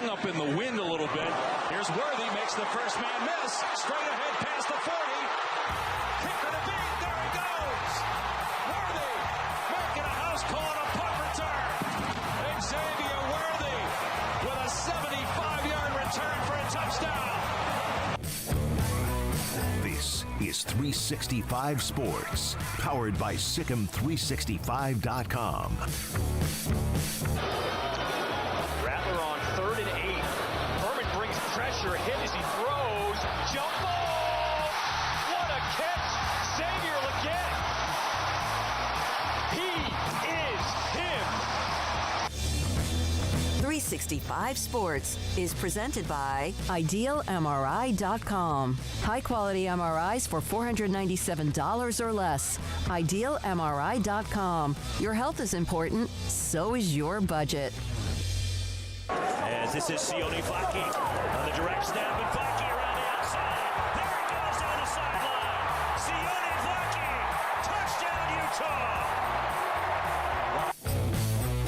hung up in the wind a little bit. Here's Worthy, makes the first man miss. Straight ahead past the 40. Kicker to beat. There he goes. Worthy making a house call on a punt return. Xavier Worthy with a 75-yard return for a touchdown. This is 365 Sports, powered by Sikkim365.com. Rattler on 3rd and 8. Furman brings pressure, hit as he throws. Jump ball! What a catch! Xavier Legette. He is him. 365 Sports is presented by IdealMRI.com. High-quality MRIs for $497 or less. IdealMRI.com. Your health is important, so is your budget. As this is Sione Vlaki on the direct snap, and Vlaki around the outside. There he goes down the sideline. Sione Vlaki, touchdown Utah.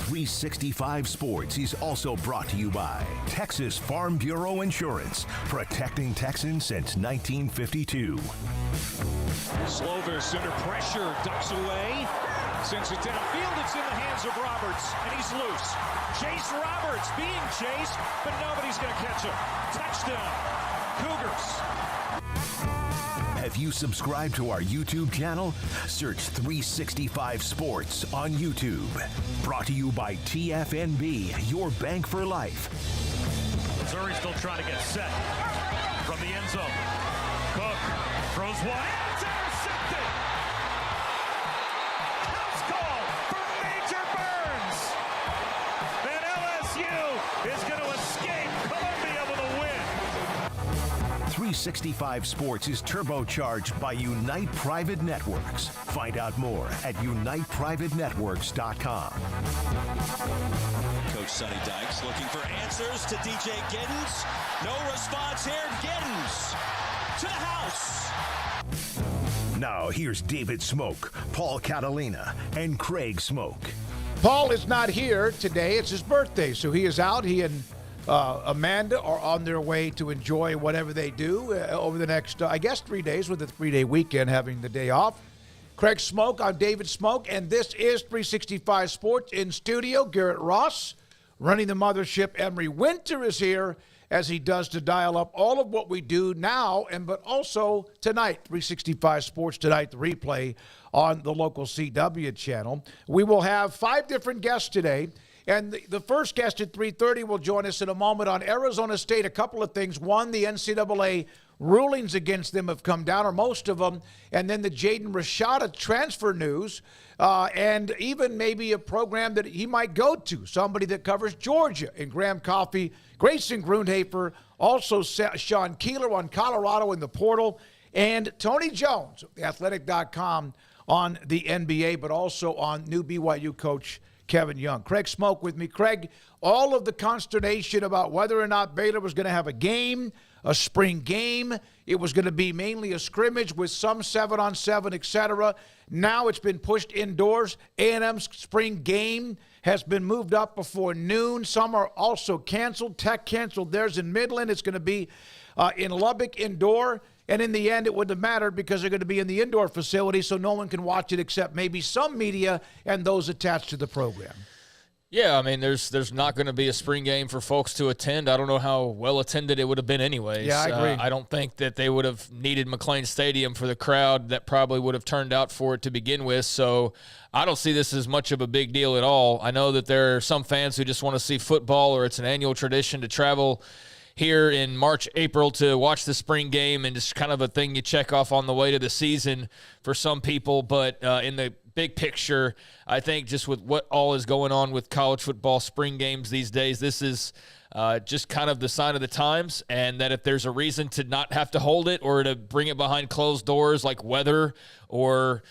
365 Sports is also brought to you by Texas Farm Bureau Insurance, protecting Texans since 1952. Slover, Sooner pressure, ducks away. Sends it downfield, it's in the hands of Roberts, and he's loose. Chase Roberts being chased, but nobody's going to catch him. Touchdown, Cougars. Have you subscribed to our YouTube channel? Search 365 Sports on YouTube. Brought to you by TFNB, your bank for life. Missouri still trying to get set from the end zone. Cook throws one. It's intercepted. House call for Major Burns. And LSU is going to escape Columbia with a win. 365 Sports is turbocharged by Unite Private Networks. Find out more at uniteprivatenetworks.com. Coach Sonny Dykes looking for answers to DJ Giddens. No response here. Giddens to the house. Now here's David Smoak, Paul Catalina, and Craig Smoak. Paul is not here today. It's his birthday, so he is out. He and Amanda are on their way to enjoy whatever they do over the next, 3 days, with a 3-day weekend, having the day off. Craig Smoak, I'm David Smoak, and this is 365 Sports. In studio, Garrett Ross, running the mothership. Emery Winter is here, as he does, to dial up all of what we do now, but also tonight. 365 Sports tonight, the replay on the local CW channel. We will have 5 different guests today. And the first guest at 3:30 will join us in a moment on Arizona State. A couple of things. One, the NCAA rulings against them have come down, or most of them. And then the Jaden Rashada transfer news, and even maybe a program that he might go to, somebody that covers Georgia. And Graham Coffey, Grayson Grundhafer, also Sean Keeler on Colorado in the portal, and Tony Jones, theathletic.com, on the NBA, but also on new BYU coach Kevin Young. Craig Smoak with me. Craig, all of the consternation about whether or not Baylor was going to have a game, a spring game, it was going to be mainly a scrimmage with some 7-on-7, etc. Now it's been pushed indoors. A&M's spring game has been moved up before noon. Some are also canceled. Tech canceled theirs in Midland. It's going to be in Lubbock indoor. And in the end, it wouldn't have mattered because they're going to be in the indoor facility, so no one can watch it except maybe some media and those attached to the program. Yeah, I mean, there's not going to be a spring game for folks to attend. I don't know how well attended it would have been anyways. Yeah, I agree. I don't think that they would have needed McLean Stadium for the crowd that probably would have turned out for it to begin with. So I don't see this as much of a big deal at all. I know that there are some fans who just want to see football, or it's an annual tradition to travel here in March, April to watch the spring game, and just kind of a thing you check off on the way to the season for some people. But in the big picture, I think just with what all is going on with college football spring games these days, this is just kind of the sign of the times, and that if there's a reason to not have to hold it or to bring it behind closed doors, like weather or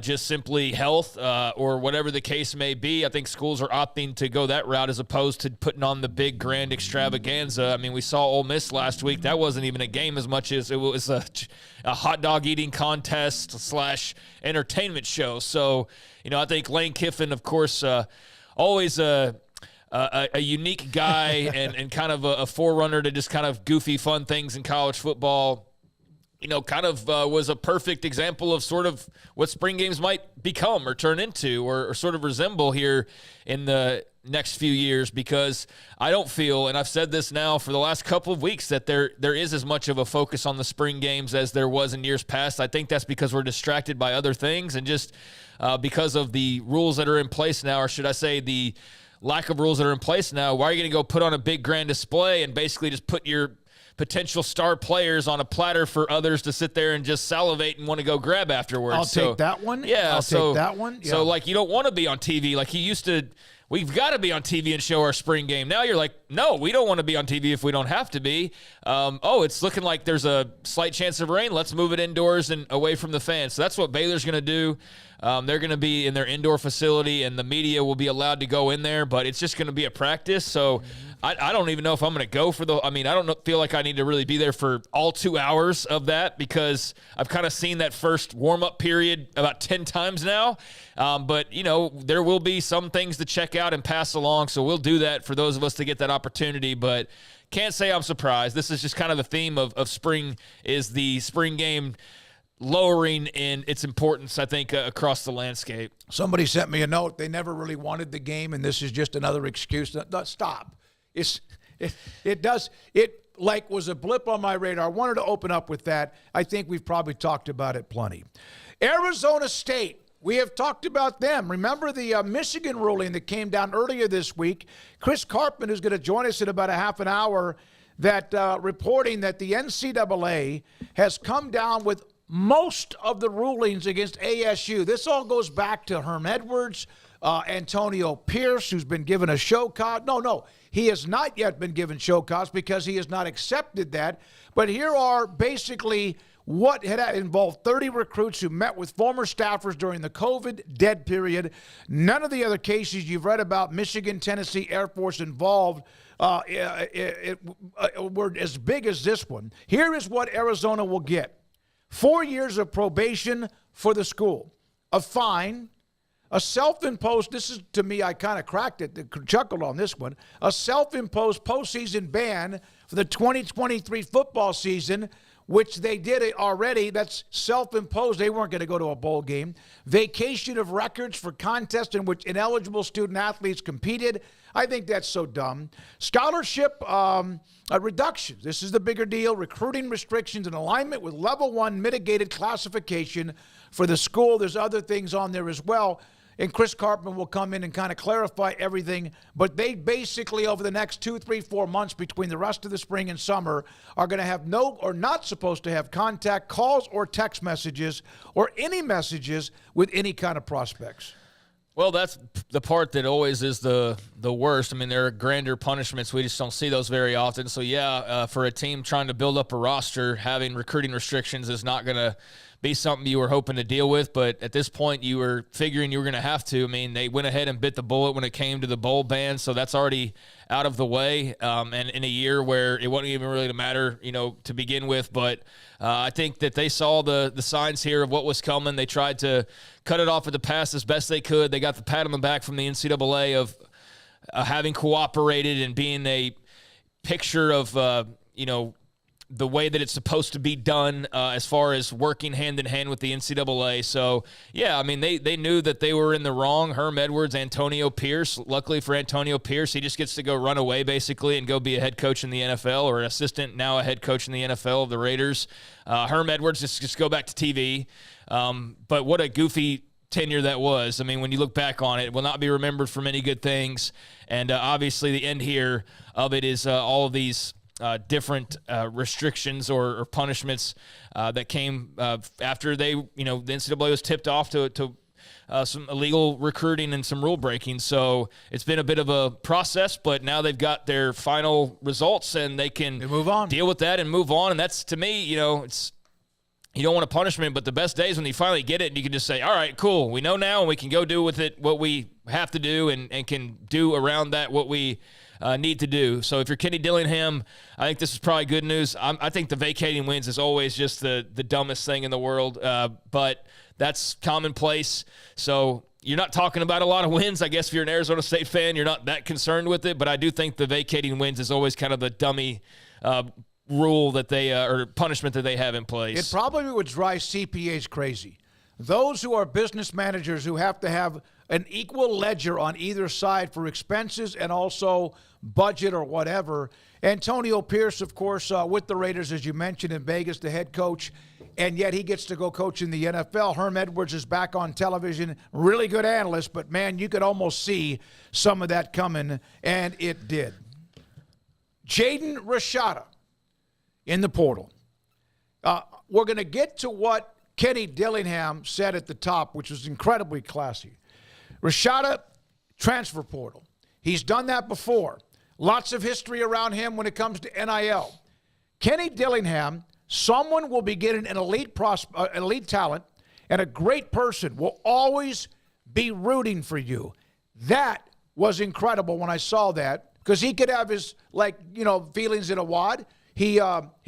just simply health or whatever the case may be, I think schools are opting to go that route as opposed to putting on the big grand extravaganza. I mean, we saw Ole Miss last week. That wasn't even a game as much as it was a hot dog eating contest / entertainment show. So, I think Lane Kiffin, of course, always a unique guy and kind of a forerunner to just kind of goofy, fun things in college football. Kind of was a perfect example of sort of what spring games might become or turn into or sort of resemble here in the next few years, because I don't feel, and I've said this now for the last couple of weeks, that there is as much of a focus on the spring games as there was in years past. I think that's because we're distracted by other things and just because of the rules that are in place now, or should I say the lack of rules that are in place now. Why are you going to go put on a big grand display and basically just put your potential star players on a platter for others to sit there and just salivate and want to go grab afterwards? I'll take that one. Yeah, I'll take that one. Yeah. So, like, you don't want to be on TV. Like, he used to, we've got to be on TV and show our spring game. Now you're like, no, we don't want to be on TV if we don't have to be. It's looking like there's a slight chance of rain. Let's move it indoors and away from the fans. So that's what Baylor's going to do. They're going to be in their indoor facility, and the media will be allowed to go in there, but it's just going to be a practice. So I don't even know if I'm going to go for I don't feel like I need to really be there for all 2 hours of that, because I've kind of seen that first warm-up period about 10 times now. But there will be some things to check out and pass along, so we'll do that for those of us to get that opportunity. But can't say I'm surprised. This is just kind of the theme of spring, is the spring game lowering in its importance, I think, across the landscape. Somebody sent me a note. They never really wanted the game, and this is just another excuse. No, stop. It was a blip on my radar. I wanted to open up with that. I think we've probably talked about it plenty. Arizona State. We have talked about them. Remember the Michigan ruling that came down earlier this week? Chris Karpman, who's going to join us in about a half an hour, that reporting that the NCAA has come down with most of the rulings against ASU. This all goes back to Herm Edwards, Antonio Pierce, who's been given a show cause. No, he has not yet been given show cause because he has not accepted that. But here are basically what had involved 30 recruits who met with former staffers during the COVID dead period. None of the other cases you've read about, Michigan, Tennessee, Air Force involved, were as big as this one. Here is what Arizona will get. 4 years of probation for the school, a fine, a self-imposed, this is, to me, I kind of cracked it, chuckled on this one, a self-imposed postseason ban for the 2023 football season, which they did it already. That's self-imposed. They weren't going to go to a bowl game. Vacation of records for contests in which ineligible student-athletes competed. I think that's so dumb. Scholarship reductions. This is the bigger deal. Recruiting restrictions in alignment with level 1 mitigated classification for the school. There's other things on there as well. And Chris Karpman will come in and kind of clarify everything. But they basically, over the next 2, 3, 4 months between the rest of the spring and summer, are going to have no, or not supposed to have, contact, calls, or text messages, or any messages with any kind of prospects. Well, that's the part that always is the worst. I mean, there are grander punishments. We just don't see those very often. So, for a team trying to build up a roster, having recruiting restrictions is not going to be something you were hoping to deal with. But at this point, you were figuring you were going to have to. I mean, they went ahead and bit the bullet when it came to the bowl ban, so that's already out of the way. And in a year where it wasn't even really to matter, to begin with. But I think that they saw the signs here of what was coming. They tried to cut it off at the pass as best they could. They got the pat on the back from the NCAA of having cooperated and being a picture of, the way that it's supposed to be done as far as working hand-in-hand with the NCAA. So, they knew that they were in the wrong. Herm Edwards, Antonio Pierce. Luckily for Antonio Pierce, he just gets to go run away, basically, and go be a head coach in the NFL, or an assistant, now a head coach in the NFL of the Raiders. Herm Edwards just go back to TV. But what a goofy tenure that was. I mean, when you look back on it, it will not be remembered for many good things. And obviously the end here of it is all of these different restrictions or punishments that came after the NCAA was tipped off to some illegal recruiting and some rule breaking. So it's been a bit of a process, but now they've got their final results and they can move on, deal with that and move on. And that's, to me, it's, you don't want a punishment, but the best days when you finally get it and you can just say, all right, cool, we know now and we can go do with it what we have to do and can do around that what we need to do. So if you're Kenny Dillingham, I think this is probably good news. I think the vacating wins is always just the dumbest thing in the world, but that's commonplace. So you're not talking about a lot of wins. I guess if you're an Arizona State fan, you're not that concerned with it. But I do think the vacating wins is always kind of the dummy rule that they or punishment that they have in place. It probably would drive CPAs crazy. Those who are business managers who have to have an equal ledger on either side for expenses and also budget or whatever. Antonio Pierce, of course, with the Raiders, as you mentioned, in Vegas, the head coach, and yet he gets to go coach in the NFL. Herm Edwards is back on television, really good analyst, but, man, you could almost see some of that coming, and it did. Jaden Rashada in the portal. We're going to get to what Kenny Dillingham said at the top, which was incredibly classy. Rashada, transfer portal. He's done that before. Lots of history around him when it comes to NIL. Kenny Dillingham, someone will be getting an elite talent, and a great person will always be rooting for you. That was incredible when I saw that, because he could have his, feelings in a wad. He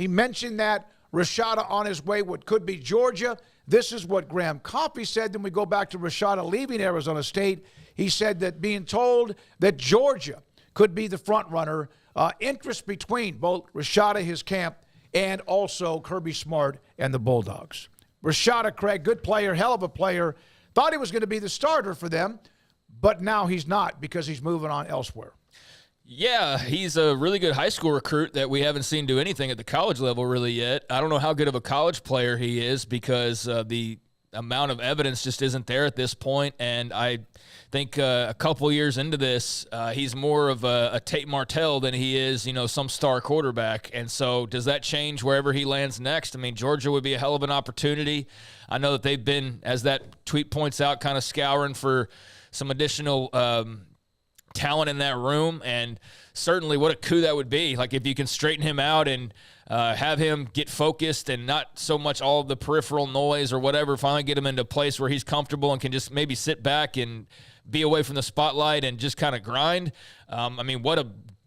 mentioned that Rashada on his way, what could be Georgia. This is what Graham Coffey said. Then we go back to Rashada leaving Arizona State. He said that being told that Georgia could be the front runner, interest between both Rashada, his camp, and also Kirby Smart and the Bulldogs. Rashada, Craig, good player, hell of a player. Thought he was going to be the starter for them, but now he's not because he's moving on elsewhere. Yeah, he's a really good high school recruit that we haven't seen do anything at the college level really yet. I don't know how good of a college player he is because the amount of evidence just isn't there at this point, and I think a couple years into this, he's more of a Tate Martell than he is, some star quarterback. And so does that change wherever he lands next? I mean, Georgia would be a hell of an opportunity. I know that they've been, as that tweet points out, kind of scouring for some additional talent in that room, and certainly what a coup that would be. Like, if you can straighten him out and have him get focused and not so much all of the peripheral noise or whatever, finally get him into a place where he's comfortable and can just maybe sit back and be away from the spotlight and just kind of grind. I mean, what a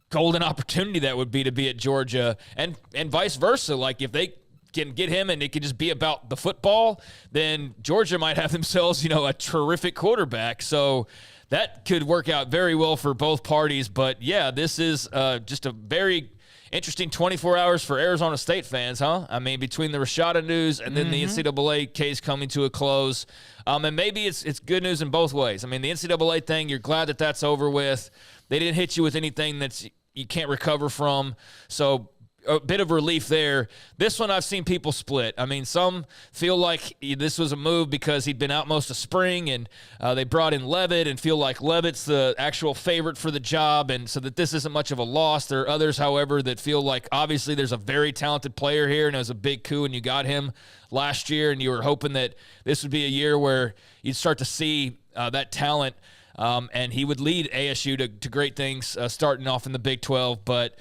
golden opportunity that would be to be at Georgia, and vice versa. Like, if they can get him and it can just be about the football, then Georgia might have themselves, a terrific quarterback. So that could work out very well for both parties. But, yeah, this is just a very interesting 24 hours for Arizona State fans, huh? I mean, between the Rashada news and then the NCAA case coming to a close. And maybe it's good news in both ways. I mean, the NCAA thing, you're glad that that's over with. They didn't hit you with anything that you can't recover from. So a bit of relief there. This one I've seen people split. I mean, some feel like this was a move because he'd been out most of spring and they brought in Levitt and feel like Levitt's the actual favorite for the job, and so that this isn't much of a loss. There are others, however, that feel like obviously there's a very talented player here and it was a big coup and you got him last year and you were hoping that this would be a year where you'd start to see that talent and he would lead ASU to great things starting off in the Big 12. But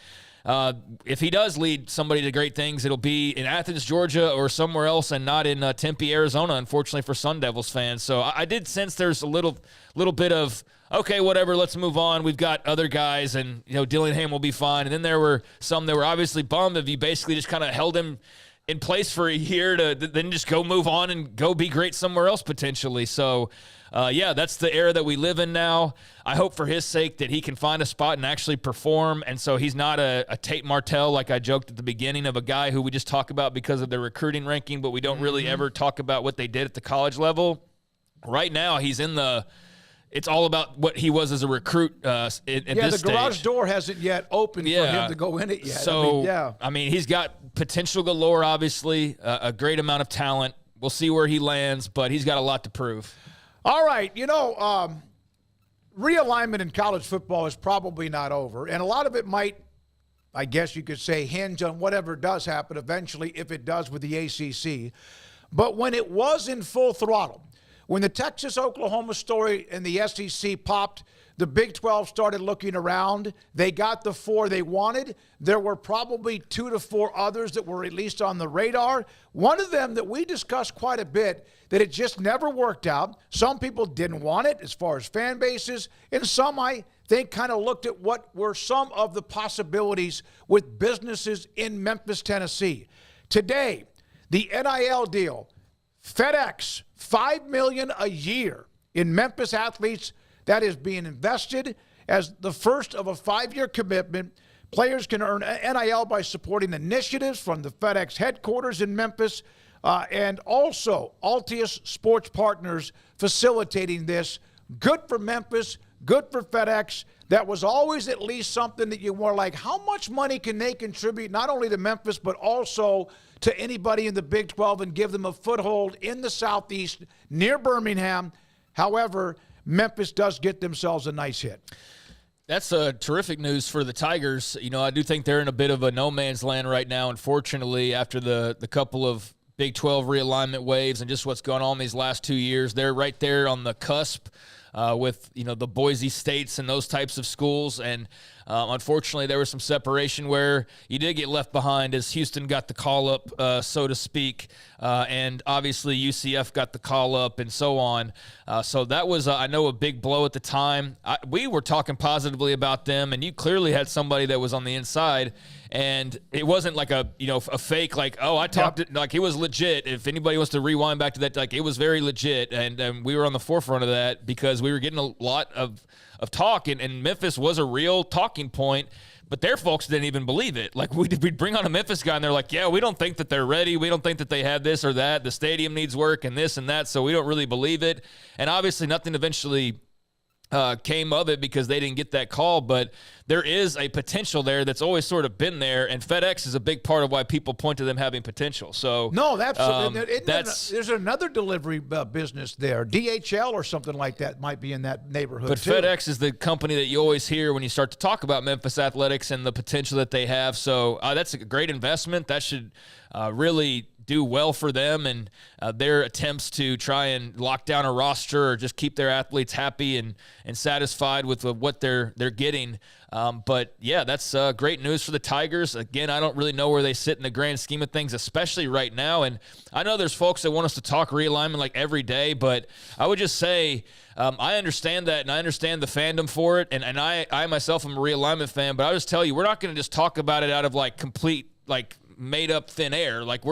if he does lead somebody to great things, it'll be in Athens, Georgia, or somewhere else, and not in Tempe, Arizona, unfortunately for Sun Devils fans. So I did sense there's a little bit of, okay, whatever, let's move on. We've got other guys, and Dillingham will be fine. And then there were some that were obviously bummed if you basically just kind of held him in place for a year to then just go move on and go be great somewhere else potentially. So, yeah, that's the era that we live in now. I hope for his sake that he can find a spot and actually perform, and so he's not a Tate Martell, like I joked at the beginning, of a guy who we just talk about because of their recruiting ranking, but we don't really ever talk about what they did at the college level. Right now, he's in the – it's all about what he was as a recruit at this stage. Yeah, the garage door hasn't yet opened for him to go in it yet. So, I mean, he's got potential galore, obviously, a great amount of talent. We'll see where he lands, but he's got a lot to prove. All right, realignment in college football is probably not over, and a lot of it might, I guess you could say, hinge on whatever does happen eventually, if it does, with the ACC. But when it was in full throttle, when the Texas-Oklahoma story and the SEC popped, the Big 12 started looking around. They got the 4 they wanted. There were probably 2 to 4 others that were at least on the radar. One of them that we discussed quite a bit, that it just never worked out. Some people didn't want it as far as fan bases, and some, I think, kind of looked at what were some of the possibilities with businesses in Memphis, Tennessee. Today, the NIL deal, FedEx, $5 million a year in Memphis athletes that is being invested as the first of a 5-year commitment. Players can earn NIL by supporting initiatives from the FedEx headquarters in Memphis and also Altius Sports Partners facilitating this. Good for Memphis, good for FedEx. That was always at least something that you were like, how much money can they contribute not only to Memphis but also to anybody in the Big 12 and give them a foothold in the Southeast near Birmingham. However, Memphis does get themselves a nice hit. That's terrific news for the Tigers. You know, I do think they're in a bit of a no man's land right now, unfortunately, after the couple of Big 12 realignment waves and just what's going on these last 2 years. They're right there on the cusp with, you know, the Boise States and those types of schools. And unfortunately, there was some separation where you did get left behind as Houston got the call up, so to speak. And obviously UCF got the call up and so on. So that was, I know, a big blow at the time. We were talking positively about them, and you clearly had somebody that was on the inside. And it wasn't like a fake, like, oh, I talked it, like it was legit. If anybody wants to rewind back to that, like it was very legit. And we were on the forefront of that because we were getting a lot of talk, and Memphis was a real talking point, but their folks didn't even believe it. Like we'd bring on a Memphis guy and they're like, yeah, we don't think that they're ready. We don't think that they have this or that. The stadium needs work and this and that. So we don't really believe it. And obviously nothing eventually came of it because they didn't get that call, but there is a potential there that's always sort of been there, and FedEx is a big part of why people point to them having potential. So no, there's another delivery business there, DHL or something like that might be in that neighborhood. But too. FedEx is the company that you always hear when you start to talk about Memphis athletics and the potential that they have. So that's a great investment. That should really do well for them and their attempts to try and lock down a roster or just keep their athletes happy and satisfied with what they're getting. But, yeah, that's great news for the Tigers. Again, I don't really know where they sit in the grand scheme of things, especially right now. And I know there's folks that want us to talk realignment like every day, but I would just say I understand that, and I understand the fandom for it. And I myself am a realignment fan, but I'll just tell you, we're not going to just talk about it out of, like, complete, like, made up thin air. Like if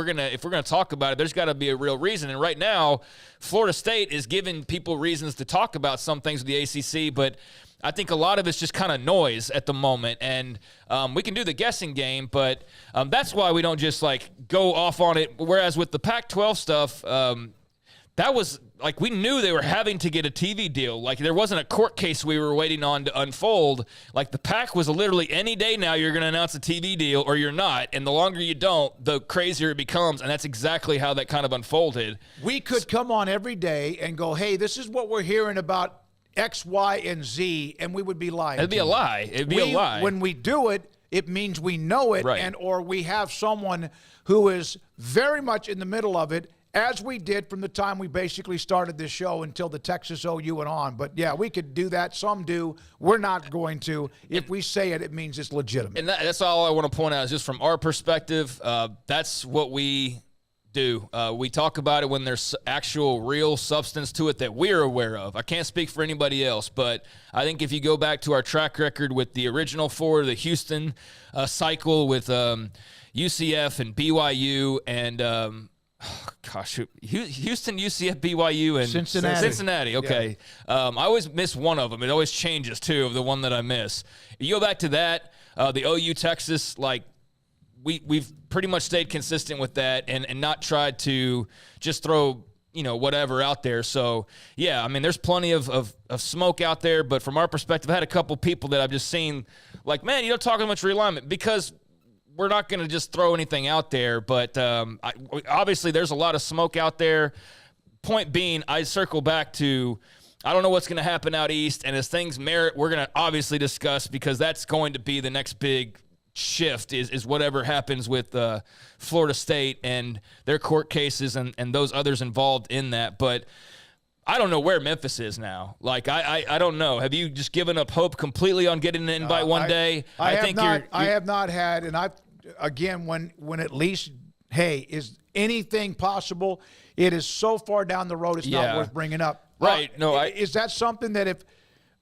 we're gonna talk about it, there's got to be a real reason. And right now, Florida State is giving people reasons to talk about some things with the ACC, but I think a lot of it's just kind of noise at the moment. And we can do the guessing game, but that's why we don't just like go off on it. Whereas with the Pac-12 stuff, that was like we knew they were having to get a TV deal. Like there wasn't a court case we were waiting on to unfold. Like the Pac was literally any day now you're going to announce a TV deal or you're not. And the longer you don't, the crazier it becomes. And that's exactly how that kind of unfolded. We could come on every day and go, hey, this is what we're hearing about X, Y, and Z, and we would be lying. It'd be a lie. It'd be a lie. When we do it, it means we know it, right. And or we have someone who is very much in the middle of it, as we did from the time we basically started this show until the Texas OU and on. But, yeah, we could do that. Some do. We're not going to. If we say it, it means it's legitimate. And that's all I want to point out is just from our perspective, that's what we do. We talk about it when there's actual real substance to it that we're aware of. I can't speak for anybody else, but I think if you go back to our track record with the original four, the Houston cycle with UCF and BYU and Houston, UCF, BYU, and Cincinnati. Okay. Yeah. I always miss one of them. It always changes, too, of the one that I miss. You go back to that, the OU Texas, like, we've pretty much stayed consistent with that and not tried to just throw, whatever out there. So, yeah, I mean, there's plenty of smoke out there. But from our perspective, I had a couple people that I've just seen, like, man, you don't talk much realignment because – we're not going to just throw anything out there, but obviously there's a lot of smoke out there. Point being, I circle back to I don't know what's going to happen out east, and as things merit, we're going to obviously discuss because that's going to be the next big shift is whatever happens with Florida State and their court cases and those others involved in that. But I don't know where Memphis is now. Like, I don't know. Have you just given up hope completely on getting an invite one day? I have not had, and again, when at least, hey, is anything possible? It is so far down the road, it's not worth bringing up. Right. Is that something that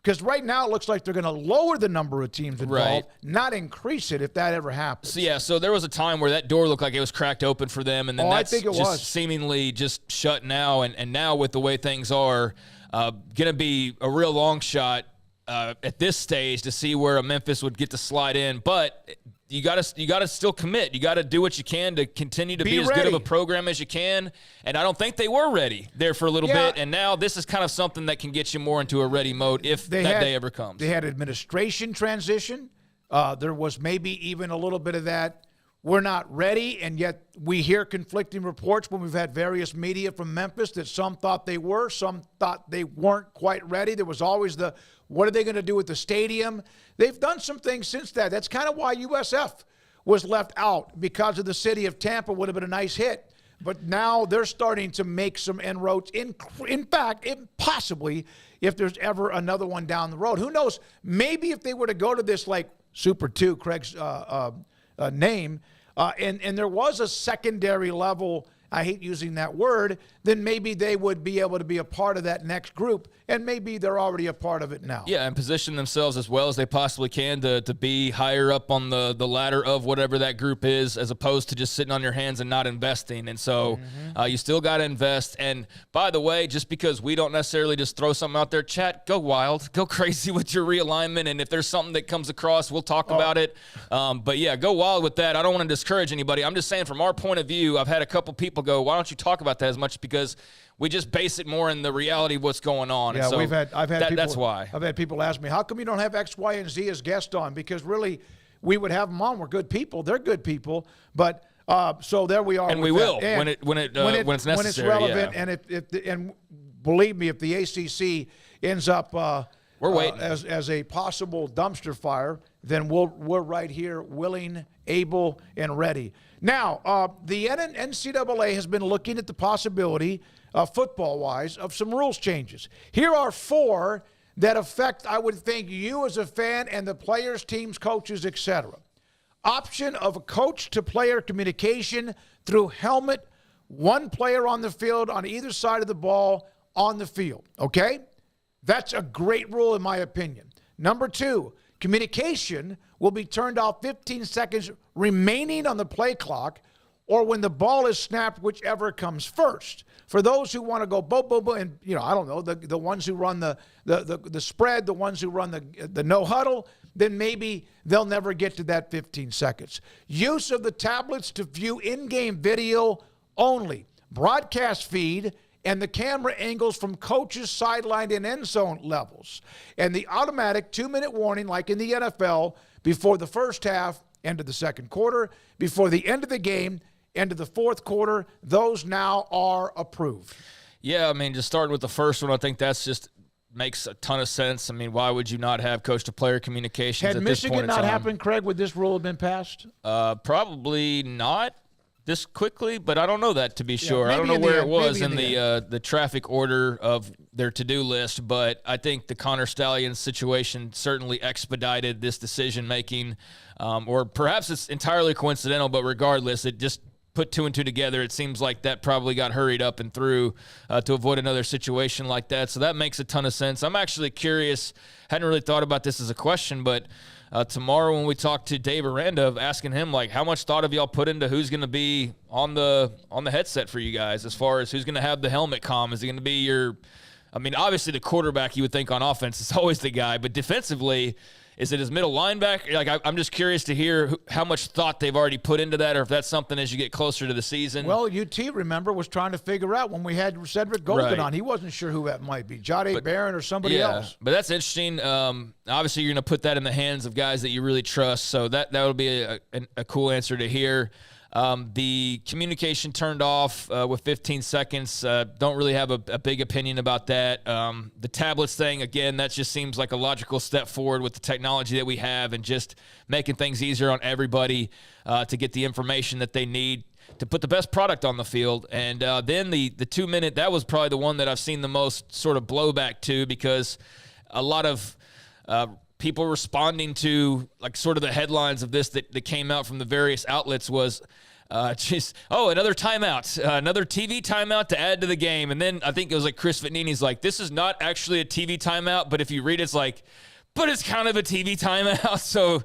because right now it looks like they're going to lower the number of teams involved, not increase it if that ever happens. So there was a time where that door looked like it was cracked open for them, and then I think it was seemingly just shut now. And now with the way things are, going to be a real long shot at this stage to see where a Memphis would get to slide in. But you got to still commit. You got to do what you can to continue to be as good of a program as you can. And I don't think they were ready there for a little bit. And now this is kind of something that can get you more into a ready mode if that day ever comes. They had administration transition. There was maybe even a little bit of that. We're not ready, and yet we hear conflicting reports when we've had various media from Memphis that some thought they were, some thought they weren't quite ready. There was always what are they going to do with the stadium? They've done some things since that. That's kind of why USF was left out, because of the city of Tampa would have been a nice hit. But now they're starting to make some inroads. In fact, possibly if there's ever another one down the road. Who knows? Maybe if they were to go to this like Super 2, Craig's name, and there was a secondary level, I hate using that word, then maybe they would be able to be a part of that next group, and maybe they're already a part of it now. Yeah, and position themselves as well as they possibly can to be higher up on the ladder of whatever that group is, as opposed to just sitting on your hands and not investing. And so you still got to invest. And by the way, just because we don't necessarily just throw something out there, chat, go wild, go crazy with your realignment. And if there's something that comes across, we'll talk about it. But yeah, go wild with that. I don't want to discourage anybody. I'm just saying from our point of view, I've had a couple people go, why don't you talk about that as much? Because we just base it more in the reality of what's going on. Yeah, and so I've had people, that's why. I've had people ask me, how come you don't have X, Y, and Z as guests on? Because really, we would have them on. We're good people. They're good people. But so there we are. And we will when it's necessary. When it's relevant, yeah. and believe me, if the ACC ends up we're waiting as a possible dumpster fire, then we're right here, willing, able, and ready. Now, the NCAA has been looking at the possibility, football-wise, of some rules changes. Here are 4 that affect, I would think, you as a fan and the players, teams, coaches, etc. Option of a coach-to-player communication through helmet, 1 player on the field on either side of the ball on the field, okay? That's a great rule in my opinion. Number 2, communication will be turned off 15 seconds remaining on the play clock or when the ball is snapped, whichever comes first. For those who want to go boom, boom, boom, and, I don't know, the ones who run the spread, the ones who run the no huddle, then maybe they'll never get to that 15 seconds. Use of the tablets to view in-game video only. Broadcast feed and the camera angles from coaches, sideline, and end zone levels. And the automatic 2-minute warning, like in the NFL, before the first half, end of the second quarter, before the end of the game, end of the fourth quarter, those now are approved. Yeah, I mean, just starting with the first one, I think that's just makes a ton of sense. I mean, why would you not have coach-to-player communications at this point in time? Had Michigan not happened, Craig, would this rule have been passed? Probably not this quickly, but I don't know that to be sure. I don't know where it was in the traffic order of their to-do list, but I think the Connor Stallions situation certainly expedited this decision-making, or perhaps it's entirely coincidental, but regardless, it just put 2 and 2 together. It seems like that probably got hurried up and through to avoid another situation like that, so that makes a ton of sense. I'm actually curious, hadn't really thought about this as a question, but tomorrow when we talk to Dave Aranda, asking him, like, how much thought have y'all put into who's going to be on the headset for you guys as far as who's going to have the helmet comm? Is it going to be obviously the quarterback you would think on offense is always the guy, but defensively, is it his middle linebacker? Like, I'm just curious to hear how much thought they've already put into that, or if that's something as you get closer to the season. Well, UT, remember, was trying to figure out when we had Cedric Golden on. He wasn't sure who that might be, Jade Barron or somebody else. But that's interesting. Obviously, you're going to put that in the hands of guys that you really trust, so that would be a cool answer to hear. The communication turned off with 15 seconds. Don't really have a big opinion about that. The tablets thing, again, that just seems like a logical step forward with the technology that we have and just making things easier on everybody to get the information that they need to put the best product on the field. And then the 2-minute, that was probably the one that I've seen the most sort of blowback to, because a lot of people responding to, like, sort of the headlines of this that came out from the various outlets was another timeout, another TV timeout to add to the game. And then I think it was like Chris Vignini's like, this is not actually a TV timeout, but if you read it, it's like, but it's kind of a TV timeout. So,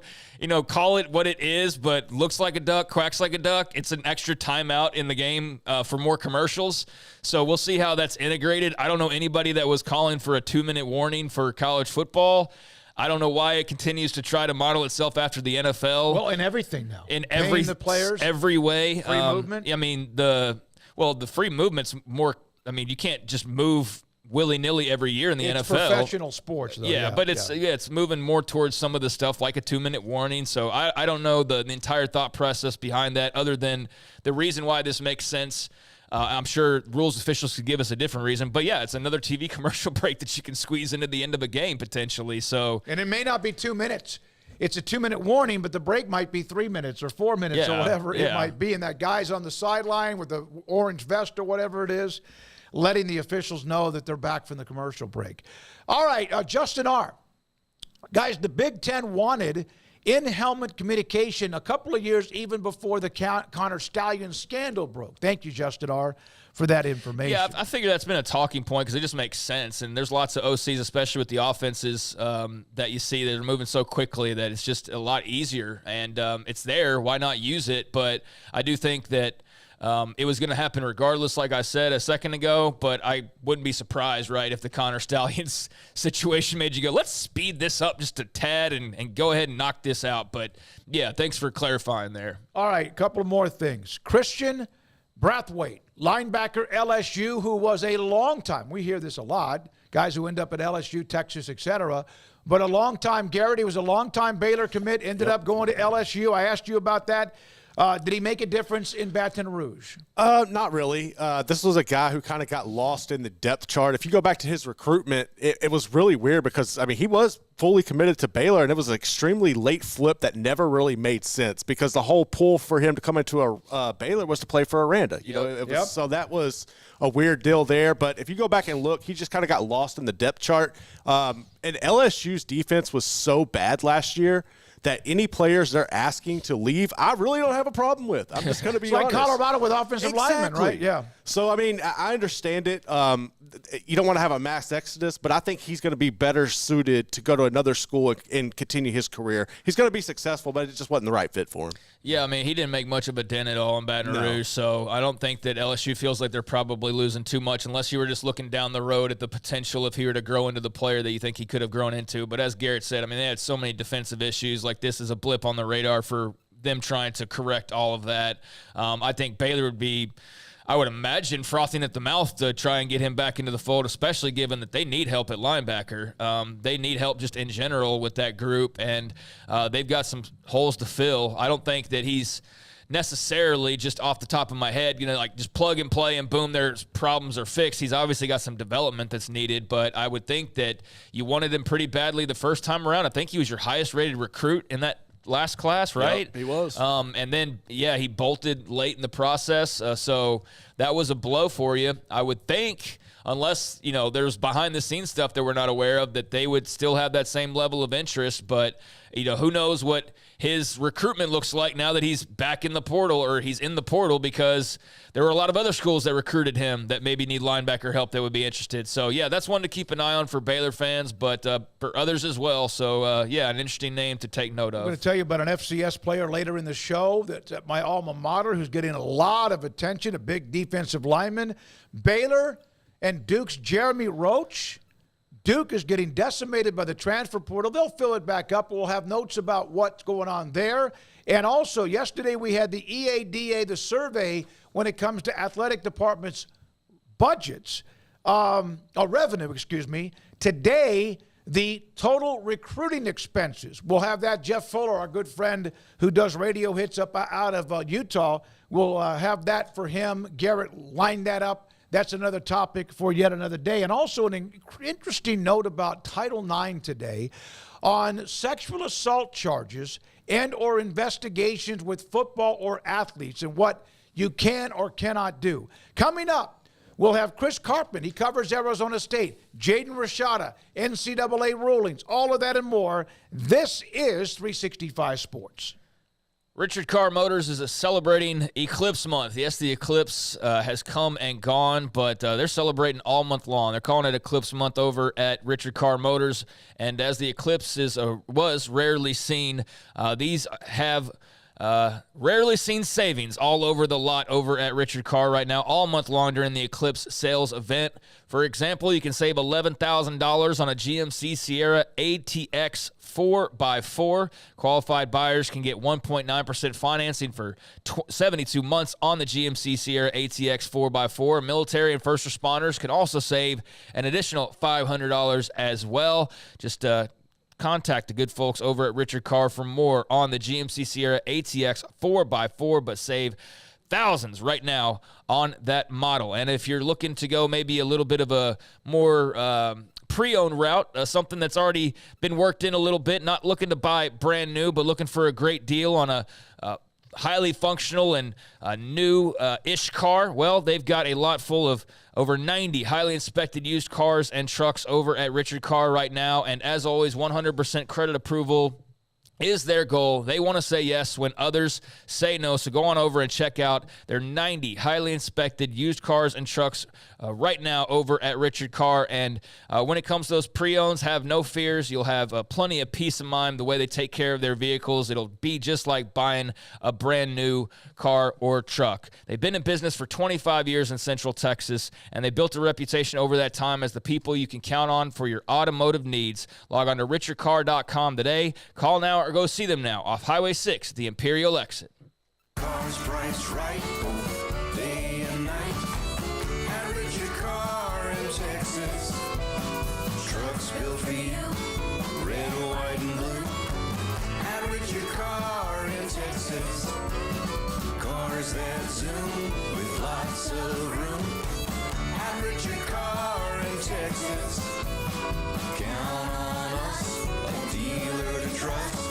call it what it is, but looks like a duck, quacks like a duck. It's an extra timeout in the game for more commercials. So we'll see how that's integrated. I don't know anybody that was calling for a 2-minute warning for college football. I don't know why it continues to try to model itself after the NFL. Well, in everything now. In the players, every way. Free movement. I mean, the free movement's more. I mean, you can't just move willy-nilly every year in the it's NFL. Professional sports, though. Yeah, but it's moving more towards some of the stuff like a 2-minute warning. So I don't know the entire thought process behind that, other than the reason why this makes sense. I'm sure rules officials could give us a different reason, but yeah, it's another TV commercial break that you can squeeze into the end of a game potentially. So, and it may not be 2 minutes. It's a 2-minute warning, but the break might be 3 minutes or 4 minutes or whatever it might be. And that guy's on the sideline with the orange vest or whatever it is, letting the officials know that they're back from the commercial break. All right, Justin R. Guys, the Big Ten wanted in-helmet communication a couple of years even before the Connor Stallion scandal broke. Thank you, Justin R., for that information. Yeah, I figure that's been a talking point because it just makes sense. And there's lots of OCs, especially with the offenses that you see that are moving so quickly that it's just a lot easier. And it's there. Why not use it? But I do think that it was going to happen regardless, like I said a second ago, but I wouldn't be surprised, right, if the Connor Stallions situation made you go, let's speed this up just a tad and go ahead and knock this out. But, yeah, thanks for clarifying there. All right, a couple of more things. Christian Brathwaite, linebacker LSU, who was a long time, we hear this a lot, guys who end up at LSU, Texas, etc., but a long time, Garrett, he was a long time Baylor commit, ended up going to LSU. I asked you about that. Did he make a difference in Baton Rouge? Not really. This was a guy who kind of got lost in the depth chart. If you go back to his recruitment, it was really weird because, I mean, he was fully committed to Baylor, and it was an extremely late flip that never really made sense because the whole pull for him to come into a Baylor was to play for Aranda. So that was a weird deal there. But if you go back and look, he just kind of got lost in the depth chart. And LSU's defense was so bad last year that any players they're asking to leave, I really don't have a problem with. I'm just going to be honest. It's like Colorado with offensive linemen, right? Yeah. So, I mean, I understand it. You don't want to have a mass exodus, but I think he's going to be better suited to go to another school and continue his career. He's going to be successful, but it just wasn't the right fit for him. Yeah, I mean, he didn't make much of a dent at all in Baton Rouge, so I don't think that LSU feels like they're probably losing too much unless you were just looking down the road at the potential if he were to grow into the player that you think he could have grown into. But as Garrett said, I mean, they had so many defensive issues. Like, this is a blip on the radar for them trying to correct all of that. I think Baylor would be, I would imagine, frothing at the mouth to try and get him back into the fold, especially given that they need help at linebacker. They need help just in general with that group, and they've got some holes to fill. I don't think that he's necessarily, just off the top of my head, like just plug and play and boom, their problems are fixed. He's obviously got some development that's needed, but I would think that you wanted him pretty badly the first time around. I think he was your highest rated recruit in that last class, right? Yep, he was. And then, he bolted late in the process. So that was a blow for you. I would think, unless, there's behind-the-scenes stuff that we're not aware of, that they would still have that same level of interest. But, who knows what his recruitment looks like now that he's back in the portal, or he's in the portal, because there were a lot of other schools that recruited him that maybe need linebacker help that would be interested. So, that's one to keep an eye on for Baylor fans, but for others as well. So, an interesting name to take note of. I'm going to tell you about an FCS player later in the show that's at my alma mater who's getting a lot of attention, a big defensive lineman. Baylor and Duke's Jeremy Roach. Duke is getting decimated by the transfer portal. They'll fill it back up. We'll have notes about what's going on there. And also, yesterday we had the EADA, the survey, when it comes to athletic departments' budgets, revenue, Today, the total recruiting expenses. We'll have that. Jeff Fuller, our good friend who does radio hits up out of Utah, will have that for him. Garrett lined that up. That's another topic for yet another day. And also an interesting note about Title IX today on sexual assault charges and or investigations with football or athletes and what you can or cannot do. Coming up, we'll have Chris Carpman. He covers Arizona State. Jaden Rashada, NCAA rulings, all of that and more. This is 365 Sports. Richard Carr Motors is celebrating Eclipse Month. Yes, the eclipse has come and gone, but they're celebrating all month long. They're calling it Eclipse Month over at Richard Carr Motors, and as the eclipse was rarely seen, these have rarely seen savings all over the lot over at Richard Carr right now, all month long during the Eclipse sales event. For example, you can save $11,000 on a GMC Sierra ATX 4x4. Qualified buyers can get 1.9% financing for 72 months on the GMC Sierra ATX 4x4. Military and first responders can also save an additional $500 as well. Just contact the good folks over at Richard Carr for more on the GMC Sierra ATX 4x4, but save thousands right now on that model. And if you're looking to go maybe a little bit of a more pre-owned route, something that's already been worked in a little bit, not looking to buy brand new, but looking for a great deal on a highly functional and new-ish car, well, they've got a lot full of over 90 highly inspected used cars and trucks over at Richard Carr right now. And as always, 100% credit approval is their goal. They want to say yes when others say no. So go on over and check out their 90 highly inspected used cars and trucks right now over at Richard Carr. And when it comes to those pre-owns, have no fears. You'll have plenty of peace of mind the way they take care of their vehicles. It'll be just like buying a brand new car or truck. They've been in business for 25 years in Central Texas, and they built a reputation over that time as the people you can count on for your automotive needs. Log on to richardcarr.com today. Call now or go see them now off Highway 6, the Imperial exit. Cars priced right, both day and night. At Richard Carr in Texas. Trucks built for you, red, white, and blue. At Richard Carr in Texas. Cars that zoom with lots of room. At Richard Carr in Texas. Count on us, a dealer to trust.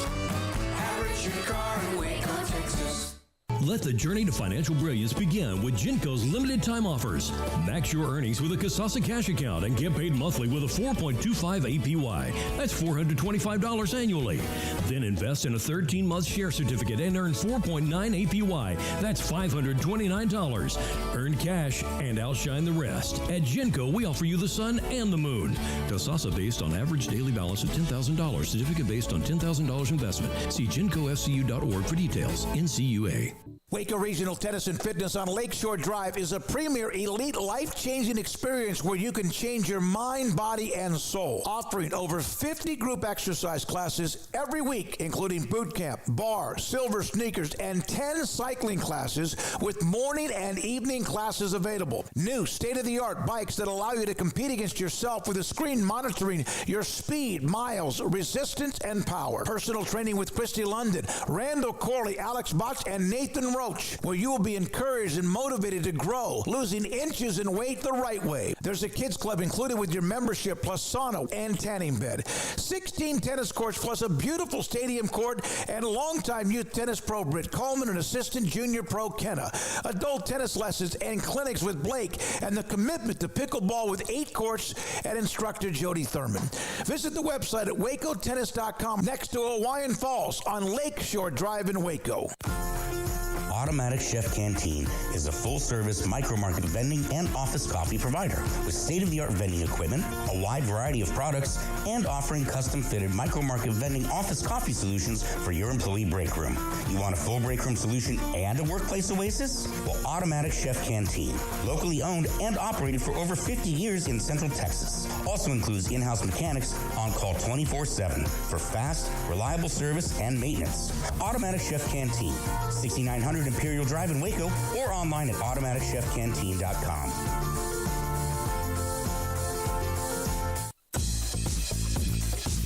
Richard Carr in Waco, Texas. Let the journey to financial brilliance begin with Genco's limited time offers. Max your earnings with a Kasasa cash account and get paid monthly with a 4.25 APY. That's $425 annually. Then invest in a 13-month share certificate and earn 4.9 APY. That's $529. Earn cash and outshine the rest. At Genco, we offer you the sun and the moon. Kasasa based on average daily balance of $10,000. Certificate based on $10,000 investment. See GencoFCU.org for details. NCUA. Waco Regional Tennis and Fitness on Lakeshore Drive is a premier elite life-changing experience where you can change your mind, body, and soul. Offering over 50 group exercise classes every week, including boot camp, bar, silver sneakers, and 10 cycling classes with morning and evening classes available. New state-of-the-art bikes that allow you to compete against yourself with a screen monitoring your speed, miles, resistance, and power. Personal training with Christy London, Randall Corley, Alex Botch, and Nathan Roach, where you will be encouraged and motivated to grow, losing inches in weight the right way. There's a kids club included with your membership, plus sauna and tanning bed. 16 tennis courts plus a beautiful stadium court, and longtime youth tennis pro Britt Coleman and assistant junior pro Kenna. Adult tennis lessons and clinics with Blake, and the commitment to pickleball with 8 courts and instructor Jody Thurman. Visit the website at wacotennis.com next to Hawaiian Falls on Lakeshore Drive in Waco. Automatic Chef Canteen is a full-service micro-market vending and office coffee provider with state-of-the-art vending equipment, a wide variety of products, and offering custom-fitted micro-market vending office coffee solutions for your employee break room. You want a full break room solution and a workplace oasis? Well, Automatic Chef Canteen, locally owned and operated for over 50 years in Central Texas, also includes in-house mechanics on call 24/7 for fast, reliable service and maintenance. Automatic Chef Canteen, 6900 Imperial Drive in Waco, or online at automaticchefcanteen.com.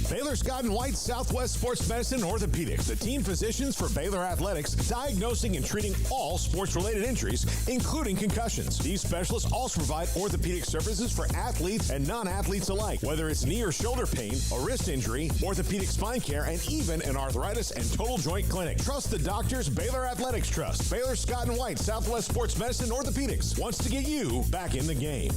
Baylor Scott & White Southwest Sports Medicine and Orthopedics, the team physicians for Baylor Athletics, diagnosing and treating all sports-related injuries, including concussions. These specialists also provide orthopedic services for athletes and non-athletes alike, whether it's knee or shoulder pain, a wrist injury, orthopedic spine care, and even an arthritis and total joint clinic. Trust the doctors Baylor Athletics trust. Baylor Scott & White Southwest Sports Medicine and Orthopedics wants to get you back in the game.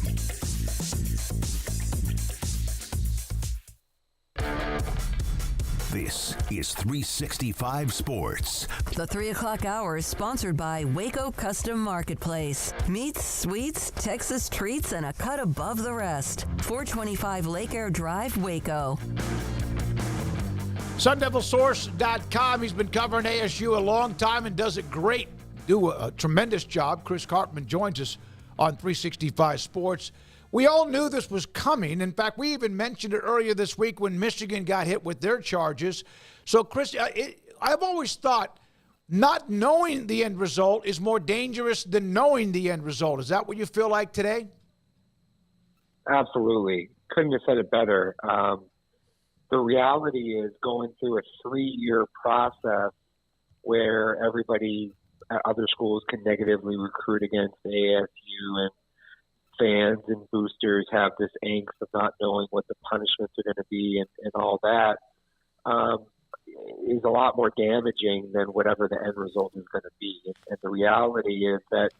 This is 365 Sports. The 3 o'clock hour is sponsored by Waco Custom Marketplace. Meats, sweets, Texas treats, and a cut above the rest. 425 Lake Air Drive, Waco. SunDevilSource.com. He's been covering ASU a long time and does it great. Do a tremendous job. Chris Cartman joins us on 365 Sports. We all knew this was coming. In fact, we even mentioned it earlier this week when Michigan got hit with their charges. So, Chris, I've always thought not knowing the end result is more dangerous than knowing the end result. Is that what you feel like today? Absolutely. Couldn't have said it better. The reality is going through a 3-year process where everybody at other schools can negatively recruit against ASU, and fans and boosters have this angst of not knowing what the punishments are going to be and all that, is a lot more damaging than whatever the end result is going to be. And the reality is that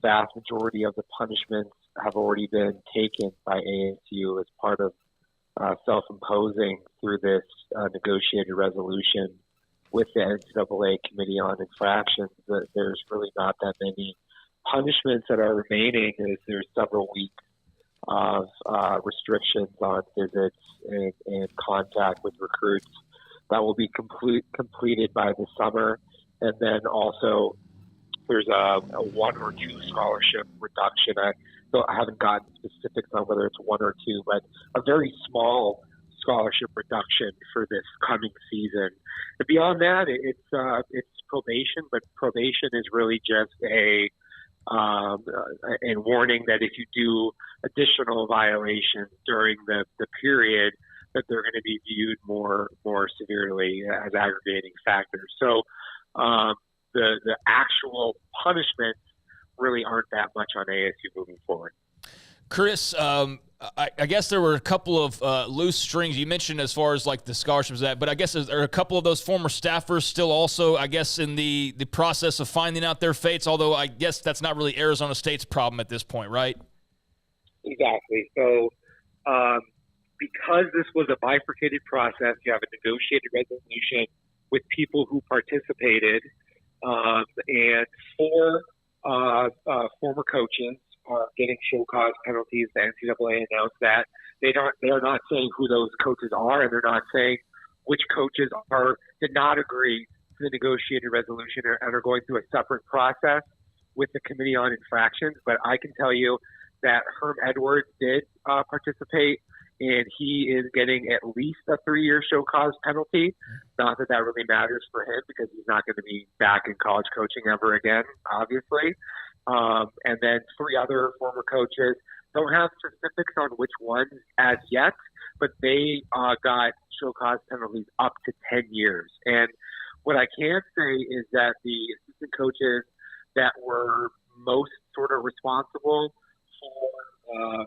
vast majority of the punishments have already been taken by ASU as part of self-imposing through this negotiated resolution with the NCAA Committee on Infractions. There's really not that many punishments that are remaining. There's several weeks of restrictions on visits and contact with recruits that will be completed by the summer. And then also there's a 1 or 2 scholarship reduction. I haven't gotten specifics on whether it's 1 or 2, but a very small scholarship reduction for this coming season. And beyond that, it's probation, but probation is really just a warning that if you do additional violations during the period, that they're going to be viewed more severely as aggravating factors. So the actual punishments really aren't that much on ASU moving forward. Chris, I guess there were a couple of loose strings you mentioned as far as like the scholarships, but I guess there are a couple of those former staffers still also, I guess, in the process of finding out their fates, although I guess that's not really Arizona State's problem at this point, right? Exactly. So because this was a bifurcated process, you have a negotiated resolution with people who participated, and 4 former coaches are getting show cause penalties. The NCAA announced that. They are not saying who those coaches are, and they're not saying which coaches did not agree to the negotiated resolution and are going through a separate process with the Committee on Infractions. But I can tell you that Herm Edwards did participate, and he is getting at least a 3-year show cause penalty. Not that that really matters for him because he's not going to be back in college coaching ever again, obviously. And then 3 other former coaches, don't have specifics on which ones as yet, but they got show cause penalties up to 10 years. And what I can say is that the assistant coaches that were most sort of responsible for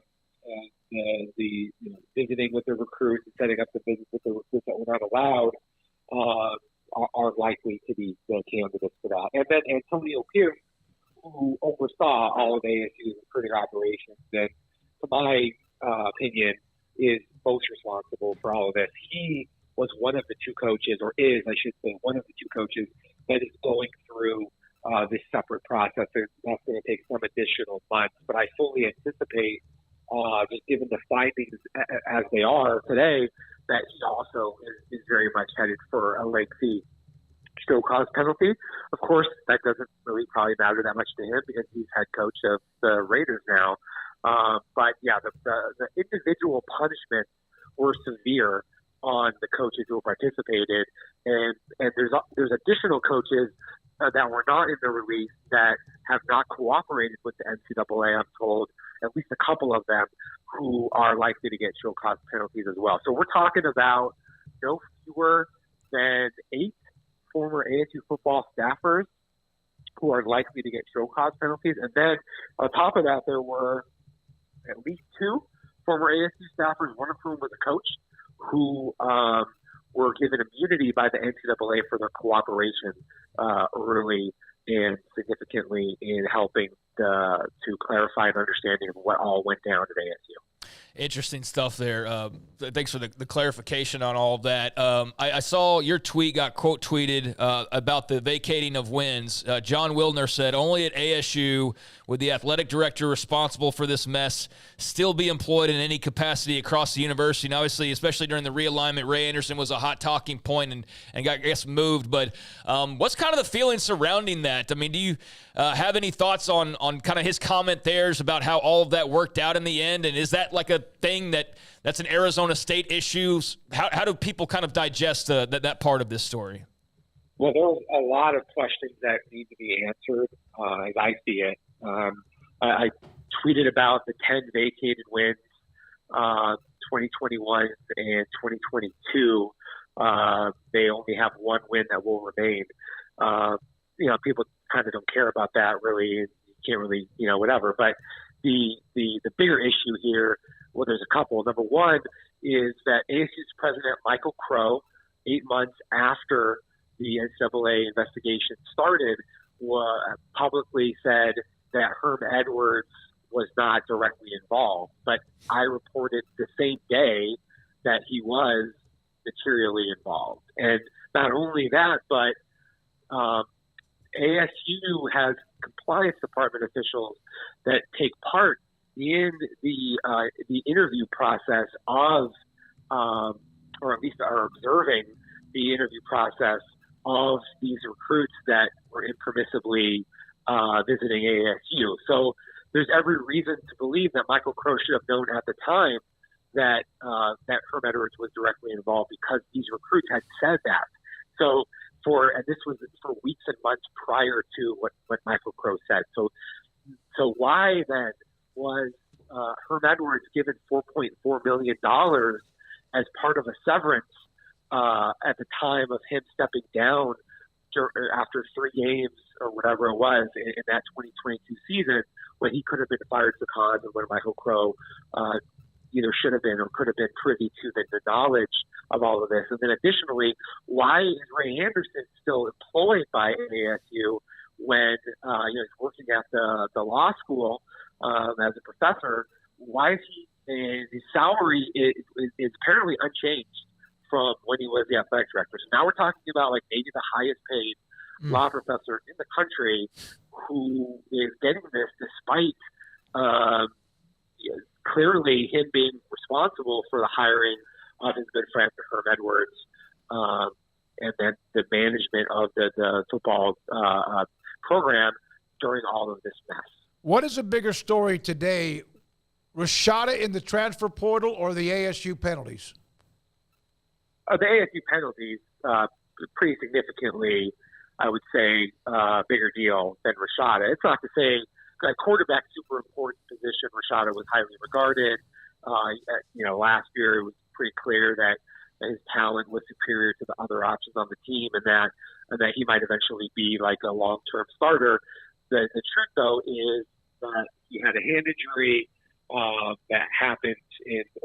the visiting with the recruits and setting up the visits with the recruits that were not allowed are likely to be the candidates for that. And then Antonio Pierce, who oversaw all of ASU's recruiting operations, and to my opinion, is most responsible for all of this. He was one of the 2 coaches, or is, I should say, one of the 2 coaches that is going through this separate process. That's going to take some additional months, but I fully anticipate, just given the findings as they are today, that he also is very much headed for a lengthy show cause penalty. Of course, that doesn't really probably matter that much to him because he's head coach of the Raiders now. But yeah, the individual punishments were severe on the coaches who participated, and there's additional coaches that were not in the release that have not cooperated with the NCAA. I'm told at least a couple of them who are likely to get show cause penalties as well. So we're talking about no fewer than 8 former ASU football staffers who are likely to get show cause penalties. And then on top of that, there were at least 2 former ASU staffers, one of whom was a coach, who were given immunity by the NCAA for their cooperation early and significantly in helping to clarify an understanding of what all went down at ASU. Interesting stuff there. Thanks for the clarification on all of that. I saw your tweet got quote tweeted about the vacating of wins. John Wildner said, only at ASU would the athletic director responsible for this mess still be employed in any capacity across the university. And obviously, especially during the realignment, Ray Anderson was a hot talking point and got, I guess, moved. But what's kind of the feeling surrounding that? I mean, do you have any thoughts on kind of his comment there about how all of that worked out in the end? And is that like a thing that's an Arizona State issue? How do people kind of digest that part of this story? Well, there's a lot of questions that need to be answered as I see it. I tweeted about the 10 vacated wins, 2021 and 2022. They only have one win that will remain. People kind of don't care about that really. You can't really, whatever. But the bigger issue here, well, there's a couple. Number one is that ASU's president, Michael Crow, 8 months after the NCAA investigation started, publicly said that Herm Edwards was not directly involved. But I reported the same day that he was materially involved. And not only that, but ASU has compliance department officials that take part in the interview process of, or at least are observing the interview process of these recruits that were impermissibly visiting ASU. So there's every reason to believe that Michael Crow should have known at the time that Herm Edwards was directly involved, because these recruits had said that. So and this was for weeks and months prior to what Michael Crow said. So why then was Herm Edwards given $4.4 million as part of a severance at the time of him stepping down after 3 games or whatever it was in that 2022 season, when he could have been fired for cause and when Michael Crow either should have been or could have been privy to the knowledge of all of this? And then additionally, why is Ray Anderson still employed by ASU when he's working at the law school as a professor? Why is his salary is apparently unchanged from when he was the athletic director? So now we're talking about like maybe the highest paid law professor in the country who is getting this despite clearly him being responsible for the hiring of his good friend Herm Edwards, and then the management of the football program during all of this mess. What is a bigger story today, Rashada in the transfer portal or the ASU penalties? The ASU penalties, pretty significantly, I would say, bigger deal than Rashada. It's not to say a quarterback, super important position. Rashada was highly regarded. Last year it was pretty clear that his talent was superior to the other options on the team, and that he might eventually be like a long-term starter. The truth, though, is that he had a hand injury that happened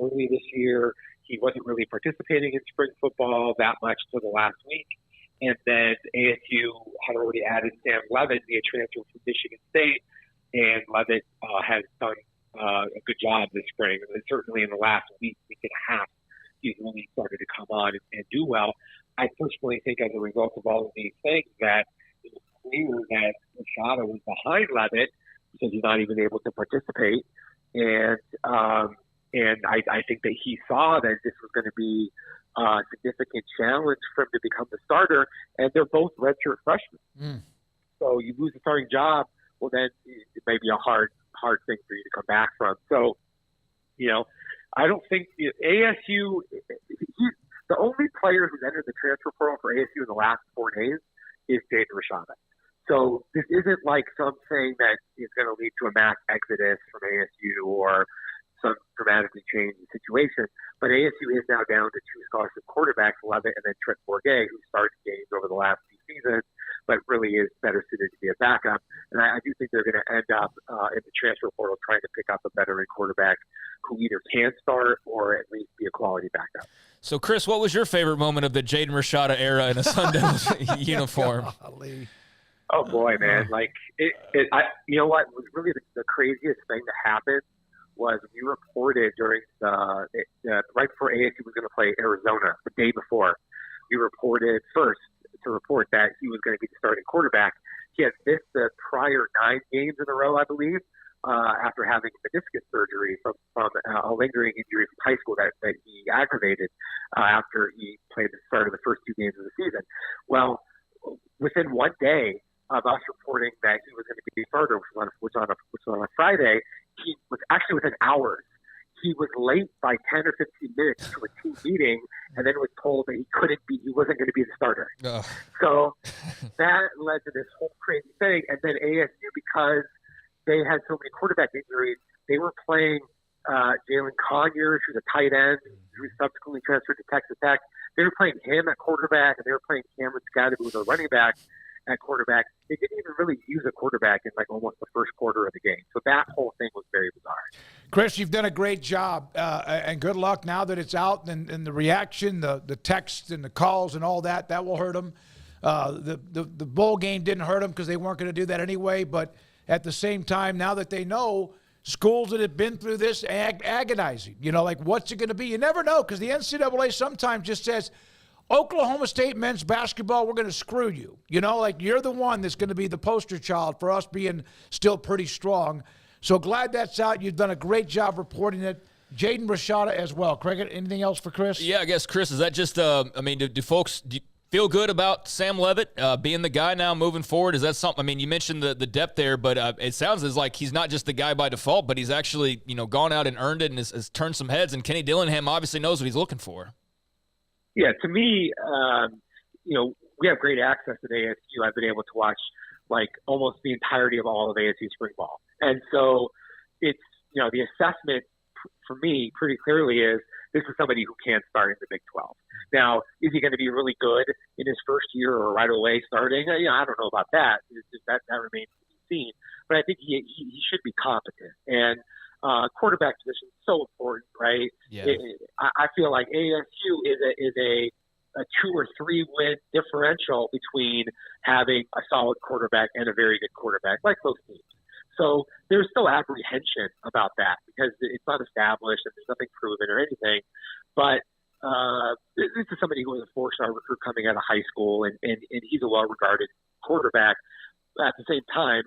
early this year. He wasn't really participating in spring football that much for the last week. And then ASU had already added Sam Levitt via transfer from Michigan State, and Levitt has done a good job this spring. And certainly in the last week and a half, he's really started to come on and do well. I personally think as a result of all of these things that it was clear that Rashada was behind Levitt because he's not even able to participate. And I think that he saw that this was going to be a significant challenge for him to become the starter, and they're both redshirt freshmen. So you lose the starting job, well, then it may be a hard thing for you to come back from. So, I don't think ASU, the only player who's entered the transfer portal for ASU in the last 4 days is Jaden Rashada. So this isn't like something that is going to lead to a mass exodus from ASU or some dramatically changed situation. But ASU is now down to 2 scholarship quarterbacks, Levitt and then Trent Bourget, who started games over the last few seasons, but really is better suited to be a backup. And I do think they're going to end up in the transfer portal trying to pick up a veteran quarterback who either can start or at least be a quality backup. So, Chris, what was your favorite moment of the Jaden Rashada era in a Sun Devils uniform? Oh boy, man! Like you know what was really the craziest thing that happened was we reported during right before ASU was going to play Arizona the day before. We reported first to report that he was going to be the starting quarterback. He had missed the prior 9 games in a row, I believe, after having meniscus surgery from a lingering injury from high school that he aggravated after he played the start of the first 2 games of the season. Well, within 1 day of us reporting that he was going to be a starter, which was on a Friday, he was actually within hours. He was late by 10 or 15 minutes to a team meeting, and then was told that he wasn't going to be the starter. Ugh. So that led to this whole crazy thing. And then ASU, because they had so many quarterback injuries, they were playing Jalen Conyers, who's a tight end, who subsequently transferred to Texas Tech. They were playing him at quarterback, and they were playing Cameron Scott, who was a running back, at quarterback. They didn't even really use a quarterback in like almost the first quarter of the game. So that whole thing was very bizarre. Chris, you've done a great job, and good luck now that it's out, and the reaction, the texts and the calls and all that will hurt them. The bowl game didn't hurt them because they weren't going to do that anyway, but at the same time, now that they know, schools that have been through this agonizing, like what's it going to be? You never know, because the NCAA sometimes just says, Oklahoma State men's basketball, we're going to screw you. Like you're the one that's going to be the poster child for us being still pretty strong. So glad that's out. You've done a great job reporting it. Jaden, Rashada as well. Craig, anything else for Chris? Yeah, I guess, Chris, is that just, do folks feel good about Sam Leavitt being the guy now moving forward? Is that something, you mentioned the depth there, but it sounds as like he's not just the guy by default, but he's actually, gone out and earned it and has turned some heads, and Kenny Dillingham obviously knows what he's looking for. Yeah, to me, we have great access at ASU. I've been able to watch like almost the entirety of all of ASU spring ball. And so it's, the assessment for me pretty clearly is this is somebody who can start in the Big 12. Now, is he going to be really good in his first year or right away starting? I don't know about that. That remains to be seen. But I think he should be competent. And quarterback position is so important, right? Yeah. I feel like ASU is a 2 or 3 win differential between having a solid quarterback and a very good quarterback, like most teams. So there's still apprehension about that because it's not established and there's nothing proven or anything. But this is somebody who was a 4-star recruit coming out of high school, and he's a well-regarded quarterback. At the same time,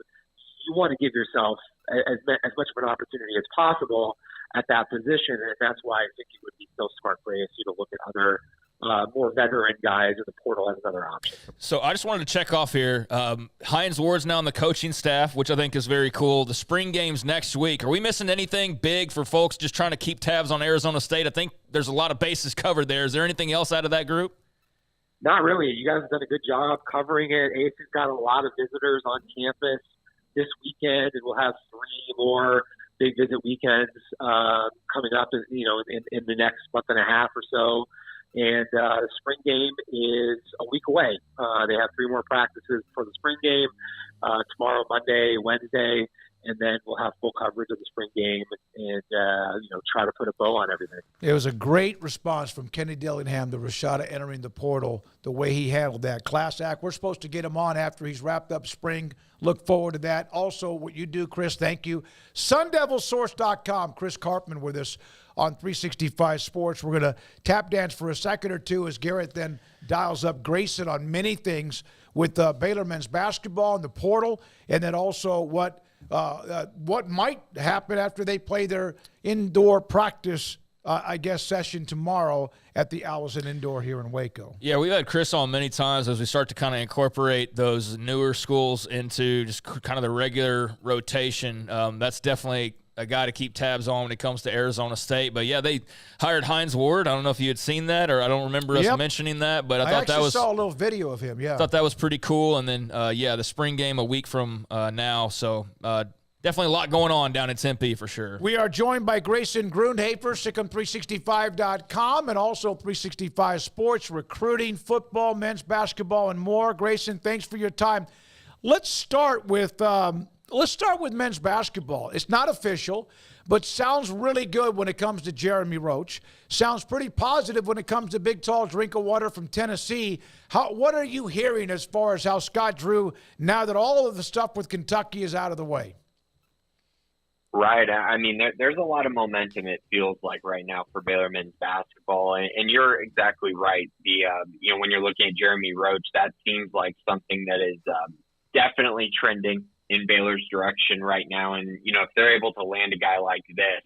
you want to give yourself as much of an opportunity as possible at that position, and that's why I think it would be so smart for ASU to look at other more veteran guys in the portal as another option. So I just wanted to check off here. Hines Ward's now on the coaching staff, which I think is very cool. The spring game's next week. Are we missing anything big for folks just trying to keep tabs on Arizona State? I think there's a lot of bases covered there. Is there anything else out of that group? Not really. You guys have done a good job covering it. ASU's got a lot of visitors on campus this weekend, and we'll have 3 more big visit weekends coming up, in the next month and a half or so. And the spring game is a week away. They have 3 more practices for the spring game, tomorrow, Monday, Wednesday, and then we'll have full coverage of the spring game and, try to put a bow on everything. It was a great response from Kenny Dillingham to Rashada entering the portal, the way he handled that. Class act. We're supposed to get him on after he's wrapped up spring. Look forward to that. Also, what you do, Chris, thank you. SunDevilSource.com. Chris Karpman with us on 365 Sports. We're going to tap dance for a second or two as Garrett then dials up Grayson on many things with Baylor men's basketball and the portal, and then also what might happen after they play their indoor practice, session tomorrow at the Allison Indoor here in Waco. Yeah, we've had Chris on many times as we start to kind of incorporate those newer schools into just kind of the regular rotation. That's definitely a guy to keep tabs on when it comes to Arizona State. But, yeah, they hired Hines Ward. I don't know if you had seen that, or I don't remember us mentioning that. But I thought that was – I saw a little video of him, yeah. I thought that was pretty cool. And then, the spring game a week from now. So, definitely a lot going on down in Tempe for sure. We are joined by Grayson Grundhafer, SicEm365.com, and also 365 Sports, recruiting, football, men's basketball, and more. Grayson, thanks for your time. Let's start with men's basketball. It's not official, but sounds really good when it comes to Jeremy Roach. Sounds pretty positive when it comes to Big Tall Drink of Water from Tennessee. What are you hearing as far as how Scott Drew, now that all of the stuff with Kentucky is out of the way? Right. I mean, there's a lot of momentum, it feels like, right now for Baylor men's basketball. And you're exactly right. When you're looking at Jeremy Roach, that seems like something that is definitely trending in Baylor's direction right now. And, if they're able to land a guy like this,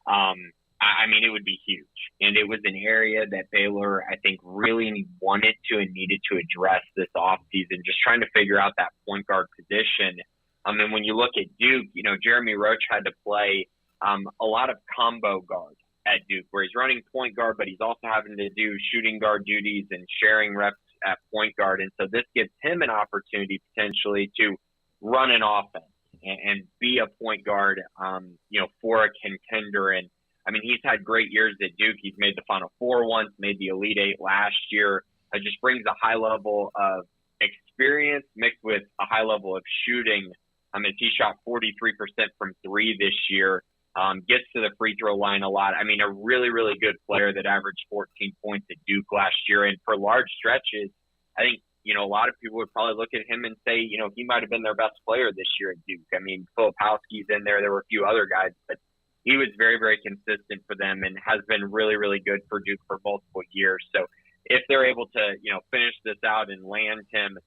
I mean, it would be huge. And it was an area that Baylor, I think, really wanted to and needed to address this offseason, just trying to figure out that point guard position. And when you look at Duke, Jeremy Roach had to play a lot of combo guard at Duke, where he's running point guard, but he's also having to do shooting guard duties and sharing reps at point guard. And so this gives him an opportunity potentially to run an offense and be a point guard, for a contender. And I mean, he's had great years at Duke. He's made the Final Four once, made the Elite Eight last year. It just brings a high level of experience mixed with a high level of shooting. I mean, he shot 43% from three this year, gets to the free throw line a lot. I mean, a really, really good player that averaged 14 points at Duke last year. And for large stretches, I think, a lot of people would probably look at him and say, he might have been their best player this year at Duke. I mean, Filipowski's in there. There were a few other guys, but he was very, very consistent for them and has been really, really good for Duke for multiple years. So if they're able to, finish this out and land him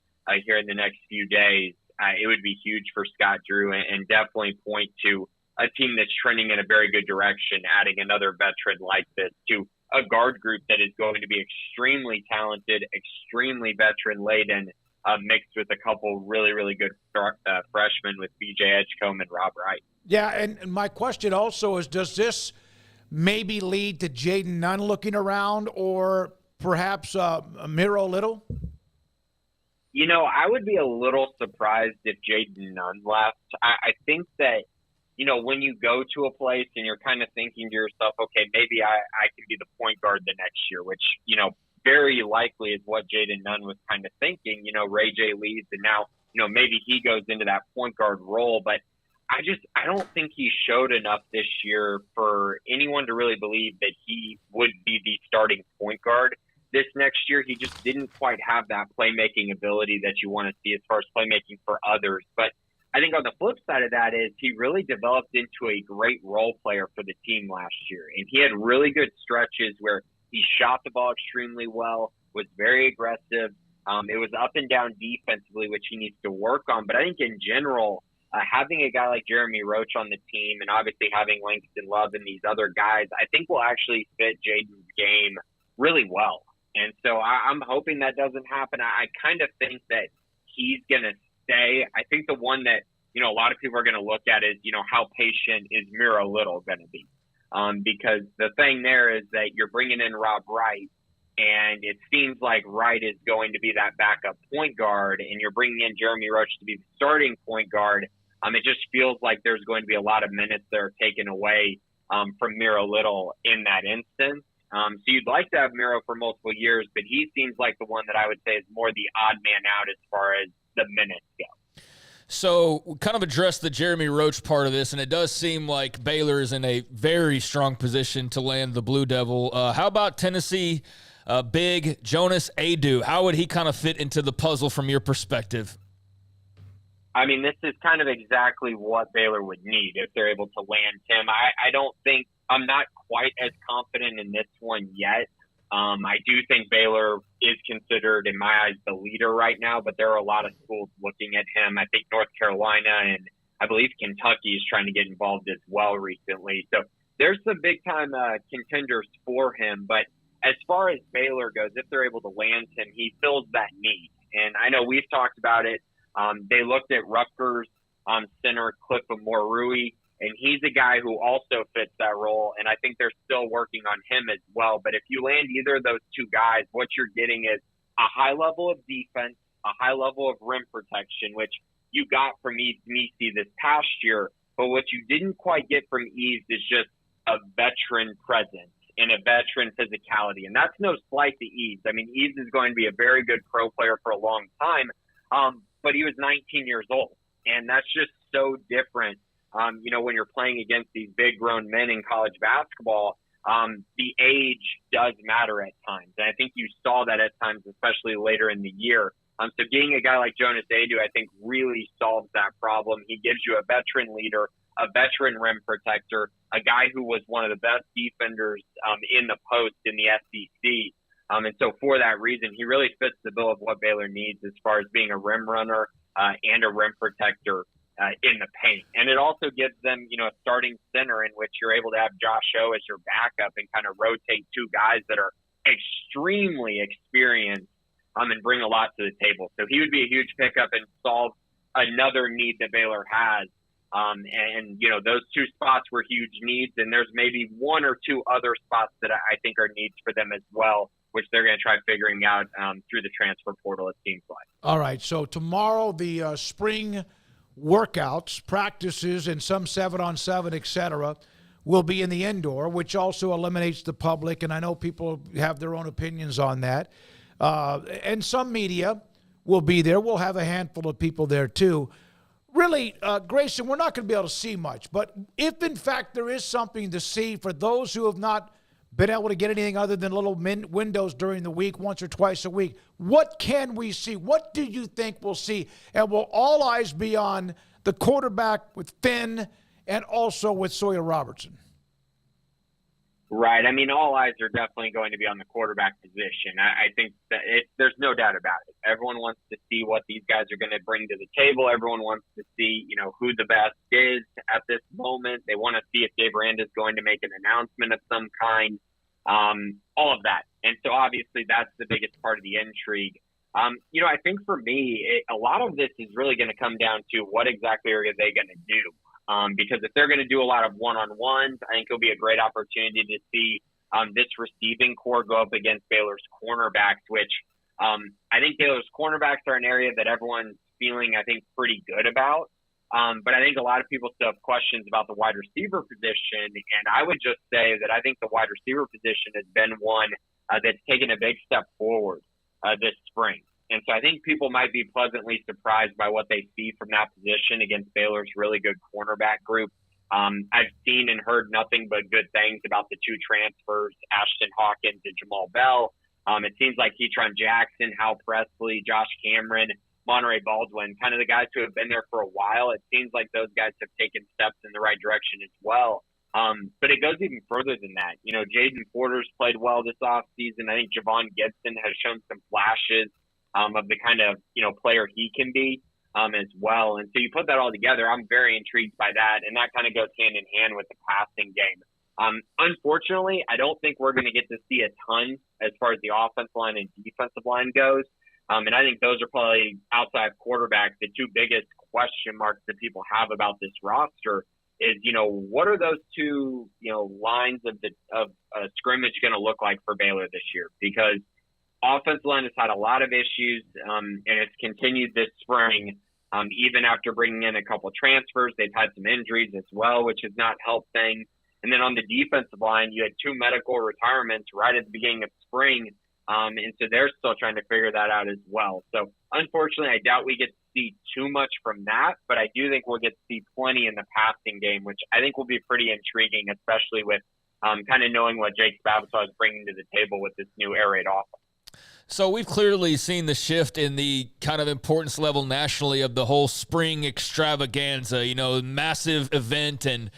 here in the next few days, it would be huge for Scott Drew and definitely point to a team that's trending in a very good direction, adding another veteran like this to a guard group that is going to be extremely talented, extremely veteran-laden, mixed with a couple really, really good freshmen with B.J. Edgecombe and Rob Wright. Yeah, and my question also is, does this maybe lead to Jaden Nunn looking around or perhaps Miro Little? I would be a little surprised if Jaden Nunn left. I think that, when you go to a place and you're kind of thinking to yourself, okay, maybe I can be the point guard the next year, which, very likely is what Jaden Nunn was kind of thinking. Ray J leaves and now, maybe he goes into that point guard role. But I don't think he showed enough this year for anyone to really believe that he would be the starting point guard this next year. He just didn't quite have that playmaking ability that you want to see as far as playmaking for others. But I think on the flip side of that is he really developed into a great role player for the team last year. And he had really good stretches where he shot the ball extremely well, was very aggressive. It was up and down defensively, which he needs to work on. But I think in general, having a guy like Jeremy Roach on the team and obviously having Langston Love and these other guys, I think will actually fit Jaden's game really well. And so I'm hoping that doesn't happen. I kind of think that he's going to stay. I think the one that, a lot of people are going to look at is, how patient is Miro Little going to be? Because the thing there is that you're bringing in Rob Wright, and it seems like Wright is going to be that backup point guard, and you're bringing in Jeremy Roach to be the starting point guard. It just feels like there's going to be a lot of minutes that are taken away from Miro Little in that instance. So you'd like to have Miro for multiple years, but he seems like the one that I would say is more the odd man out as far as the minutes go. So we kind of addressed the Jeremy Roach part of this, and it does seem like Baylor is in a very strong position to land the Blue Devil. How about Tennessee big Jonas Adu? How would he kind of fit into the puzzle from your perspective? I mean, this is kind of exactly what Baylor would need if they're able to land him. I'm not quite as confident in this one yet. I do think Baylor is considered, in my eyes, the leader right now, but there are a lot of schools looking at him. I think North Carolina and I believe Kentucky is trying to get involved as well recently. So there's some big-time contenders for him. But as far as Baylor goes, if they're able to land him, he fills that need. And I know we've talked about it. They looked at Rutgers center Cliff Morui, and he's a guy who also fits that role, and I think they're still working on him as well. But if you land either of those two guys, what you're getting is a high level of defense, a high level of rim protection, which you got from Misi this past year. But what you didn't quite get from Eves is just a veteran presence and a veteran physicality. And that's no slight to Eves. I mean, Eves is going to be a very good pro player for a long time, but he was 19 years old, and that's just so different. When you're playing against these big grown men in college basketball, the age does matter at times. And I think you saw that at times, especially later in the year. So getting a guy like Jonas Adu, I think, really solves that problem. He gives you a veteran leader, a veteran rim protector, a guy who was one of the best defenders in the post in the SEC. And so for that reason, he really fits the bill of what Baylor needs as far as being a rim runner and a rim protector in the paint. And it also gives them, a starting center in which you're able to have Josh O as your backup and kind of rotate two guys that are extremely experienced and bring a lot to the table. So he would be a huge pickup and solve another need that Baylor has. Those two spots were huge needs, and there's maybe one or two other spots that I think are needs for them as well, which they're going to try figuring out through the transfer portal, it seems like. All right, so tomorrow the spring workouts, practices, and some 7-on-7, et cetera, will be in the indoor, which also eliminates the public, and I know people have their own opinions on that. And some media will be there. We'll have a handful of people there too. Really, Grayson, we're not going to be able to see much, but if in fact there is something to see for those who have not been able to get anything other than little windows during the week, once or twice a week, what can we see? What do you think we'll see? And will all eyes be on the quarterback with Finn and also with Sawyer Robertson? Right. I mean, all eyes are definitely going to be on the quarterback position. I think that there's no doubt about it. Everyone wants to see what these guys are going to bring to the table. Everyone wants to see, who the best is at this moment. They want to see if Dave Aranda is going to make an announcement of some kind, all of that. And so obviously that's the biggest part of the intrigue. I think for me, a lot of this is really going to come down to what exactly are they going to do. Because if they're going to do a lot of one-on-ones, I think it'll be a great opportunity to see this receiving core go up against Baylor's cornerbacks, which I think Baylor's cornerbacks are an area that everyone's feeling, I think, pretty good about. But I think a lot of people still have questions about the wide receiver position. And I would just say that I think the wide receiver position has been one that's taken a big step forward this spring. And so I think people might be pleasantly surprised by what they see from that position against Baylor's really good cornerback group. I've seen and heard nothing but good things about the two transfers, Ashton Hawkins and Jamal Bell. It seems like Ketron Jackson, Hal Presley, Josh Cameron, Monterey Baldwin, kind of the guys who have been there for a while. It seems like those guys have taken steps in the right direction as well. But it goes even further than that. Jaden Porter's played well this offseason. I think Javon Gibson has shown some flashes of the kind of, player he can be as well. And so you put that all together, I'm very intrigued by that. And that kind of goes hand in hand with the passing game. Unfortunately, I don't think we're going to get to see a ton as far as the offensive line and defensive line goes. And I think those are probably outside quarterback, the two biggest question marks that people have about this roster is, what are those two, lines of scrimmage going to look like for Baylor this year? Because offensive line has had a lot of issues, and it's continued this spring. Even after bringing in a couple transfers, they've had some injuries as well, which has not helped things. And then on the defensive line, you had two medical retirements right at the beginning of spring, and so they're still trying to figure that out as well. So unfortunately, I doubt we get to see too much from that, but I do think we'll get to see plenty in the passing game, which I think will be pretty intriguing, especially with kind of knowing what Jake Spavital is bringing to the table with this new air raid offense. So we've clearly seen the shift in the kind of importance level nationally of the whole spring extravaganza, massive event and,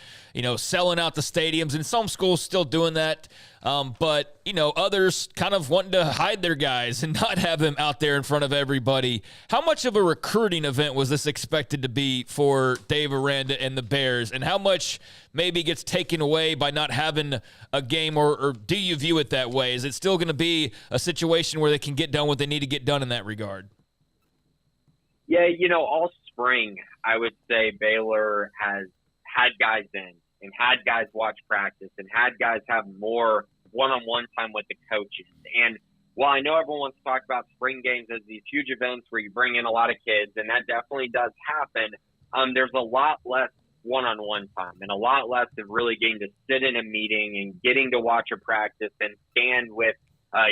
selling out the stadiums, and some schools still doing that. But, others kind of wanting to hide their guys and not have them out there in front of everybody. How much of a recruiting event was this expected to be for Dave Aranda and the Bears? And how much maybe gets taken away by not having a game, or do you view it that way? Is it still going to be a situation where they can get done what they need to get done in that regard? Yeah, all spring, I would say Baylor has had guys in and had guys watch practice and had guys have more one-on-one time with the coaches. And while I know everyone wants to talk about spring games as these huge events where you bring in a lot of kids, and that definitely does happen, there's a lot less one-on-one time and a lot less of really getting to sit in a meeting and getting to watch a practice and stand with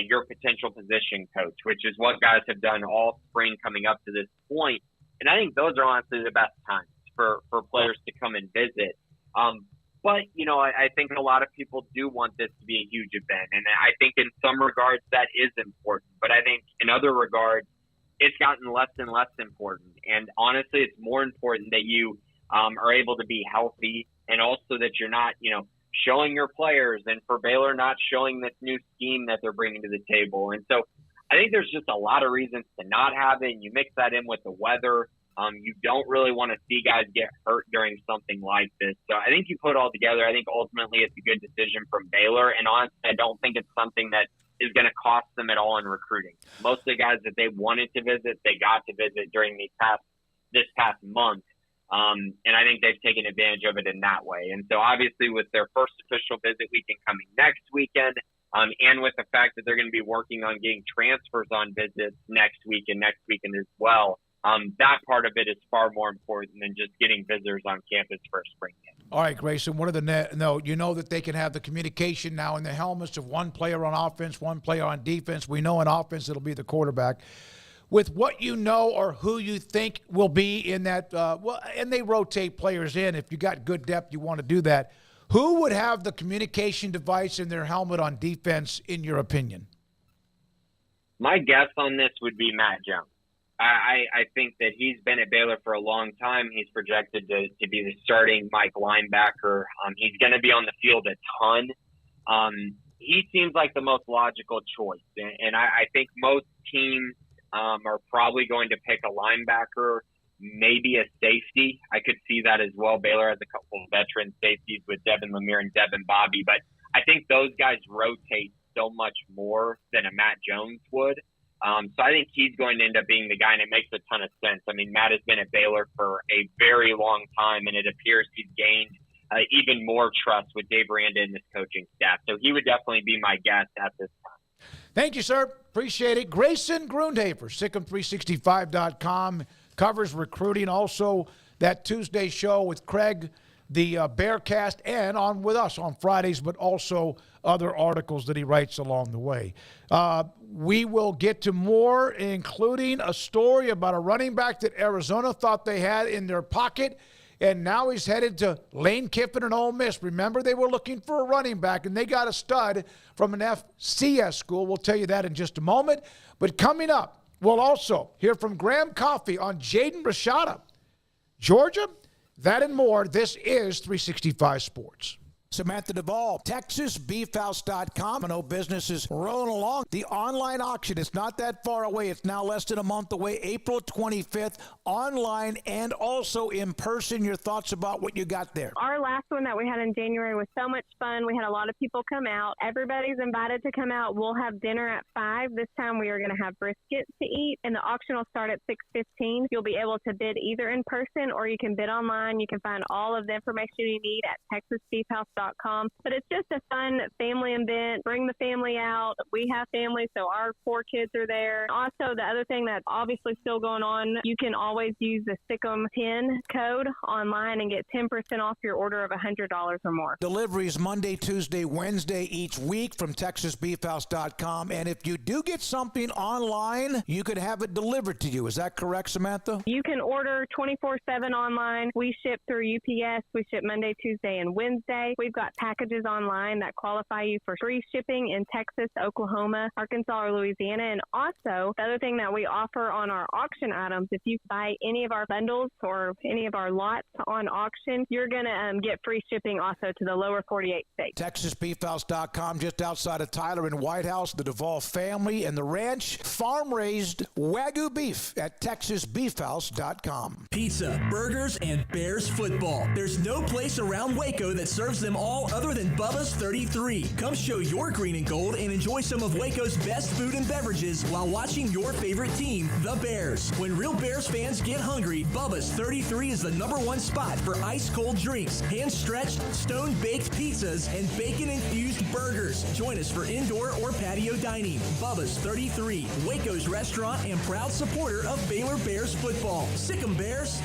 your potential position coach, which is what guys have done all spring coming up to this point. And I think those are honestly the best times for players to come and visit. But, I think a lot of people do want this to be a huge event. And I think in some regards that is important. But I think in other regards, it's gotten less and less important. And honestly, it's more important that you are able to be healthy, and also that you're not, showing your players, and for Baylor not showing this new scheme that they're bringing to the table. And so I think there's just a lot of reasons to not have it. And you mix that in with the weather. You don't really want to see guys get hurt during something like this. So I think you put it all together. I think ultimately it's a good decision from Baylor. And honestly, I don't think it's something that is going to cost them at all in recruiting. Most of the guys that they wanted to visit, they got to visit during this past month. And I think they've taken advantage of it in that way. And so obviously with their first official visit weekend coming next weekend, and with the fact that they're going to be working on getting transfers on visits next weekend as well, that part of it is far more important than just getting visitors on campus for a spring game. All right, Grayson, what are you know that they can have the communication now in the helmets of one player on offense, one player on defense. We know in offense it'll be the quarterback. With what you know or who you think will be in that, and they rotate players in. If you got good depth, you want to do that. Who would have the communication device in their helmet on defense, in your opinion? My guess on this would be Matt Jones. I think that he's been at Baylor for a long time. He's projected to be the starting Mike linebacker. He's going to be on the field a ton. He seems like the most logical choice. And I think most teams are probably going to pick a linebacker, maybe a safety. I could see that as well. Baylor has a couple of veteran safeties with Devin Lemire and Devin Bobby, but I think those guys rotate so much more than a Matt Jones would. So I think he's going to end up being the guy, and it makes a ton of sense. I mean, Matt has been at Baylor for a very long time, and it appears he's gained even more trust with Dave Aranda and this coaching staff. So he would definitely be my guess at this time. Thank you, sir. Appreciate it. Grayson Grundhafer, Sikkim365.com, covers recruiting. Also, that Tuesday show with Craig, the Bearcast, and on with us on Fridays, but also other articles that he writes along the way. We will get to more, including a story about a running back that Arizona thought they had in their pocket, and now he's headed to Lane Kiffin and Ole Miss. Remember, they were looking for a running back, and they got a stud from an FCS school. We'll tell you that in just a moment. But coming up, we'll also hear from Graham Coffey on Jaden Rashada, Georgia. That and more. This is 365 Sports. Samantha Duvall, TexasBeefHouse.com. I know business is rolling along. The online auction is not that far away. It's now less than a month away, April 25th, online and also in person. Your thoughts about what you got there? Our last one that we had in January was so much fun. We had a lot of people come out. Everybody's invited to come out. We'll have dinner at 5. This time we are going to have brisket to eat, and the auction will start at 6:15. You'll be able to bid either in person or you can bid online. You can find all of the information you need at TexasBeefHouse.com. But it's just a fun family event. Bring the family out. We have family, so our 4 kids are there. Also, the other thing that's obviously still going on, you can always use the Sikkim 10 code online and get 10% off your order of $100 or more. Deliveries Monday, Tuesday, Wednesday each week from TexasBeefHouse.com. And if you do get something online, you could have it delivered to you. Is that correct, Samantha? You can order 24/7 online. We ship through UPS. We ship Monday, Tuesday, and Wednesday. We've got packages online that qualify you for free shipping in Texas, Oklahoma, Arkansas, or Louisiana. And also, the other thing that we offer on our auction items, if you buy any of our bundles or any of our lots on auction, you're going to get free shipping also to the lower 48 states. TexasBeefHouse.com, just outside of Tyler and White House, the Duvall family and the ranch, farm-raised Wagyu beef at TexasBeefHouse.com. Pizza, burgers, and Bears football. There's no place around Waco that serves them all other than Bubba's 33. Come show your green and gold and enjoy some of Waco's best food and beverages while watching your favorite team, the Bears. When real Bears fans get hungry, Bubba's 33 is the #1 spot for ice-cold drinks, hand-stretched, stone-baked pizzas, and bacon-infused burgers. Join us for indoor or patio dining. Bubba's 33, Waco's restaurant and proud supporter of Baylor Bears football. Sick 'em, Bears!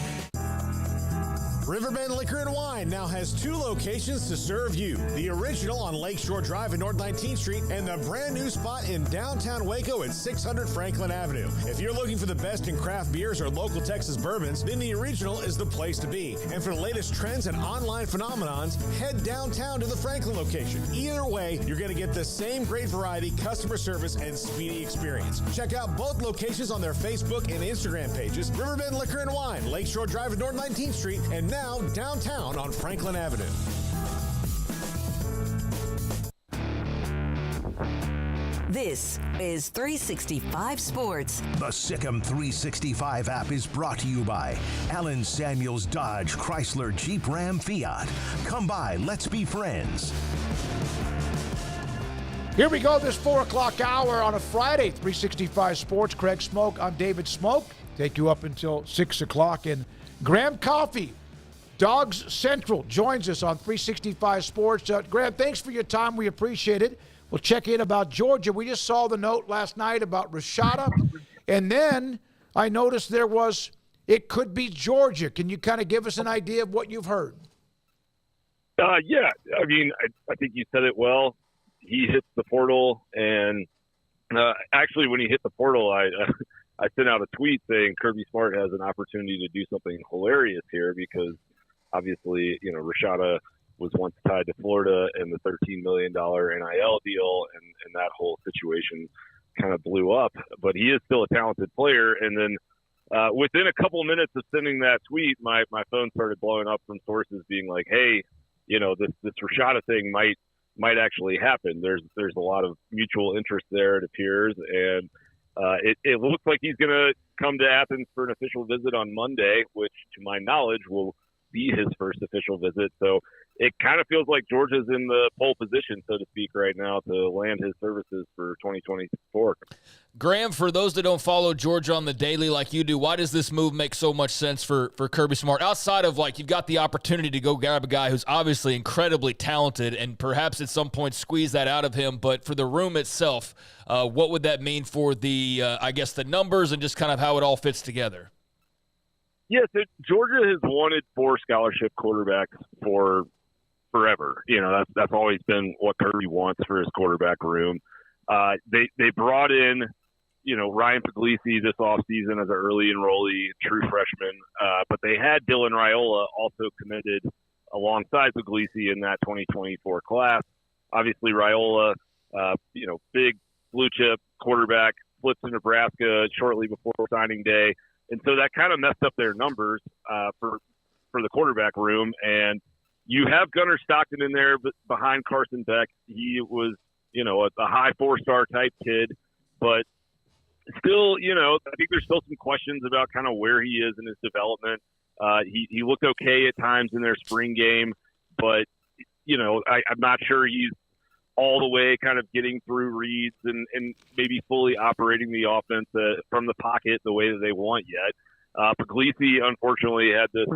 Riverbend Liquor and Wine now has 2 locations to serve you. The original on Lakeshore Drive in North 19th Street and the brand new spot in downtown Waco at 600 Franklin Avenue. If you're looking for the best in craft beers or local Texas bourbons, then the original is the place to be. And for the latest trends and online phenomenons, head downtown to the Franklin location. Either way, you're going to get the same great variety, customer service, and speedy experience. Check out both locations on their Facebook and Instagram pages. Riverbend Liquor and Wine, Lakeshore Drive at North 19th Street, and now now downtown on Franklin Avenue. This is 365 Sports. The Sikkim 365 app is brought to you by Allen Samuels Dodge Chrysler Jeep Ram Fiat. Come by, let's be friends. Here we go, this 4 o'clock hour on a Friday, 365 Sports. Craig Smoak, I'm David Smoak. Take you up until 6 o'clock. And Graham Coffey, Dogs Central, joins us on 365 Sports. Graham, thanks for your time. We appreciate it. We'll check in about Georgia. We just saw the note last night about Rashada. And then I noticed it could be Georgia. Can you kind of give us an idea of what you've heard? Yeah, I mean, I think you said it well. He hits the portal, and actually when he hit the portal, I sent out a tweet saying Kirby Smart has an opportunity to do something hilarious here because obviously, Rashada was once tied to Florida and the $13 million NIL deal, and that whole situation kind of blew up. But he is still a talented player. And then within a couple minutes of sending that tweet, my phone started blowing up from sources being like, hey, this Rashada thing might actually happen. There's a lot of mutual interest there, it appears. And it looks like he's going to come to Athens for an official visit on Monday, which to my knowledge will be his first official visit. So it kind of feels like Georgia's in the pole position, so to speak, right now to land his services for 2024. Graham, for those that don't follow Georgia on the daily like you do, why does this move make so much sense for Kirby Smart? Outside of, you've got the opportunity to go grab a guy who's obviously incredibly talented and perhaps at some point squeeze that out of him, but for the room itself, what would that mean for the numbers and just kind of how it all fits together? Yes, Georgia has wanted 4 scholarship quarterbacks for forever. That's always been what Kirby wants for his quarterback room. They brought in, Ryan Puglisi this offseason as an early enrollee, true freshman. But they had Dylan Raiola also committed alongside Puglisi in that 2024 class. Obviously, Raiola, big blue chip quarterback, flipped to Nebraska shortly before signing day. And so that kind of messed up their numbers for the quarterback room. And you have Gunnar Stockton in there behind Carson Beck. He was, a high 4-star type kid. But still, I think there's still some questions about kind of where he is in his development. He looked okay at times in their spring game. But, I'm not sure he's all the way kind of getting through reads and maybe fully operating the offense from the pocket the way that they want yet. Puglisi, unfortunately, had this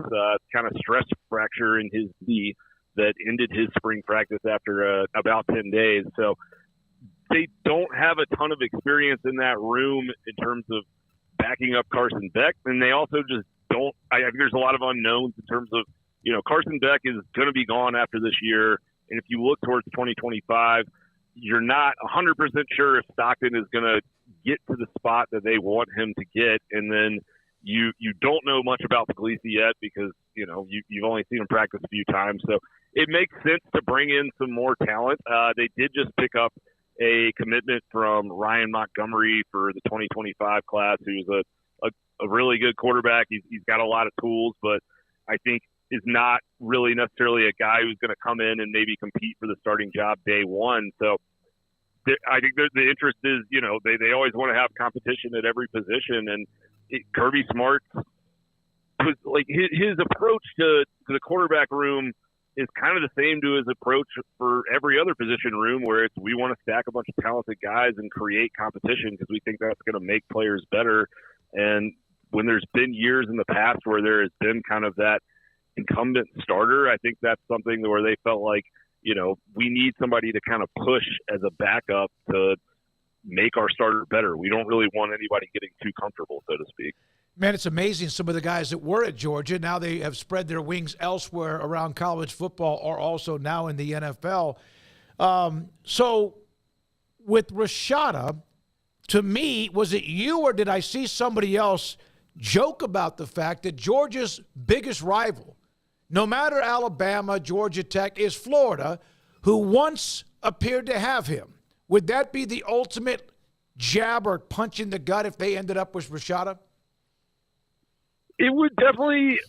kind of stress fracture in his knee that ended his spring practice after about 10 days. So they don't have a ton of experience in that room in terms of backing up Carson Beck. And they also just don't – I think there's a lot of unknowns in terms of, Carson Beck is going to be gone after this year. And if you look towards 2025, you're not 100% sure if Stockton is going to get to the spot that they want him to get. And then you don't know much about Puglisi yet because, you've only seen him practice a few times. So it makes sense to bring in some more talent. They did just pick up a commitment from Ryan Montgomery for the 2025 class, who's a really good quarterback. He's got a lot of tools, but I think is not really necessarily a guy who's going to come in and maybe compete for the starting job day one. So I think the interest is, they always want to have competition at every position. And Kirby Smart, his approach to the quarterback room is kind of the same to his approach for every other position room, where it's we want to stack a bunch of talented guys and create competition because we think that's going to make players better. And when there's been years in the past where there has been kind of that incumbent starter, I think that's something where they felt like, we need somebody to kind of push as a backup to make our starter better. We don't really want anybody getting too comfortable, so to speak. Man, it's amazing. Some of the guys that were at Georgia, now they have spread their wings elsewhere around college football or also now in the NFL. So with Rashada, to me, was it you or did I see somebody else joke about the fact that Georgia's biggest rival, no matter Alabama, Georgia Tech, is Florida, who once appeared to have him? Would that be the ultimate jab or punch in the gut if they ended up with Rashada? It would definitely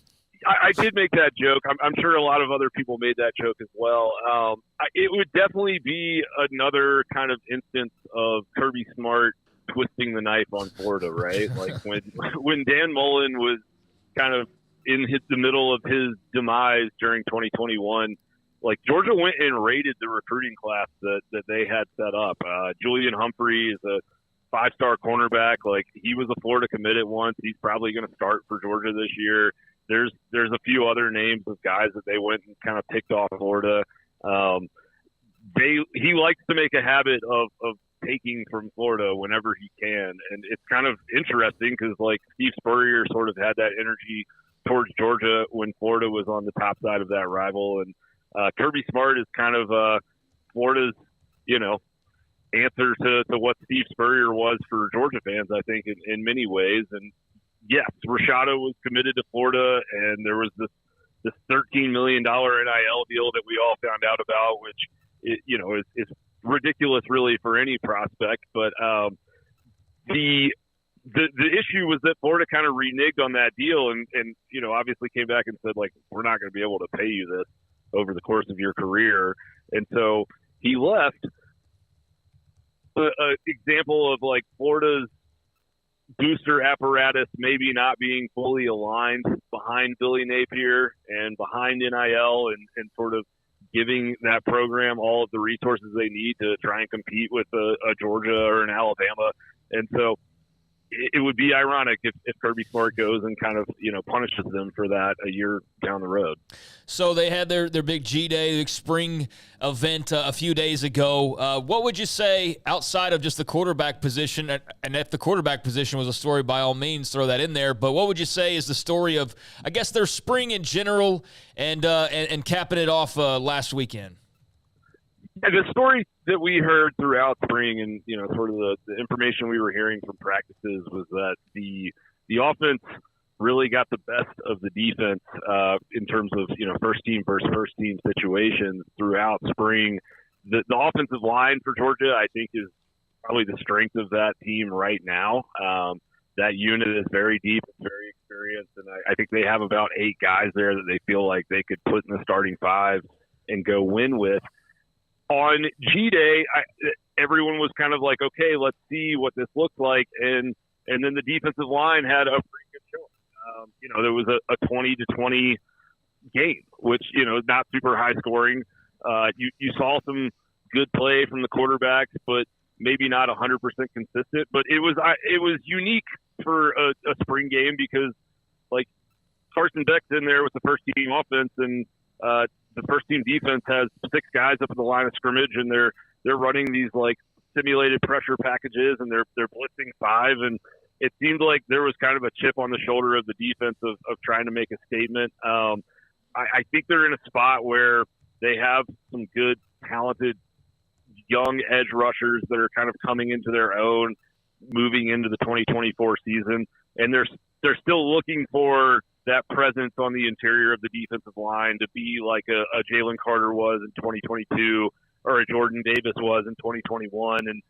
I did make that joke. I'm sure a lot of other people made that joke as well. It would definitely be another kind of instance of Kirby Smart twisting the knife on Florida, right? Like when Dan Mullen was kind of in the middle of his demise during 2021, like Georgia went and raided the recruiting class that they had set up. Julian Humphrey is a 5-star cornerback. Like, he was a Florida commit at once. He's probably going to start for Georgia this year. There's a few other names of guys that they went and kind of picked off Florida. He likes to make a habit of taking from Florida whenever he can, and it's kind of interesting because like Steve Spurrier sort of had that energy towards Georgia when Florida was on the top side of that rival, and Kirby Smart is kind of Florida's, answer to what Steve Spurrier was for Georgia fans, I think, in many ways. And yes, Rashada was committed to Florida, and there was this $13 million NIL deal that we all found out about, which is ridiculous really for any prospect. But the issue was that Florida kind of reneged on that deal and obviously came back and said, like, we're not going to be able to pay you this over the course of your career. And so he left. An example of like Florida's booster apparatus maybe not being fully aligned behind Billy Napier and behind NIL and sort of giving that program all of the resources they need to try and compete with a Georgia or an Alabama. And so it would be ironic if Kirby Smart goes and kind of, punishes them for that a year down the road. So they had their big G-Day, big spring event a few days ago. What would you say outside of just the quarterback position? And if the quarterback position was a story, by all means, throw that in there. But what would you say is the story of, I guess, their spring in general and capping it off last weekend? And the story that we heard throughout spring and, sort of the information we were hearing from practices was that the offense really got the best of the defense in terms of, first team versus first team situations throughout spring. The offensive line for Georgia, I think, is probably the strength of that team right now. That unit is very deep, very experienced, and I think they have about 8 guys there that they feel like they could put in the starting 5 and go win with. On G-Day, everyone was kind of like, okay, let's see what this looks like. And then the defensive line had a pretty good showing. There was a 20-20 game, which, not super high scoring. You saw some good play from the quarterbacks, but maybe not 100% consistent. But it was unique for a spring game because, like, Carson Beck's in there with the first team offense, and the first team defense has 6 guys up at the line of scrimmage, and they're running these like simulated pressure packages, and they're blitzing 5, and it seemed like there was kind of a chip on the shoulder of the defense of trying to make a statement. I think they're in a spot where they have some good, talented, young edge rushers that are kind of coming into their own, moving into the 2024 season, and they're still looking for that presence on the interior of the defensive line to be like a Jalen Carter was in 2022 or a Jordan Davis was in 2021 and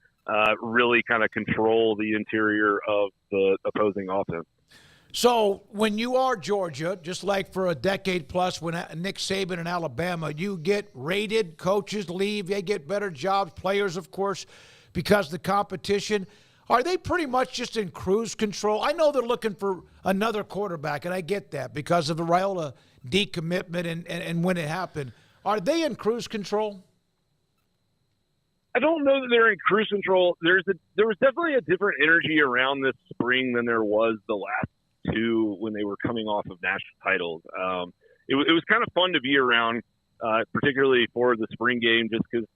really kind of control the interior of the opposing offense. So when you are Georgia, just like for a decade plus when Nick Saban in Alabama, you get rated, coaches leave, they get better jobs, players, of course, because the competition. Are they pretty much just in cruise control? I know they're looking for another quarterback, and I get that because of the Raiola decommitment and when it happened. Are they in cruise control? I don't know that they're in cruise control. There was definitely a different energy around this spring than there was the last 2 when they were coming off of national titles. It was kind of fun to be around, particularly for the spring game, just because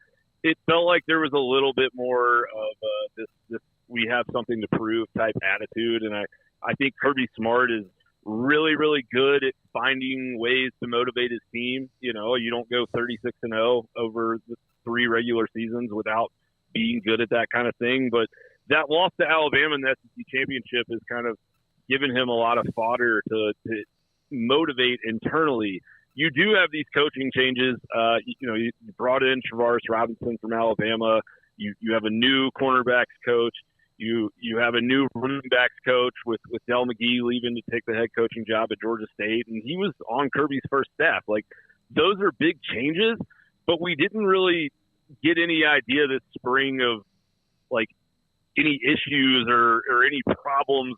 it felt like there was a little bit more of this we have something to prove type attitude. And I think Kirby Smart is really, really good at finding ways to motivate his team. You don't go 36-0 over the 3 regular seasons without being good at that kind of thing. But that loss to Alabama in the SEC championship has kind of given him a lot of fodder to motivate internally. You do have these coaching changes. You brought in Travaris Robinson from Alabama. You have a new cornerbacks coach. You have a new running backs coach with Del McGee leaving to take the head coaching job at Georgia State, and he was on Kirby's first staff. Like, those are big changes, but we didn't really get any idea this spring of, like, any issues or any problems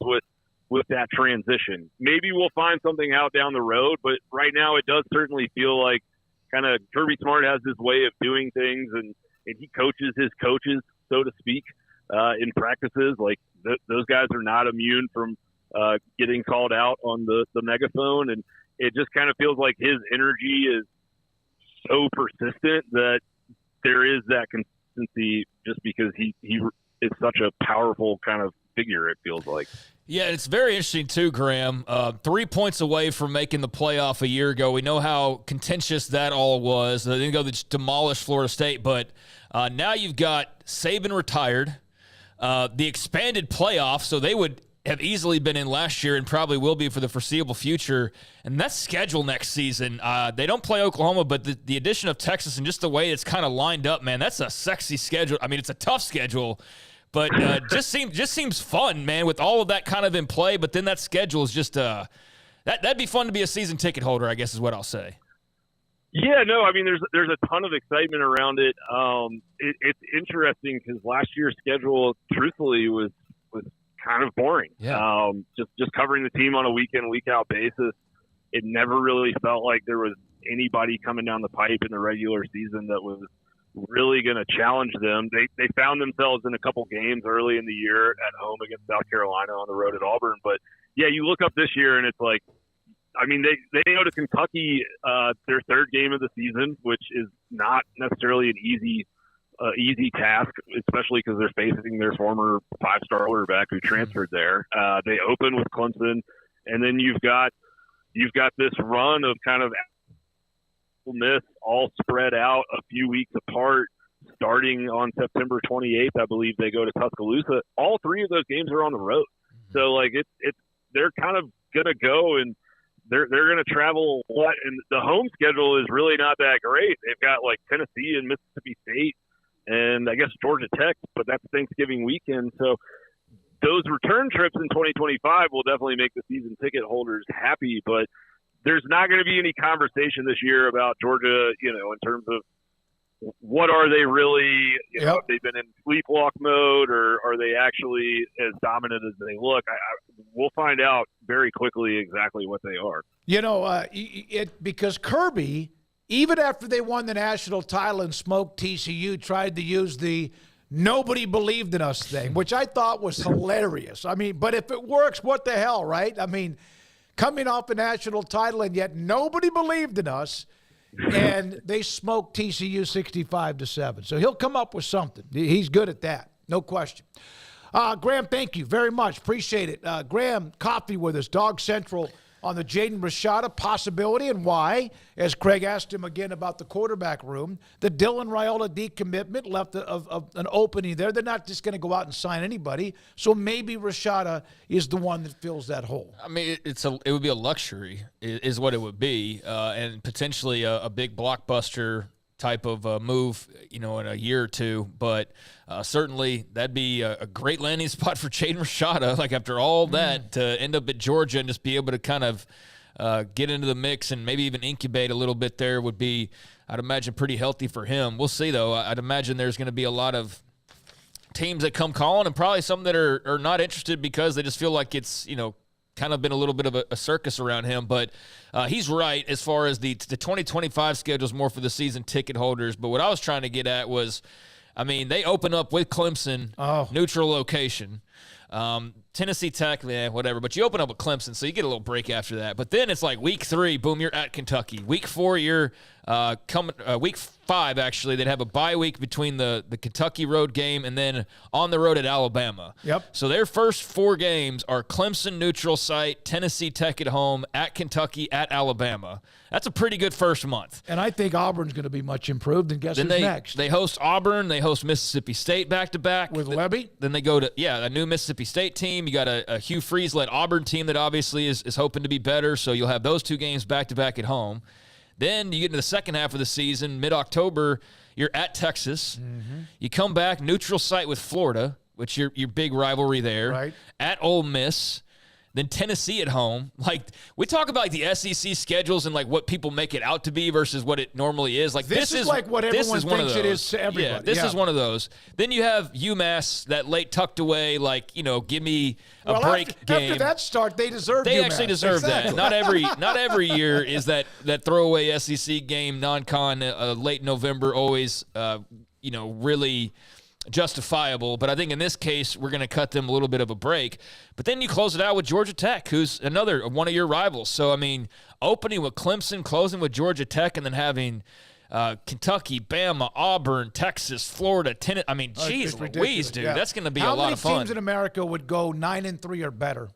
with that transition. Maybe we'll find something out down the road, but right now it does certainly feel like kind of Kirby Smart has his way of doing things, and he coaches his coaches, so to speak, in practices. Like, those guys are not immune from getting called out on the megaphone, and it just kind of feels like his energy is so persistent that there is that consistency just because he is such a powerful kind of figure, it feels like. Yeah, it's very interesting too, Graham. 3 points away from making the playoff a year ago. We know how contentious that all was. They didn't go to demolish Florida State, but now you've got Saban retired, the expanded playoff, so they would have easily been in last year and probably will be for the foreseeable future. And that's scheduled next season. They don't play Oklahoma, but the addition of Texas and just the way it's kind of lined up, man, that's a sexy schedule. I mean, it's a tough schedule, but just seems fun, man, with all of that kind of in play. But then that schedule is just that'd be fun to be a season ticket holder, I guess is what I'll say. Yeah, no, I mean, there's a ton of excitement around it. It's interesting because last year's schedule, truthfully, was kind of boring. Yeah. Just covering the team on a week in, week out basis. It never really felt like there was anybody coming down the pipe in the regular season that was really going to challenge them. They found themselves in a couple games early in the year at home against South Carolina, on the road at Auburn. But yeah, you look up this year and it's like, I mean, they go to Kentucky, their third game of the season, which is not necessarily an easy task, especially because they're facing their former 5-star quarterback who transferred there. They open with Clemson, and then you've got this run of kind of miss all spread out a few weeks apart. Starting on September 28th, I believe they go to Tuscaloosa. All three of those games are on the road, so like they're kind of gonna go and they're gonna travel a lot, and the home schedule is really not that great. They've got like Tennessee and Mississippi State, and I guess Georgia Tech, but that's Thanksgiving weekend. So those return trips in 2025 will definitely make the season ticket holders happy, but there's not going to be any conversation this year about Georgia, in terms of what are they really, have they been in sleepwalk mode, or are they actually as dominant as they look? We'll find out very quickly exactly what they are. Because Kirby, even after they won the national title and Smoak TCU, tried to use the nobody believed in us thing, which I thought was hilarious. I mean, but if it works, what the hell, right? I mean, coming off a national title and yet nobody believed in us, and they smoked TCU 65-7. So he'll come up with something. He's good at that, no question. Graham, thank you very much. Appreciate it. Graham, coffee with us, Dog Central on the Jaden Rashada possibility and why, as Craig asked him again about the quarterback room. The Dylan Raiola decommitment left of an opening there. They're not just going to go out and sign anybody, so maybe Rashada is the one that fills that hole. I mean, it would be a luxury is what it would be, and potentially a big blockbuster type of move, in a year or two. But certainly that'd be a great landing spot for Jaden Rashada. Like after all that, to end up at Georgia and just be able to kind of get into the mix and maybe even incubate a little bit there would be, I'd imagine, pretty healthy for him. We'll see, though. I'd imagine there's going to be a lot of teams that come calling and probably some that are not interested because they just feel like it's, kind of been a little bit of a circus around him. But he's right as far as the 2025 schedule is more for the season ticket holders. But what I was trying to get at was, I mean, they open up with Clemson, neutral location. Tennessee Tech, whatever. But you open up with Clemson, so you get a little break after that. But then it's like week 3, boom, you're at Kentucky. Week 4, you're week 5, actually, they'd have a bye week between the Kentucky road game and then on the road at Alabama. Yep. So their first 4 games are Clemson neutral site, Tennessee Tech at home, at Kentucky, at Alabama. That's a pretty good first month. And I think Auburn's going to be much improved. And guess who's next? They host Auburn. They host Mississippi State back-to-back. With Lebby? Then they go to, a new Mississippi State team. You got a Hugh Freeze-led Auburn team that obviously is hoping to be better, so you'll have those 2 games back-to-back at home. Then you get into the second half of the season, mid-October, you're at Texas. Mm-hmm. You come back, neutral site with Florida. which your big rivalry there, right? At Ole Miss, then Tennessee at home. Like, we talk about like the SEC schedules and like what people make it out to be versus what it normally is. Like this is like what everyone thinks it is to everybody. Yeah, this is one of those. Then you have UMass, that late tucked away, like, give me a break game. After that start, they deserve. They UMass. actually deserve that. Not every year is that throwaway SEC game, non-con, late November, always really justifiable. But I think in this case, we're going to cut them a little bit of a break. But then you close it out with Georgia Tech, who's another one of your rivals. So, I mean, opening with Clemson, closing with Georgia Tech, and then having Kentucky, Bama, Auburn, Texas, Florida, Tennessee. I mean, geez Louise, dude. Yeah. That's going to be a lot of fun. How many teams in America would go 9-3 or better?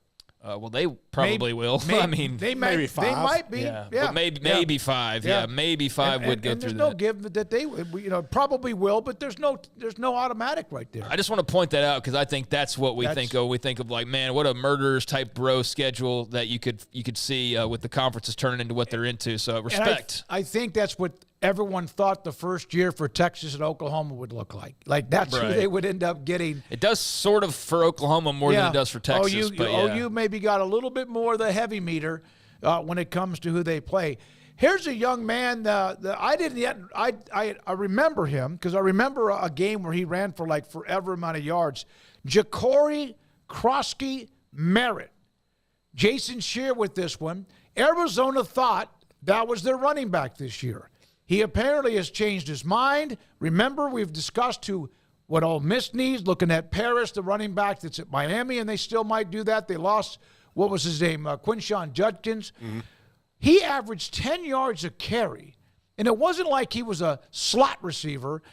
Well, they probably will. I mean, maybe 5. They might be. Yeah. But maybe 5. Yeah, maybe 5 would go through that. There's no give that they probably will, but there's no automatic right there. I just want to point that out because I think that's what we think of. We think of like, man, what a murderers type bro schedule that you could see with the conferences turning into what they're into. So respect. I think that's what everyone thought the first year for Texas and Oklahoma would look like. Like that's who they would end up getting. It does sort of for Oklahoma more than it does for Texas. OU maybe got a little bit more of the heavy meter when it comes to who they play. Here's a young man I remember him because I remember a game where he ran for like forever amount of yards. Ja'Cory Krosky Merritt. Jason Shear with this one. Arizona thought that was their running back this year. He apparently has changed his mind. Remember, we've discussed what Ole Miss needs, looking at Paris, the running back that's at Miami, and they still might do that. They lost, what was his name, Quinshon Judkins. Mm-hmm. He averaged 10 yards a carry, and it wasn't like he was a slot receiver.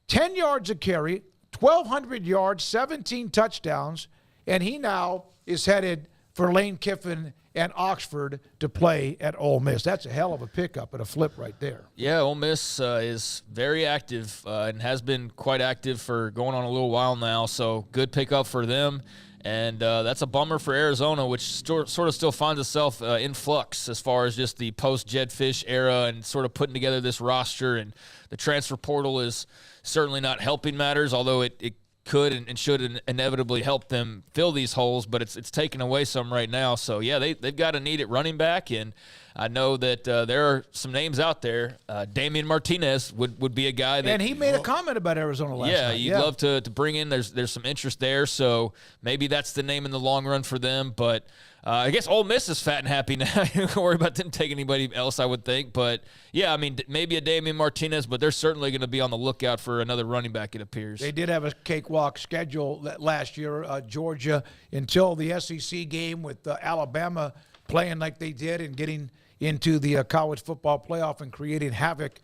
10 yards a carry, 1,200 yards, 17 touchdowns, and he now is headed for Lane Kiffin and Oxford to play at Ole Miss. That's a hell of a pickup and a flip right there. Yeah, Ole Miss is very active and has been quite active for going on a little while now, so good pickup for them. And that's a bummer for Arizona, which sort of still finds itself in flux as far as just the post-Jed Fish era and sort of putting together this roster. And the transfer portal is certainly not helping matters, although it could and should inevitably help them fill these holes, but it's taking away some right now. So, yeah, they've got a need at running back, and I know that there are some names out there. Damian Martinez would be a guy that... And he made a comment about Arizona last night. Yeah, you'd love to bring in. There's some interest there, so maybe that's the name in the long run for them, but... I guess Ole Miss is fat and happy now. You don't worry about them taking anybody else, I would think. But, yeah, I mean, maybe a Damian Martinez, but they're certainly going to be on the lookout for another running back, it appears. They did have a cakewalk schedule last year. Georgia, until the SEC game with Alabama playing like they did and getting into the college football playoff and creating havoc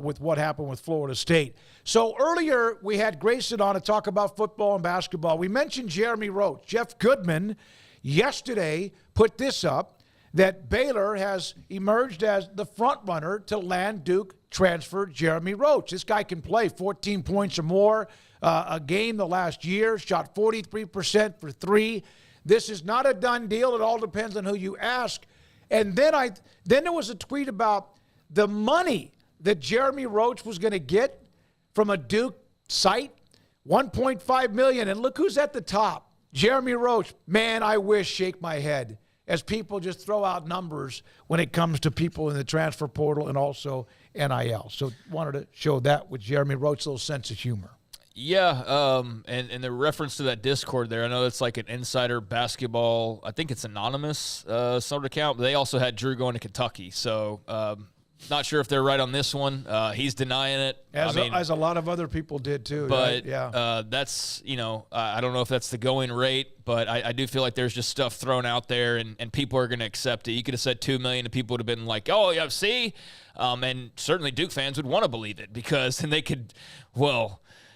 with what happened with Florida State. So earlier we had Grayson on to talk about football and basketball. We mentioned Jeremy Roach. Jeff Goodman yesterday put this up, that Baylor has emerged as the front runner to land Duke transfer Jeremy Roach. This guy can play 14 points or more a game the last year, shot 43% for three. This is not a done deal. It all depends on who you ask. And then there was a tweet about the money that Jeremy Roach was going to get from a Duke site, $1.5 million. And look who's at the top. Jeremy Roach. Man, I wish, shake my head as people just throw out numbers when it comes to people in the transfer portal and also NIL. So wanted to show that with Jeremy Roach's little sense of humor. Yeah, and the reference to that Discord there, I know it's like an insider basketball, I think it's anonymous sort of account, but they also had Drew going to Kentucky. So not sure if they're right on this one. He's denying it. As a lot of other people did too. But right? Yeah. That's, I don't know if that's the going rate, but I do feel like there's just stuff thrown out there and people are going to accept it. You could have said $2 million and people would have been like, oh, yeah, see? And certainly Duke fans would want to believe it because then they could,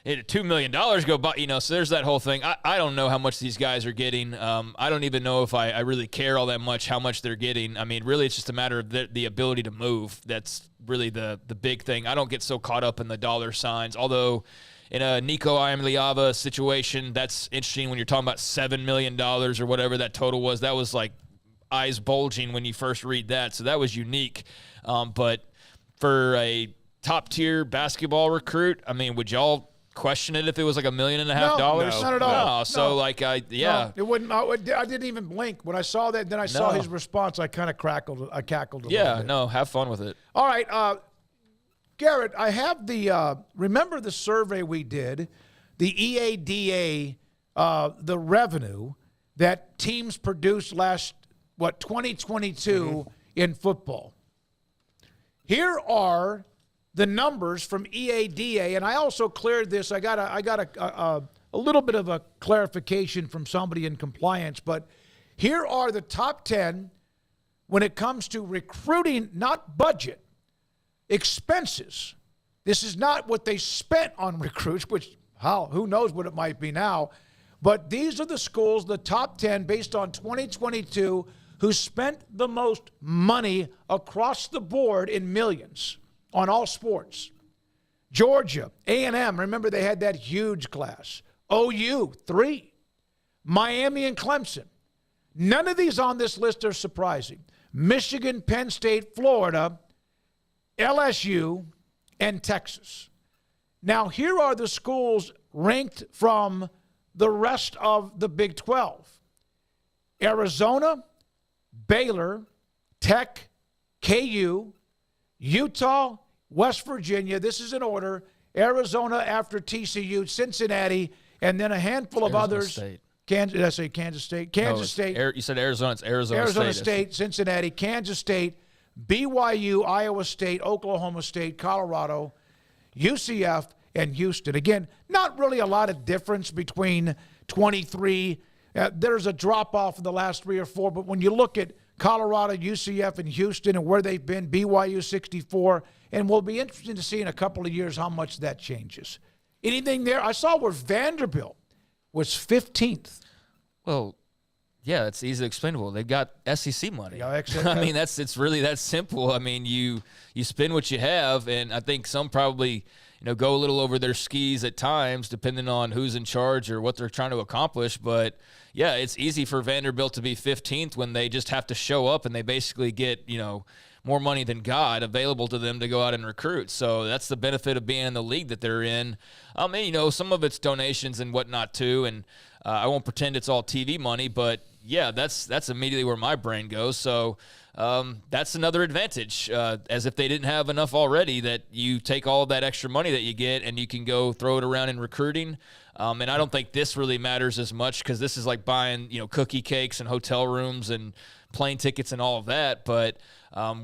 $2 million go by, so there's that whole thing. I don't know how much these guys are getting. I don't even know if I really care all that much how much they're getting. I mean, really, it's just a matter of the ability to move. That's really the big thing. I don't get so caught up in the dollar signs, although in a Nico Iamaleava situation, that's interesting when you're talking about $7 million or whatever that total was. That was like eyes bulging when you first read that, so that was unique. But for a top-tier basketball recruit, I mean, would y'all question it if it was like $1.5 million? No, not at all. No. So, No, it wouldn't. I didn't even blink. When I saw that, then I saw his response, I kind of cackled a little bit. Yeah, no, have fun with it. All right, Garrett, I have remember the survey we did, the EADA, the revenue that teams produced 2022 in football. Here are the numbers from EADA, and I also cleared this. I got a little bit of a clarification from somebody in compliance, but here are the top 10 when it comes to recruiting, not budget, expenses. This is not what they spent on recruits, who knows what it might be now, but these are the schools, the top 10 based on 2022, who spent the most money across the board in millions on all sports. Georgia, A&M, remember they had that huge class. OU, 3. Miami and Clemson. None of these on this list are surprising. Michigan, Penn State, Florida, LSU, and Texas. Now, here are the schools ranked from the rest of the Big 12. Arizona, Baylor, Tech, KU, Utah, West Virginia. This is in order. Arizona after TCU, Cincinnati, and then a handful of others. State. Did I say Kansas State? Kansas State. You said Arizona. It's Arizona State, Cincinnati, Kansas State, BYU, Iowa State, Oklahoma State, Colorado, UCF, and Houston. Again, not really a lot of difference between 23. There's a drop-off in the last 3 or 4, but when you look at Colorado, UCF, and Houston and where they've been, BYU 64, and we'll be interested to see in a couple of years how much that changes. Anything there? I saw where Vanderbilt was 15th. Well, yeah, it's easily explainable. They've got SEC money. Yeah, I mean, it's really that simple. I mean, you spend what you have, and I think some probably go a little over their skis at times, depending on who's in charge or what they're trying to accomplish. But yeah, it's easy for Vanderbilt to be 15th when they just have to show up and they basically get more money than God available to them to go out and recruit. So that's the benefit of being in the league that they're in. And some of it's donations and whatnot too, and I won't pretend it's all TV money, but yeah, that's immediately where my brain goes. So that's another advantage, as if they didn't have enough already, that you take all of that extra money that you get and you can go throw it around in recruiting. And I don't think this really matters as much because this is like buying, cookie cakes and hotel rooms and plane tickets and all of that. But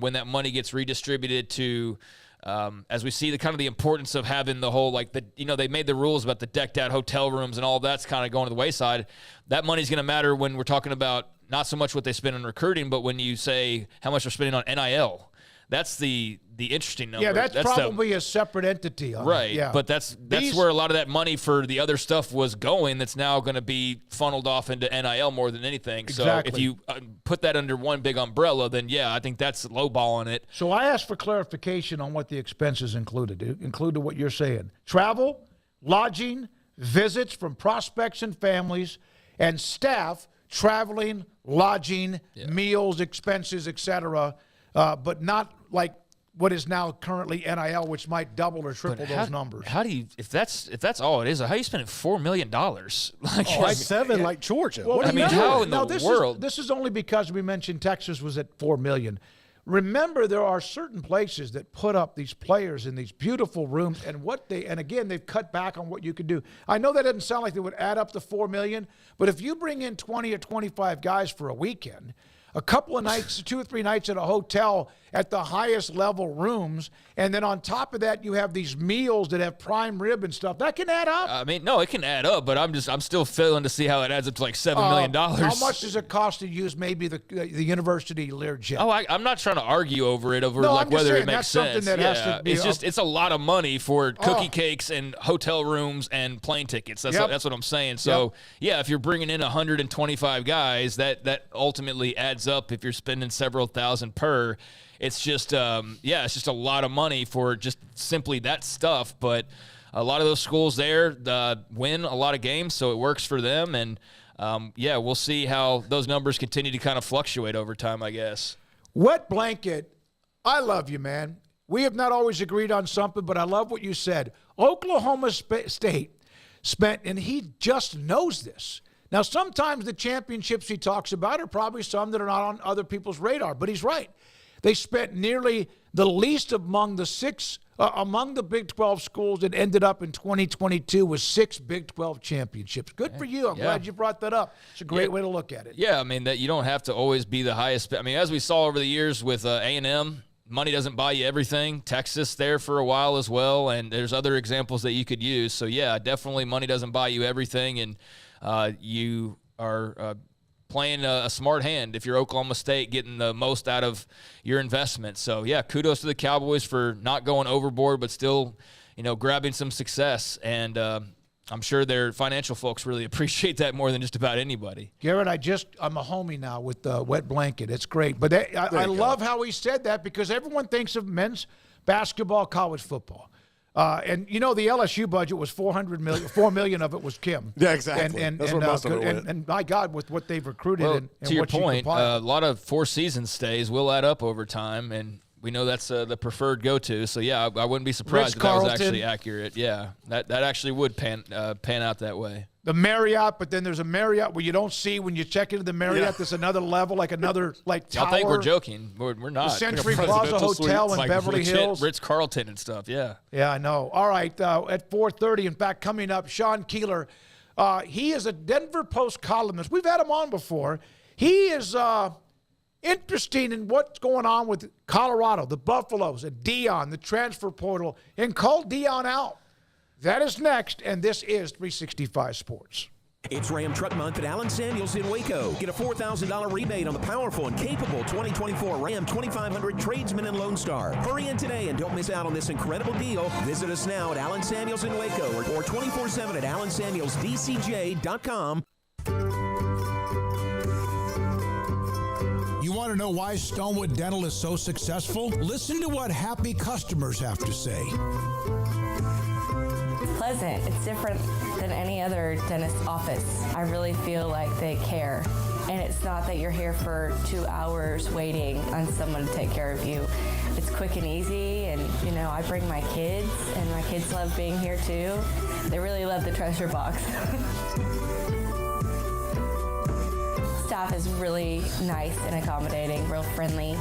when that money gets redistributed to as we see the importance of having the whole, they made the rules about the decked out hotel rooms and all that's kind of going to the wayside. That money's going to matter when we're talking about not so much what they spend on recruiting, but when you say how much they're spending on NIL. That's the interesting number. Yeah, that's probably a separate entity. Right, yeah. But that's where a lot of that money for the other stuff was going that's now going to be funneled off into NIL more than anything. Exactly. So if you put that under one big umbrella, then yeah, I think that's lowballing it. So I asked for clarification on what the expenses included. It included what you're saying. Travel, lodging, visits from prospects and families, and staff traveling, lodging, meals, expenses, etc., but not like what is now currently NIL, which might double or triple those numbers. How do you, if that's all it is, how are you spending $4 million? Like 7, like Georgia. Well, how in the world? This is only because we mentioned Texas was at $4 million. Remember, there are certain places that put up these players in these beautiful rooms, and again, they've cut back on what you could do. I know that doesn't sound like they would add up to $4 million, but if you bring in 20 or 25 guys for a weekend, a couple of nights, 2 or 3 nights at a hotel at the highest level rooms, and then on top of that, you have these meals that have prime rib and stuff. That can add up. I mean, no, it can add up, but I'm still failing to see how it adds up to like $7 million. How much does it cost to use maybe the University Learjet? Oh, I'm not trying to argue over it, no, like whether it makes sense. Something that has to be it's a lot that money for cookie cakes and hotel rooms and plane tickets. That's what I'm saying. So yeah, if you're bringing in 125 guys, that ultimately adds up. If you're spending several thousand per, it's just it's just a lot of money for just simply that stuff. But a lot of those schools there win a lot of games, so it works for them. And we'll see how those numbers continue to kind of fluctuate over time, I guess. Wet blanket, I love you, man. we have not always agreed on something, but I love what you said. Oklahoma State spent, and he just knows this. Now, sometimes the championships he talks about are probably some that are not on other people's radar, but he's right. They spent nearly the least among the Big 12 schools that ended up in 2022 with 6 Big 12 championships. Good for you. I'm glad you brought that up. It's a great way to look at it. Yeah, I mean, that you don't have to always be the highest. I mean, as we saw over the years with A&M, money doesn't buy you everything. Texas there for a while as well, and there's other examples that you could use. So, yeah, definitely money doesn't buy you everything, and you are playing a smart hand if you're Oklahoma State, getting the most out of your investment. So, yeah, kudos to the Cowboys for not going overboard but still, grabbing some success. And I'm sure their financial folks really appreciate that more than just about anybody. Garrett, I'm a homie now with the wet blanket. It's great. But I love how he said that because everyone thinks of men's basketball, college football. And the LSU budget was $4 million of it was Kim. Yeah, exactly. That's where most of it went. And my God, with what they've recruited and to your what you point, compile. a lot of 4-season stays will add up over time, and we know that's the preferred go-to. So, yeah, I wouldn't be surprised if that was actually accurate. Yeah, that actually would pan out that way. The Marriott, but then there's a Marriott where you don't see when you check into the Marriott. Yeah. There's another level, like another tower. I think we're joking. We're not. The Century Plaza Hotel in Beverly Hills. Ritz-Carlton and stuff, yeah. Yeah, I know. All right, at 4:30, in fact, coming up, Sean Keeler. He is a Denver Post columnist. We've had him on before. He is interesting in what's going on with Colorado, the Buffaloes, and Deion, the transfer portal, and called Deion out. That is next, and this is 365 Sports. It's Ram Truck Month at Allen Samuels in Waco. Get a $4,000 rebate on the powerful and capable 2024 Ram 2500 Tradesman and Lone Star. Hurry in today and don't miss out on this incredible deal. Visit us now at Allen Samuels in Waco or 24/7 at AllenSamuelsDCJ.com. You want to know why Stonewood Dental is so successful? Listen to what happy customers have to say. Pleasant. It's different than any other dentist's office. I really feel like they care. And it's not that you're here for 2 hours waiting on someone to take care of you. It's quick and easy, and I bring my kids, and my kids love being here too. They really love the treasure box. Staff is really nice and accommodating, real friendly.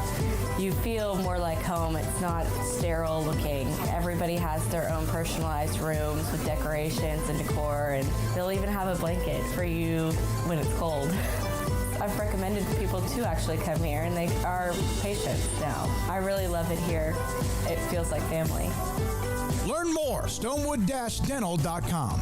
You feel more like home. It's not sterile looking. Everybody has their own personalized rooms with decorations and decor, and they'll even have a blanket for you when it's cold. I've recommended people to actually come here, and they are patients now. I really love it here. It feels like family. Learn more, stonewood-dental.com.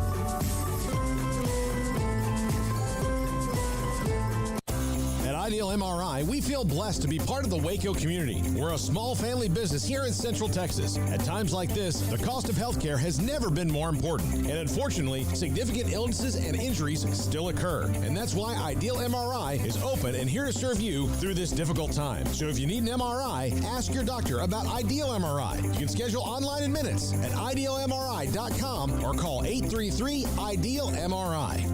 At Ideal MRI, we feel blessed to be part of the Waco community. We're a small family business here in Central Texas. At times like this, the cost of healthcare has never been more important. And unfortunately, significant illnesses and injuries still occur. And that's why Ideal MRI is open and here to serve you through this difficult time. So if you need an MRI, ask your doctor about Ideal MRI. You can schedule online in minutes at idealmri.com or call 833-IDEAL-MRI.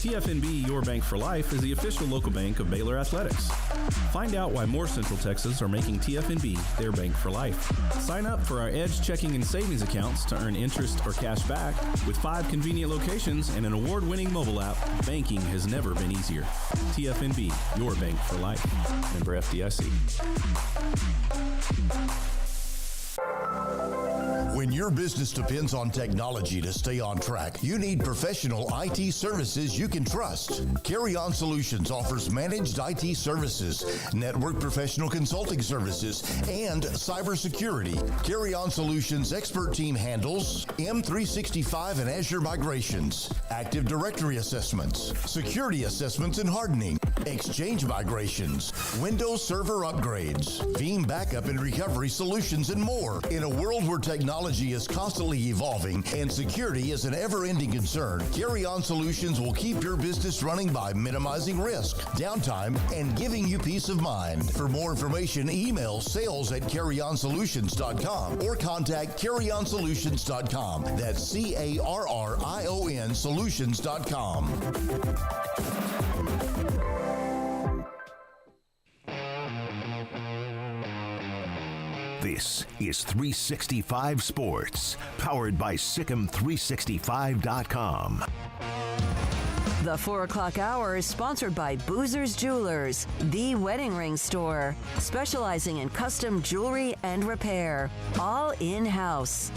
TFNB Your Bank for Life is the official local bank of Baylor Athletics. Find out why more Central Texas are making TFNB their bank for life. Sign up for our Edge checking and savings accounts to earn interest or cash back. With 5 convenient locations and an award-winning mobile app, banking has never been easier. TFNB Your Bank for Life. Member FDIC. When your business depends on technology to stay on track, you need professional IT services you can trust. Carry On Solutions offers managed IT services, network professional consulting services, and cybersecurity. Carry On Solutions expert team handles M365 and Azure migrations, Active Directory assessments, security assessments and hardening, Exchange migrations, Windows Server upgrades, Veeam backup and recovery solutions, and more. In a world where technology is constantly evolving and security is an ever-ending concern, Carry On Solutions will keep your business running by minimizing risk, downtime, and giving you peace of mind. For more information, email sales@carryonsolutions.com or contact carryonsolutions.com. That's CARRION solutions.com. This is 365 Sports, powered by Sikkim365.com. The 4 o'clock hour is sponsored by Boozer's Jewelers, the wedding ring store, specializing in custom jewelry and repair, all in-house.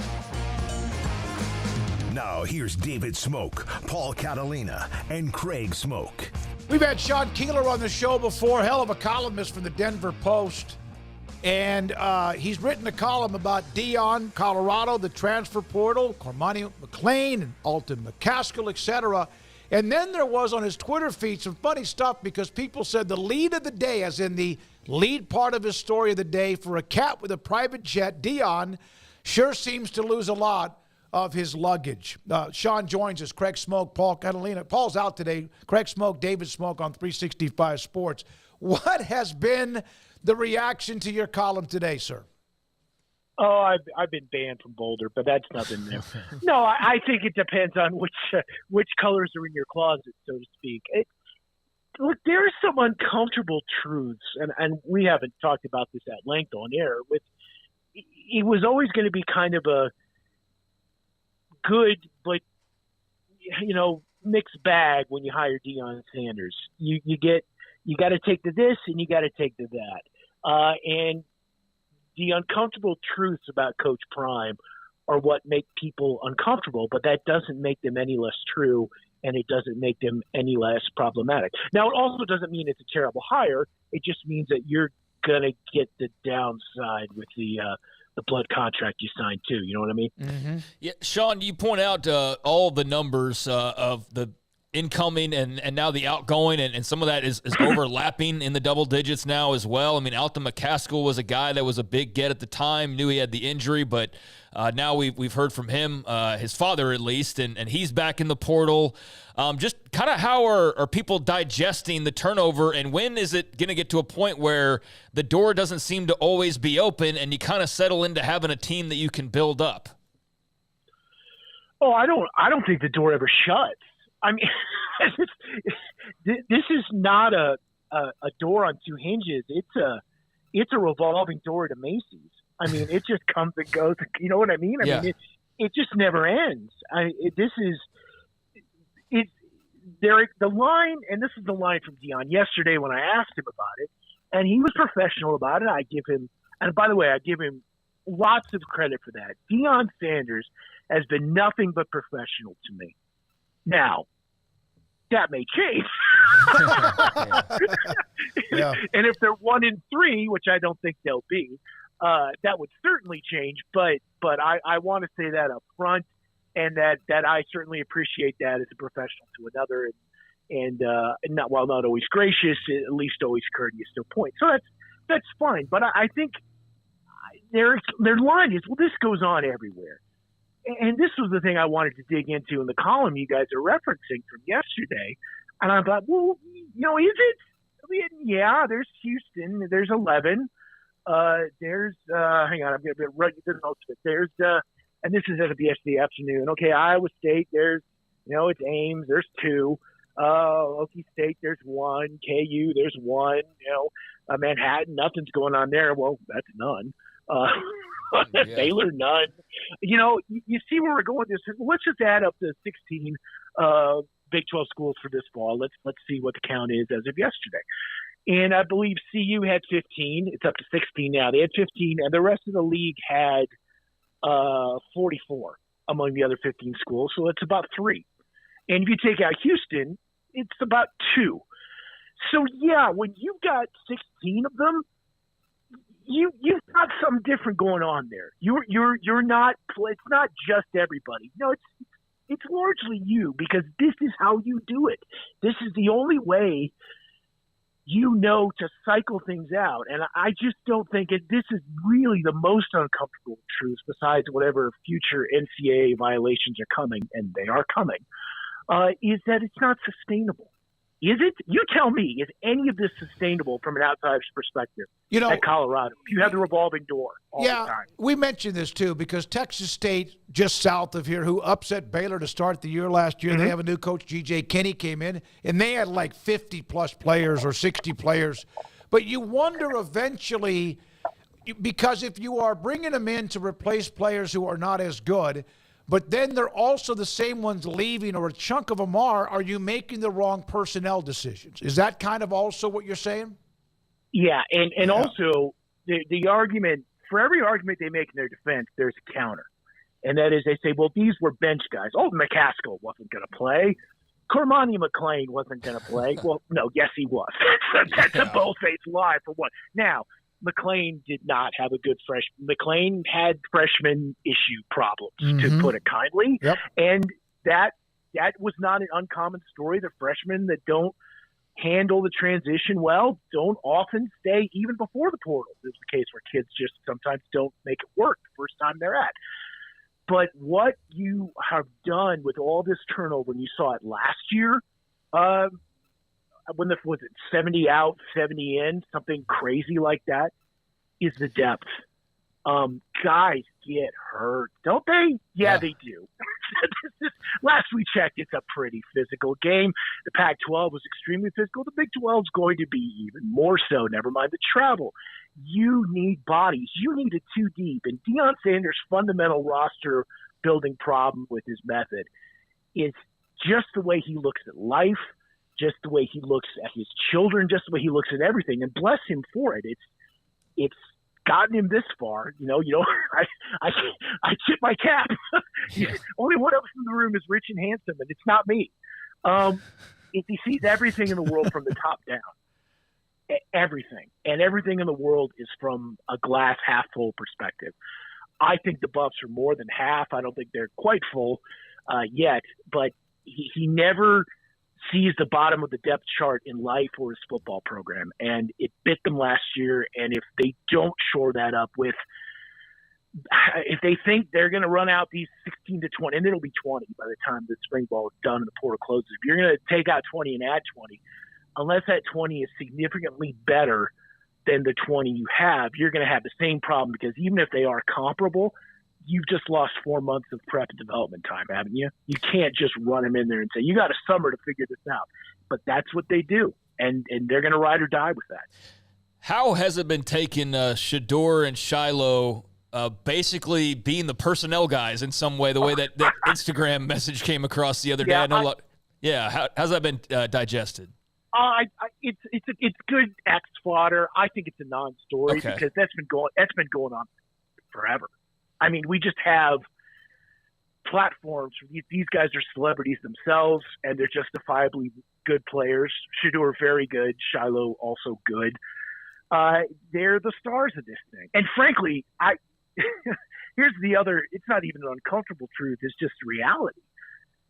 Now here's David Smoak, Paul Catalina, and Craig Smoak. We've had Sean Keeler on the show before, hell of a columnist for the Denver Post. And he's written a column about Deion, Colorado, the transfer portal, Cormani McClain, and Alton McCaskill, etc. And then there was on his Twitter feed some funny stuff because people said the lead of the day, as in the lead part of his story of the day, for a cat with a private jet, Deion sure seems to lose a lot of his luggage. Sean joins us, Craig Smoak, Paul Catalina. Paul's out today. Craig Smoak, David Smoak on 365 Sports. What has been the reaction to your column today, sir? Oh, I've been banned from Boulder, but that's nothing new. No, I think it depends on which colors are in your closet, so to speak. Look, there are some uncomfortable truths, and we haven't talked about this at length on air. It was always going to be kind of a good, but mixed bag when you hire Deion Sanders. You got to take to this and you got to take to that. And the uncomfortable truths about Coach Prime are what make people uncomfortable, but that doesn't make them any less true, and it doesn't make them any less problematic. Now, it also doesn't mean it's a terrible hire. It just means that you're going to get the downside with the blood contract you signed too. You know what I mean? Mm-hmm. Yeah, Sean, you point out all the numbers of the incoming and now the outgoing, and some of that is overlapping in the double digits now as well. I mean, Alton McCaskill was a guy that was a big get at the time, knew he had the injury, but now we've heard from him, his father at least, and he's back in the portal. Just kind of how are people digesting the turnover, and when is it going to get to a point where the door doesn't seem to always be open and you kind of settle into having a team that you can build up? Oh, I don't think the door ever shuts. I mean, this is not a door on two hinges. It's a revolving door to Macy's. I mean, it just comes and goes. You know what I mean? I mean, it just never ends. The line, and this is the line from Deion yesterday when I asked him about it, and he was professional about it. I give him lots of credit for that. Deion Sanders has been nothing but professional to me. Now, that may change. Yeah. And if they're 1-3, which I don't think they'll be, that would certainly change. But I want to say that up front, and that I certainly appreciate that as a professional to another, and not, while not always gracious, at least always courteous to a point. So that's fine. But I think their line is, well, this goes on everywhere. And this was the thing I wanted to dig into in the column you guys are referencing from yesterday. And I thought, well, is it? I mean, yeah, there's Houston. There's 11. There's hang on, I'm going to run through the notes of it. There's and this is at the yesterday afternoon. Okay, Iowa State. There's it's Ames. There's 2. Okie State. There's 1. KU. There's 1. Manhattan. Nothing's going on there. Well, that's none. Baylor, none. You see where we're going with this. Let's just add up the 16 Big 12 schools for this fall. Let's see what the count is as of yesterday. And I believe CU had 15. It's up to 16 now. They had 15, and the rest of the league had 44 among the other 15 schools. So it's about 3. And if you take out Houston, it's about 2. So yeah, when you've got 16 of them, you've got something different going on there. You're not. It's not just everybody. No, it's largely you, because this is how you do it. This is the only way to cycle things out. And I just don't think this is really the most uncomfortable truth, besides whatever future NCAA violations are coming, and they are coming, is that it's not sustainable. Is it? You tell me. Is any of this sustainable from an outsider's perspective at Colorado? You have the revolving door all the time. We mentioned this too, because Texas State, just south of here, who upset Baylor to start the year last year, they have a new coach, G.J. Kinney, came in, and they had like 50-plus players or 60 players. But you wonder eventually, Because if you are bringing them in to replace players who are not as good, but then they're also the same ones leaving, or a chunk of them are you making the wrong personnel decisions? Is that kind of also what you're saying? Yeah, and also the argument, for every argument they make in their defense, there's a counter. And that is they say, well, these were bench guys. Oh, McCaskill wasn't going to play. Cormani McLean wasn't going to play. Well, no, yes, he was. That's a bold-faced lie for one. Now, McLean did not have a good freshman. McLean had freshman issue problems, to put it kindly. Yep. And that was not an uncommon story. The freshmen that don't handle the transition well don't often stay even before the portal. It's the case where kids just sometimes don't make it work the first time they're at. But what you have done with all this turnover, and you saw it last year, when was it 70 out, 70 in, something crazy like that, is the depth. Guys get hurt, don't they? Yeah. They do. Last we checked, it's a pretty physical game. The Pac-12 was extremely physical. The Big 12 is going to be even more so, never mind the travel. You need bodies. You need it too deep. And Deion Sanders' fundamental roster building problem with his method is just the way he looks at life, just the way he looks at his children, just the way he looks at everything. And bless him for it. It's gotten him this far. I tip my cap. Only one of us in the room is rich and handsome, and it's not me. He sees everything in the world from the top down. Everything. And everything in the world is from a glass half full perspective. I think the Buffs are more than half. I don't think they're quite full yet, but he never sees the bottom of the depth chart in life or his football program. And it bit them last year. And if they don't shore that up if they think they're going to run out these 16 to 20, and it'll be 20 by the time the spring ball is done and the portal closes. If you're going to take out 20 and add 20, unless that 20 is significantly better than the 20 you have, you're going to have the same problem, because even if they are comparable, you've just lost 4 months of prep and development time, haven't you? You can't just run them in there and say, you got a summer to figure this out. But that's what they do, and they're going to ride or die with that. How has it been taken, Shedeur and Shiloh basically being the personnel guys in some way, the way that Instagram message came across the other day? How's that been digested? It's good X fodder. I think it's a non-story because that's been going on forever. I mean, we just have platforms. These guys are celebrities themselves, and they're justifiably good players. Shedeur, very good. Shiloh, also good. They're the stars of this thing. And frankly, here's the other, it's not even an uncomfortable truth, it's just reality.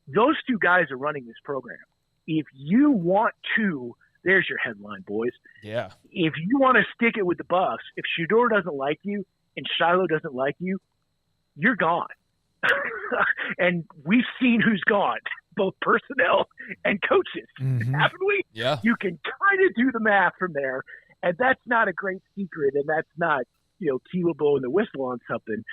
Those two guys are running this program. If you want to, there's your headline, boys. Yeah. If you want to stick it with the Buffs, if Shedeur doesn't like you and Shiloh doesn't like you, you're gone. And we've seen who's gone, both personnel and coaches, haven't we? Yeah. You can kind of do the math from there, and that's not a great secret, and that's not, Kilo blowing the whistle on something.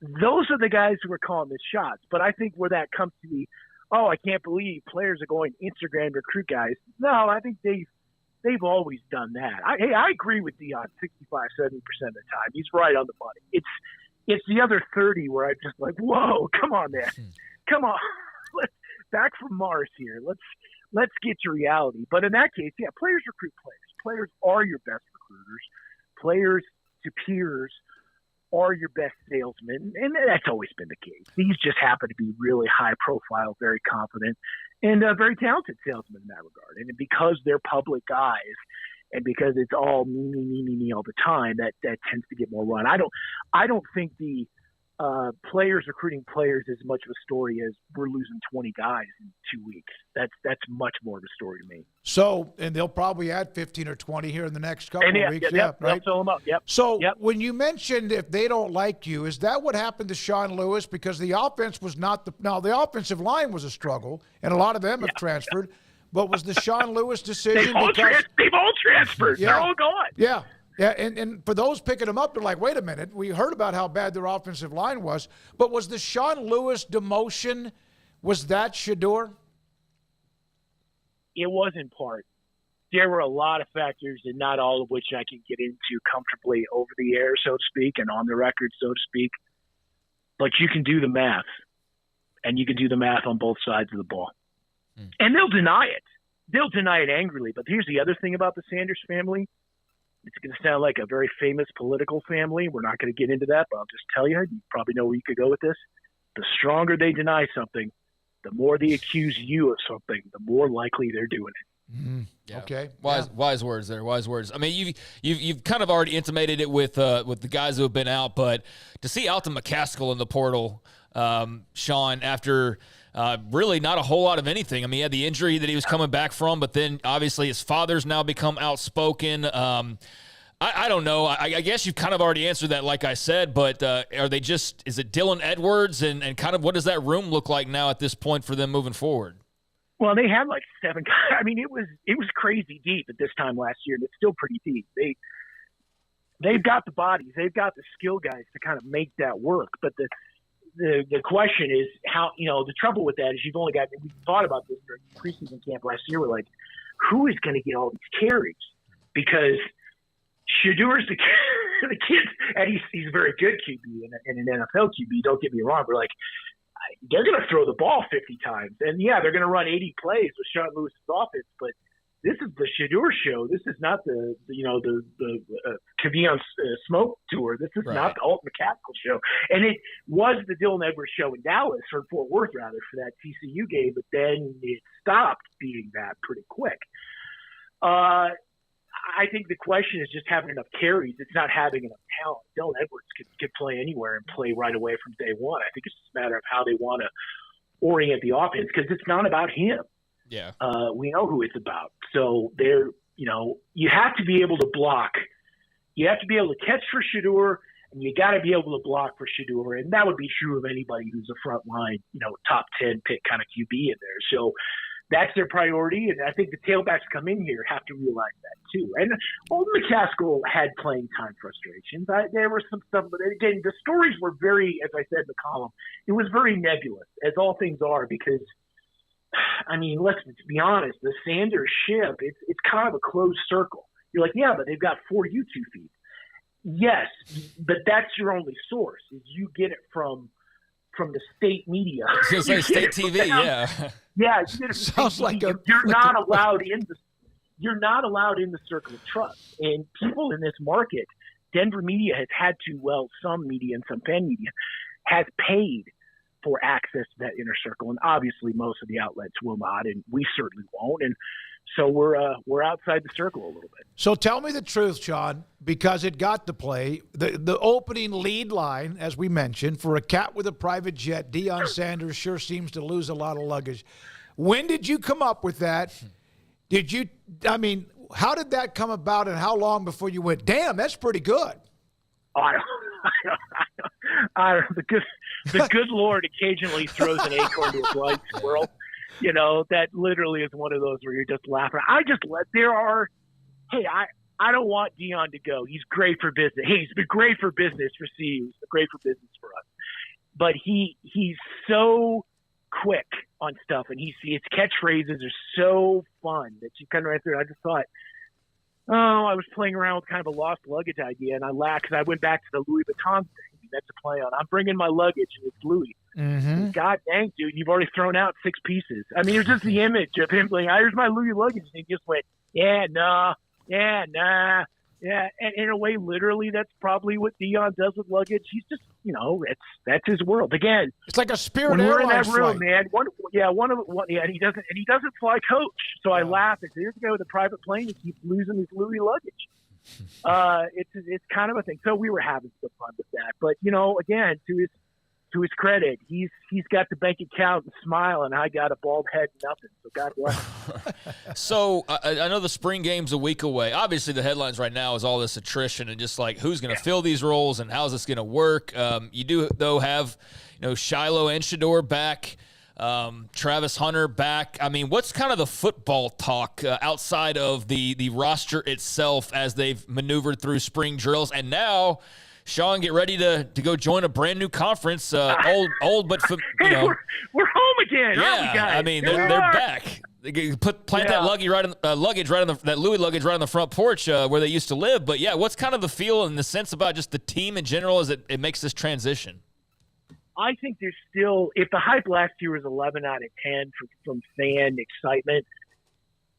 Those are the guys who are calling the shots. But I think where that comes to be, I can't believe players are going Instagram recruit guys. No, I think they've always done that. I agree with Deion 65, 70% of the time. He's right on the money. It's the other 30 where I'm just like, whoa, come on, man. Come on. Let's back from Mars here. Let's get to reality. But in that case, players recruit players. Players are your best recruiters. Players to peers are your best salesmen, and that's always been the case. These just happen to be really high profile, very confident, and very talented salesmen in that regard. And because they're public guys, and because it's all me all the time, that tends to get more run. I don't think the players recruiting players is much of a story as we're losing 20 guys in 2 weeks. That's much more of a story to me. So, and they'll probably add 15 or 20 here in the next couple of weeks. Right? They'll fill them up. Yep. So when you mentioned if they don't like you, is that what happened to Sean Lewis? Because the offense was not the offensive line was a struggle, and a lot of them have transferred. But was the Sean Lewis decision? They've all transferred. Yeah. They're all gone. Yeah. Yeah, and for those picking them up, they're like, wait a minute, we heard about how bad their offensive line was, but was the Sean Lewis demotion, was that Shedeur? It was in part. there were a lot of factors, and not all of which I can get into comfortably over the air, so to speak, and on the record, so to speak. But you can do the math, and you can do the math on both sides of the ball. And they'll deny it. They'll deny it angrily. But here's the other thing about the Sanders family. It's going to sound like a very famous political family. We're not going to get into that, but I'll just tell you, you probably know where you could go with this. The stronger they deny something, the more they accuse you of something, the more likely they're doing it. Mm-hmm. Yeah. Okay. Wise words there. Wise words. I mean, you've kind of already intimated it with the guys who have been out, but to see Alton McCaskill in the portal, Sean, after really not a whole lot of anything. I mean, he had the injury that he was coming back from, but then obviously his father's now become outspoken. I don't know. I guess you've kind of already answered that, like I said, but are they just – is it Dylan Edwards and kind of what does that room look like now at this point for them moving forward? Well, they had like 7 guys. I mean, it was crazy deep at this time last year, and it's still pretty deep. They've got the bodies. They've got the skill guys to kind of make that work. But the question is how, the trouble with that is you've only got – we thought about this during preseason camp last year. We're like, who is going to get all these carries? Because Shadour's the kid, and he's a very good QB and an NFL QB, don't get me wrong. We're like, they're going to throw the ball 50 times. And, yeah, they're going to run 80 plays with Sean Lewis's offense. But this is the Shadour show. This is not the Kavion Smoak tour. This is not the Alton McCaskill show. And it was the Dylan Edwards show in Dallas, or Fort Worth, rather, for that TCU game. But then it stopped being that pretty quick. I think the question is just having enough carries. It's not having enough talent. Dylan Edwards could play anywhere and play right away from day one. I think it's just a matter of how they want to orient the offense because it's not about him. Yeah. We know who it's about. So you have to be able to block. You have to be able to catch for Shadour, and you got to be able to block for Shadour. And that would be true of anybody who's a front line, top 10 pick kind of QB in there. So that's their priority, and I think the tailbacks come in here have to realize that too. And McCaskill had playing time frustrations. There was some stuff, but again, the stories were very, as I said in the column, it was very nebulous, as all things are, because, I mean, let's be honest, the Sanders ship, it's kind of a closed circle. You're like, yeah, but they've got 4 YouTube feeds. Yes, but that's your only source, is you get it from the state media. I was going to say state TV, yeah. Yeah, sounds like you're not allowed in the circle of trust. And people in this market, Denver media has had to, some media and some fan media has paid for access to that inner circle, and obviously most of the outlets will not, and we certainly won't. And so we're outside the circle a little bit. So tell me the truth, Sean, because it got to play. The opening lead line, as we mentioned, for a cat with a private jet, Deion Sanders sure seems to lose a lot of luggage. When did you come up with that? How did that come about, and how long before you went, damn, that's pretty good? The good Lord occasionally throws an acorn to a blind squirrel. That literally is one of those where you're just laughing. I don't want Deion to go. He's great for business. Hey, he's been great for business for CU. He's been great for business for us. But he's so quick on stuff, and his catchphrases are so fun that you kind of right there. I just thought, I was playing around with kind of a lost luggage idea, and I laughed because I went back to the Louis Vuitton thing. That's a play on. I'm bringing my luggage, and it's Louis. Mm-hmm. God dang, dude, you've already thrown out 6 pieces. I mean, it was just the image of him like, here's my Louis luggage, and he just went, yeah, nah. Yeah, and in a way, literally, that's probably what Deion does with luggage. He's just, that's his world. Again, it's like a Spirit when we're in Airlines that room, flight. man. And he doesn't fly coach. So I laugh. Here's the guy with a private plane and keeps losing his Louis luggage. It's kind of a thing. So we were having some fun with that. But again, to his credit, he's got the bank account and smile, and I got a bald head and nothing. So God bless him. So I know the spring game's a week away. Obviously, the headlines right now is all this attrition and just like who's going to fill these roles and how's this going to work. You do though have Shiloh and Shadour back. Travis Hunter back. I mean, what's kind of the football talk outside of the roster itself as they've maneuvered through spring drills? And now, Sean, get ready to go join a brand new conference. Old, but we're home again. Yeah, aren't we, guys? I mean they're back. Plant that luggage right on that Louis luggage right on the front porch where they used to live. But yeah, what's kind of the feel and the sense about just the team in general as it makes this transition? I think there's still, if the hype last year was 11 out of 10 from fan excitement,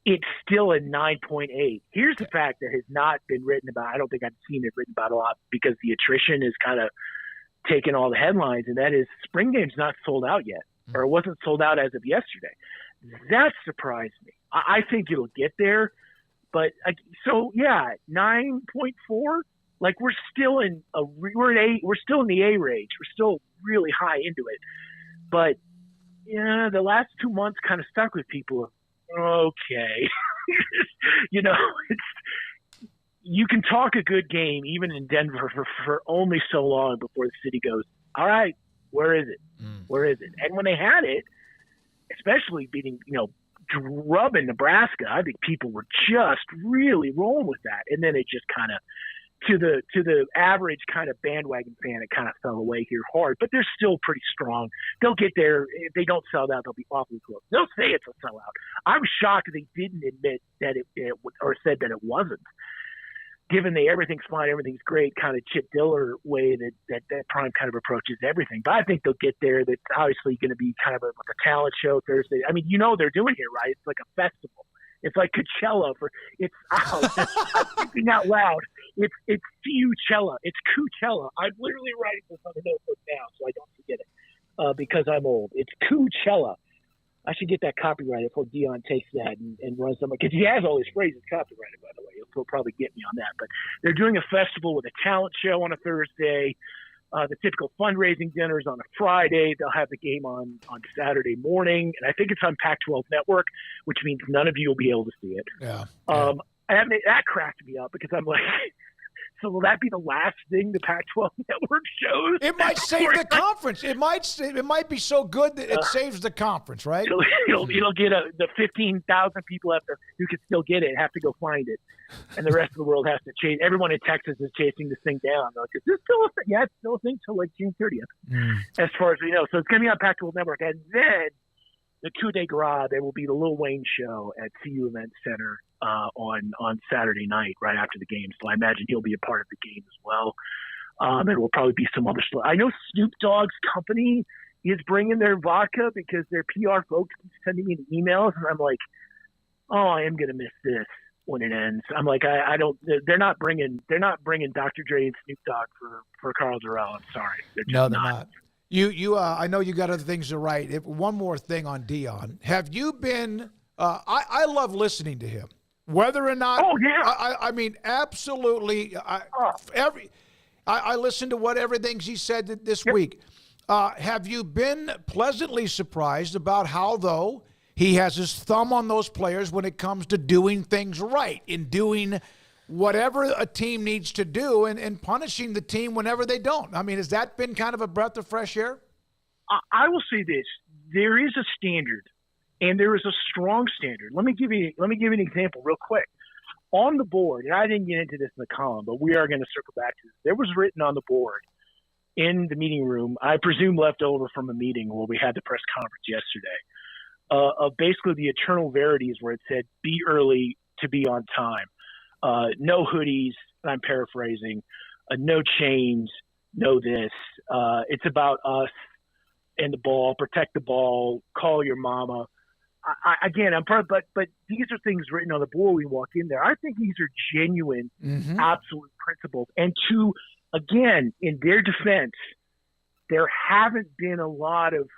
it's still a 9.8. Here's the fact that has not been written about. I don't think I've seen it written about a lot because the attrition is kind of taken all the headlines, and that is spring game's not sold out yet, or it wasn't sold out as of yesterday. That surprised me. I think it'll get there, but 9.4. Like we're still in we're still in the A range. We're still really high into it, but yeah, the last 2 months kind of stuck with people. Okay, you can talk a good game even in Denver for only so long before the city goes, all right, where is it? Where is it? And when they had it, especially beating, drubbing Nebraska, I think people were just really rolling with that. And then it just kind of, to the average kind of bandwagon fan, it kind of fell away here hard. But they're still pretty strong. They'll get there. If they don't sell out, they'll be awfully close. They'll say it's a sellout. I was shocked they didn't admit that it or said that it wasn't. Given everything's fine, everything's great, kind of Chip Diller way that Prime kind of approaches everything. But I think they'll get there. That's obviously going to be kind of like a talent show Thursday. I mean, they're doing here, right? It's like a festival. It's like Coachella I'm thinking out loud. It's Fuchella. It's Coachella. I'm literally writing this on the notebook now so I don't forget it because I'm old. It's Coachella. I should get that copyrighted before Dion takes that and runs them. Because he has all his phrases copyrighted, by the way. He'll probably get me on that. But they're doing a festival with a talent show on a Thursday. The typical fundraising dinners on a Friday. They'll have the game on Saturday morning. And I think it's on Pac-12 Network, which means none of you will be able to see it. Yeah. And that cracked me up because I'm like, so will that be the last thing the Pac-12 Network shows? It might save the conference. It might be so good that it saves the conference, right? It'll get the 15,000 people out there who can still get it have to go find it, and the rest of the world has to chase. Everyone in Texas is chasing this thing down. Like, is this still a thing? Yeah, it's still a thing till like June 30th, as far as we know. So it's going to be on Pac-12 Network, and then the coup de grace. There will be the Lil Wayne show at CU Event Center on Saturday night, right after the game. So I imagine he'll be a part of the game as well. There will probably be some other stuff. I know Snoop Dogg's company is bringing their vodka because their PR folks keep sending me the emails, and I'm like, oh, I am gonna miss this when it ends. I'm like, I don't. They're not bringing Dr. Dre and Snoop Dogg for Carl Durrell. I'm sorry. No, they're not. You I know you got other things to write. One more thing on Dion. Have you been? I love listening to him. Whether or not, oh yeah, I mean, absolutely. I listened to everything he said this week. Have you been pleasantly surprised about how, though, he has his thumb on those players when it comes to doing things right, in doing whatever a team needs to do, and punishing the team whenever they don't? I mean, has that been kind of a breath of fresh air? I will say this: there is a standard. And there is a strong standard. Let me give you an example real quick. On the board, and I didn't get into this in the column, but we are going to circle back to this. There was written on the board in the meeting room, I presume left over from a meeting where we had the press conference yesterday, of basically the eternal verities where it said, be early to be on time. No hoodies, I'm paraphrasing, no chains, no this. It's about us and the ball, protect the ball, call your mama. But these are things written on the board. We walk in there. I think these are genuine, absolute principles. And again, in their defense, there haven't been a lot of,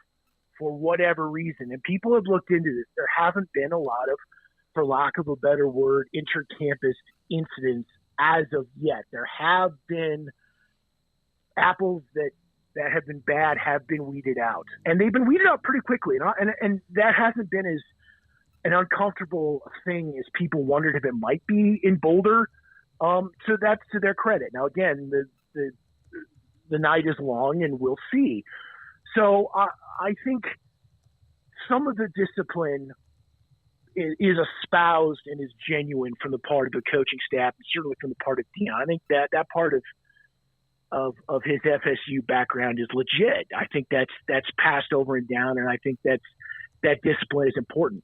for whatever reason, and people have looked into this, there haven't been a lot of, for lack of a better word, intercampus incidents as of yet. There have been apples that have been bad have been weeded out, and they've been weeded out pretty quickly. And that hasn't been as an uncomfortable thing as people wondered if it might be in Boulder. So that's to their credit. Now, again, the night is long, and we'll see. So I think some of the discipline is espoused and is genuine from the part of the coaching staff, and certainly from the part of Dion. I think that part of his FSU background is legit. I think that's passed over and down, and I think that discipline is important.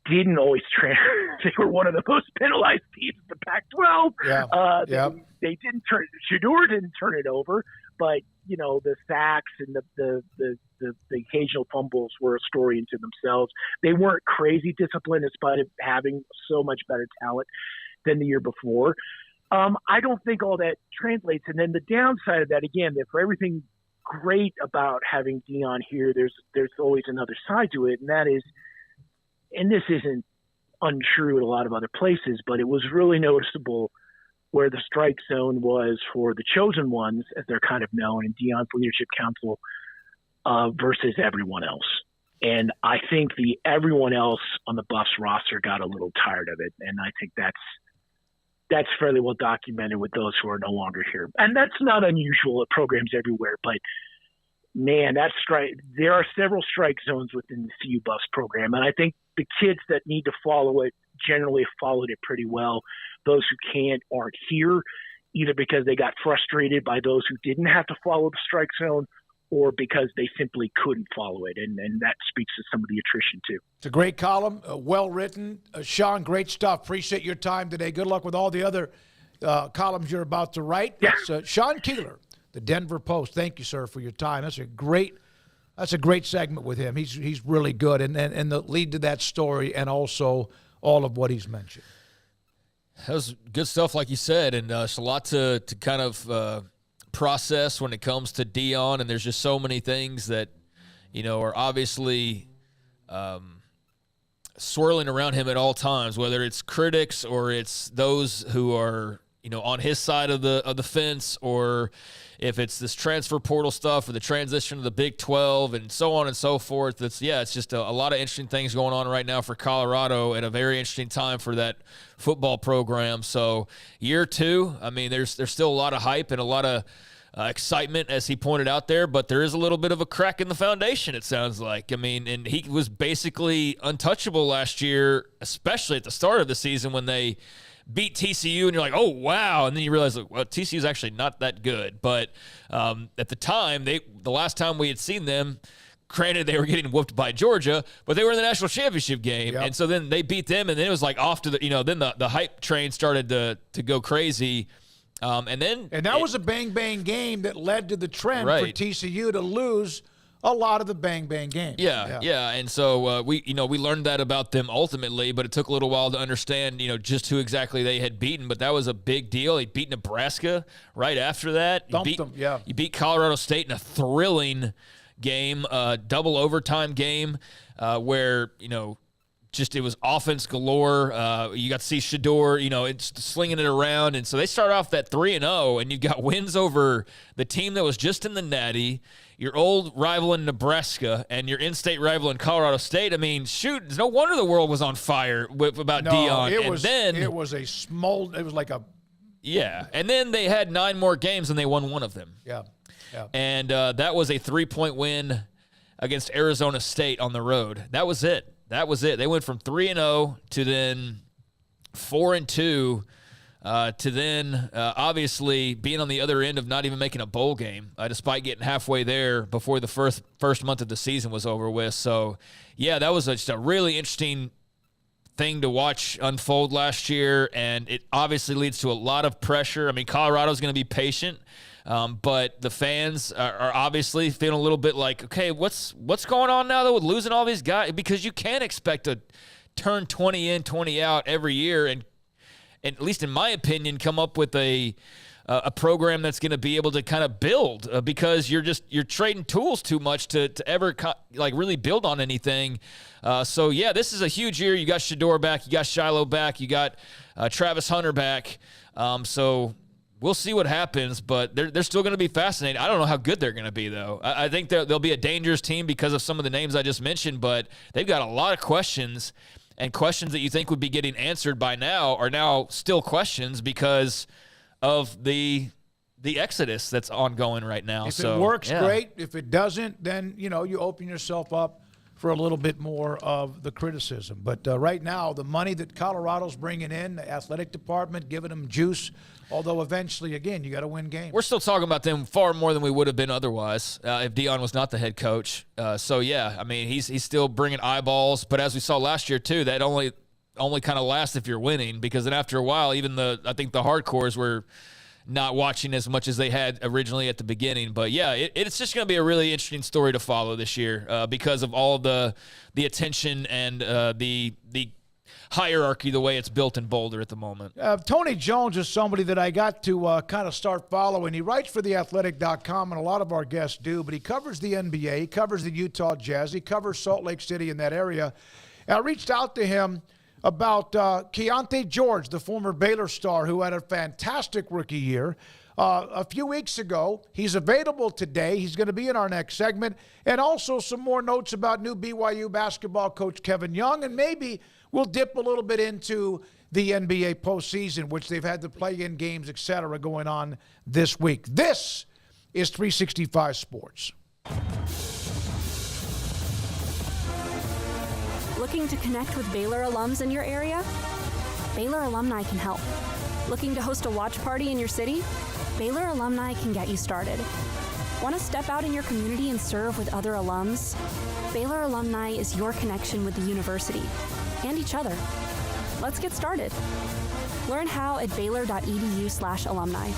didn't always they were one of the most penalized teams in the Pac-12. Yeah. They didn't turn Shedeur didn't turn it over, but the sacks and the occasional fumbles were a story into themselves. They weren't crazy disciplined in spite of having so much better talent than the year before. I don't think all that translates. And then the downside of that, again, that for everything great about having Deion here, there's always another side to it, and that is, and this isn't untrue in a lot of other places, but it was really noticeable where the strike zone was for the chosen ones, as they're kind of known, in Deion's leadership council, versus everyone else. And I think the everyone else on the Buffs roster got a little tired of it, and I think that's fairly well documented with those who are no longer here. And that's not unusual at programs everywhere, but man, there are several strike zones within the CU Buffs program. And I think the kids that need to follow it generally have followed it pretty well. Those who can't aren't here, either because they got frustrated by those who didn't have to follow the strike zone, or because they simply couldn't follow it. And that speaks to some of the attrition, too. It's a great column, well written. Sean, great stuff. Appreciate your time today. Good luck with all the other columns you're about to write. Yeah. That's Sean Keeler, the Denver Post. Thank you, sir, for your time. That's a great segment with him. He's really good. And the lead to that story, and also all of what he's mentioned. That was good stuff, like you said, and it's a lot to kind of process when it comes to Deion, and there's just so many things that are obviously swirling around him at all times, whether it's critics or it's those who are on his side of the fence, or if it's this transfer portal stuff or the transition to the Big 12 and so on and so forth. It's just a lot of interesting things going on right now for Colorado at a very interesting time for that football program. So year 2, I mean, there's still a lot of hype and a lot of excitement, as he pointed out there, but there is a little bit of a crack in the foundation, it sounds like. I mean, and he was basically untouchable last year, especially at the start of the season when they beat TCU, and you're like, oh, wow. And then you realize, well, TCU is actually not that good. But at the time, the last time we had seen them, granted, they were getting whooped by Georgia, but they were in the national championship game. Yep. And so then they beat them, and then it was like off to then the hype train started to go crazy. And that was a bang-bang game that led to the trend for TCU to lose a lot of the bang-bang games. Yeah. And so we learned that about them ultimately, but it took a little while to understand, just who exactly they had beaten. But that was a big deal. He beat Nebraska right after that. You beat Colorado State in a thrilling game, double overtime game, where, just it was offense galore. You got to see Shedeur, it's slinging it around. And so they start off that 3-0, and you've got wins over the team that was just in the Natty, your old rival in Nebraska, and your in-state rival in Colorado State. I mean, shoot, it's no wonder the world was on fire about Deion. It was like a... Yeah, and then they had 9 more games, and they won one of them. Yeah. And that was a 3-point win against Arizona State on the road. That was it. They went from 3-0 to then 4-2 to then obviously being on the other end of not even making a bowl game, despite getting halfway there before the first month of the season was over with. So, yeah, that was just a really interesting thing to watch unfold last year, and it obviously leads to a lot of pressure. I mean, Colorado's going to be patient. But the fans are obviously feeling a little bit like, okay, what's going on now, though, with losing all these guys? Because you can't expect to turn 20 in, 20 out every year, and at least in my opinion, come up with a program that's going to be able to kind of build, because you're trading tools too much to ever really build on anything. So yeah, this is a huge year. You got Shedeur back, you got Shiloh back, you got Travis Hunter back. So we'll see what happens, but they're still going to be fascinating. I don't know how good they're going to be, though. I think they'll be a dangerous team because of some of the names I just mentioned, but they've got a lot of questions, and questions that you think would be getting answered by now are now still questions because of the exodus that's ongoing right now. If it works, great. If it doesn't, then you open yourself up for a little bit more of the criticism. But right now, the money that Colorado's bringing in, the athletic department, giving them juice, although eventually, again, you got to win games. We're still talking about them far more than we would have been otherwise if Dion was not the head coach. So, yeah, I mean, he's still bringing eyeballs. But as we saw last year, too, that only kind of lasts if you're winning, because then after a while, even I think the hardcores were not watching as much as they had originally at the beginning. But, yeah, it's just going to be a really interesting story to follow this year because of all the attention and the hierarchy, the way it's built in Boulder at the moment. Tony Jones is somebody that I got to kind of start following. He writes for theathletic.com, and a lot of our guests do, but he covers the NBA, he covers the Utah Jazz, he covers Salt Lake City in that area. And I reached out to him about Keontae George, the former Baylor star who had a fantastic rookie year. A few weeks ago, he's available today. He's going to be in our next segment. And also some more notes about new BYU basketball coach Kevin Young. And maybe we'll dip a little bit into the NBA postseason, which they've had the play-in games, et cetera, going on this week. This is 365 Sports. Looking to connect with Baylor alums in your area? Baylor Alumni can help. Looking to host a watch party in your city? Baylor Alumni can get you started. Want to step out in your community and serve with other alums? Baylor Alumni is your connection with the university and each other. Let's get started. Learn how at baylor.edu/alumni.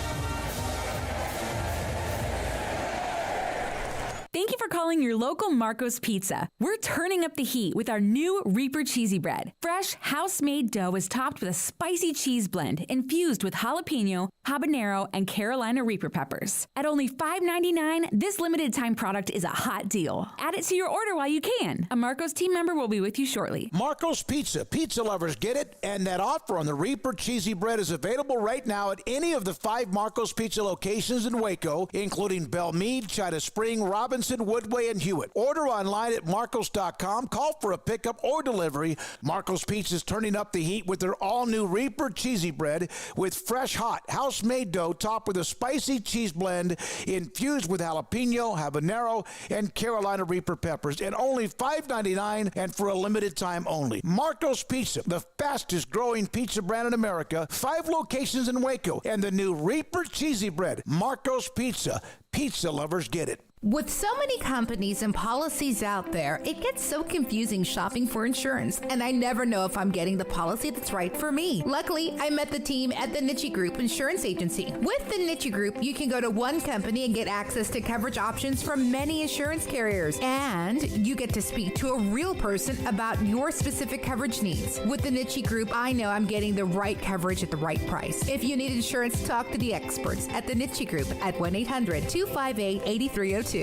Thank you for calling your local Marco's Pizza. We're turning up the heat with our new Reaper Cheesy Bread. Fresh, house-made dough is topped with a spicy cheese blend infused with jalapeno, habanero, and Carolina Reaper peppers. At only $5.99, this limited-time product is a hot deal. Add it to your order while you can. A Marco's team member will be with you shortly. Marco's Pizza. Pizza lovers get it, and that offer on the Reaper Cheesy Bread is available right now at any of the 5 Marco's Pizza locations in Waco, including Belmead, China Spring, Robinson, Woodway, and Hewitt. Order online at marcos.com. Call for a pickup or delivery. Marco's Pizza is turning up the heat with their all-new Reaper Cheesy Bread with fresh, hot, house-made dough topped with a spicy cheese blend infused with jalapeno, habanero, and Carolina Reaper peppers, and only $5.99 and for a limited time only. Marco's Pizza, the fastest-growing pizza brand in America, 5 locations in Waco, and the new Reaper Cheesy Bread. Marco's Pizza. Pizza lovers get it. With so many companies and policies out there, it gets so confusing shopping for insurance, and I never know if I'm getting the policy that's right for me. Luckily, I met the team at the Niche Group Insurance Agency. With the Niche Group, you can go to one company and get access to coverage options from many insurance carriers, and you get to speak to a real person about your specific coverage needs. With the Niche Group, I know I'm getting the right coverage at the right price. If you need insurance, talk to the experts at the Niche Group at 1-800-258-8302.